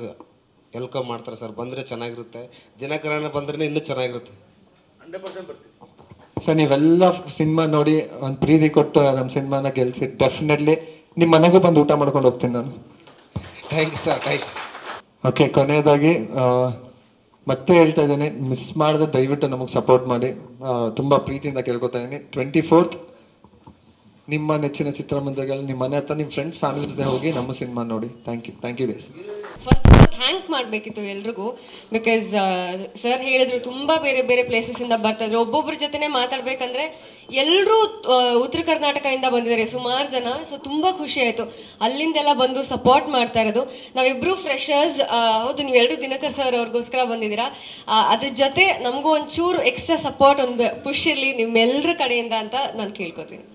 ವೆಲ್ಕಮ್ ಮಾಡ್ತಾರೆ ಸರ್. ಬಂದರೆ ಚೆನ್ನಾಗಿರುತ್ತೆ. ದಿನಕರಣ ಬಂದ್ರೆ ಇನ್ನೂ ಚೆನ್ನಾಗಿರುತ್ತೆ. 100% ಬರ್ತೀವಿ ಸರ್. ನೀವೆಲ್ಲ ಸಿನಿಮಾ ನೋಡಿ ಒಂದು ಪ್ರೀತಿ ಕೊಟ್ಟು ನಮ್ಮ ಸಿನಿಮಾನ ಗೆಲ್ಸಿ. ಡೆಫಿನೆಟ್ಲಿ ನಿಮ್ಮ ಮನೆಗೂ ಬಂದು ಊಟ ಮಾಡ್ಕೊಂಡು ಹೋಗ್ತೀನಿ ನಾನು. Thank you sir, thank you. Okay, ಕೊನೆಯದಾಗಿ ಮತ್ತೆ ಹೇಳ್ತಾ ಇದ್ದೀನಿ, ಮಿಸ್ ಮಾಡದೆ ದಯವಿಟ್ಟು ನಮಗೆ ಸಪೋರ್ಟ್ ಮಾಡಿ. ತುಂಬ ಪ್ರೀತಿಯಿಂದ ಕೇಳ್ಕೊತಾ ಇದ್ದೀನಿ. 24th ನಿಮ್ಮ ನೆಚ್ಚಿನ ಚಿತ್ರಮಂದಿರಗಳಲ್ಲಿ ನಿಮ್ಮ ಮನೆ ಹತ್ರ ನಿಮ್ಮ ಫ್ರೆಂಡ್ಸ್ ಫ್ಯಾಮಿಲಿ ಜೊತೆ ಹೋಗಿ ನಮ್ಮ ಸಿನಿಮಾ ನೋಡಿ. Thank you guys. First of all thank ಮಾಡಬೇಕಿತ್ತು ಎಲ್ರಿಗೂ. ಬಿಕಾಸ್ ಸರ್ ಹೇಳಿದ್ರು ತುಂಬ ಬೇರೆ ಬೇರೆ ಪ್ಲೇಸಸ್ಸಿಂದ ಬರ್ತಾಯಿದ್ರು. ಒಬ್ಬೊಬ್ಬರ ಜೊತೆನೇ ಮಾತಾಡಬೇಕಂದ್ರೆ ಎಲ್ಲರೂ ಉತ್ತರ ಕರ್ನಾಟಕದಿಂದ ಬಂದಿದ್ದಾರೆ ಸುಮಾರು ಜನ. ಸೊ ತುಂಬ ಖುಷಿ ಆಯಿತು ಅಲ್ಲಿಂದೆಲ್ಲ ಬಂದು ಸಪೋರ್ಟ್ ಮಾಡ್ತಾ ಇರೋದು. ನಾವಿಬ್ಬರು ಫ್ರೆಷರ್ಸ್, ಹೌದು ನೀವೆಲ್ಲರೂ ದಿನಕರ್ ಸರ್ ಅವ್ರಿಗೋಸ್ಕರ ಬಂದಿದ್ದೀರಾ. ಅದ್ರ ಜೊತೆ ನಮಗೂ ಒಂಚೂರು ಎಕ್ಸ್ಟ್ರಾ ಸಪೋರ್ಟ್, ಒಂದು ಪುಷ್ ಇರಲಿ ನಿಮ್ಮೆಲ್ಲರ ಕಡೆಯಿಂದ ಅಂತ ನಾನು ಕೇಳ್ಕೊತೀನಿ.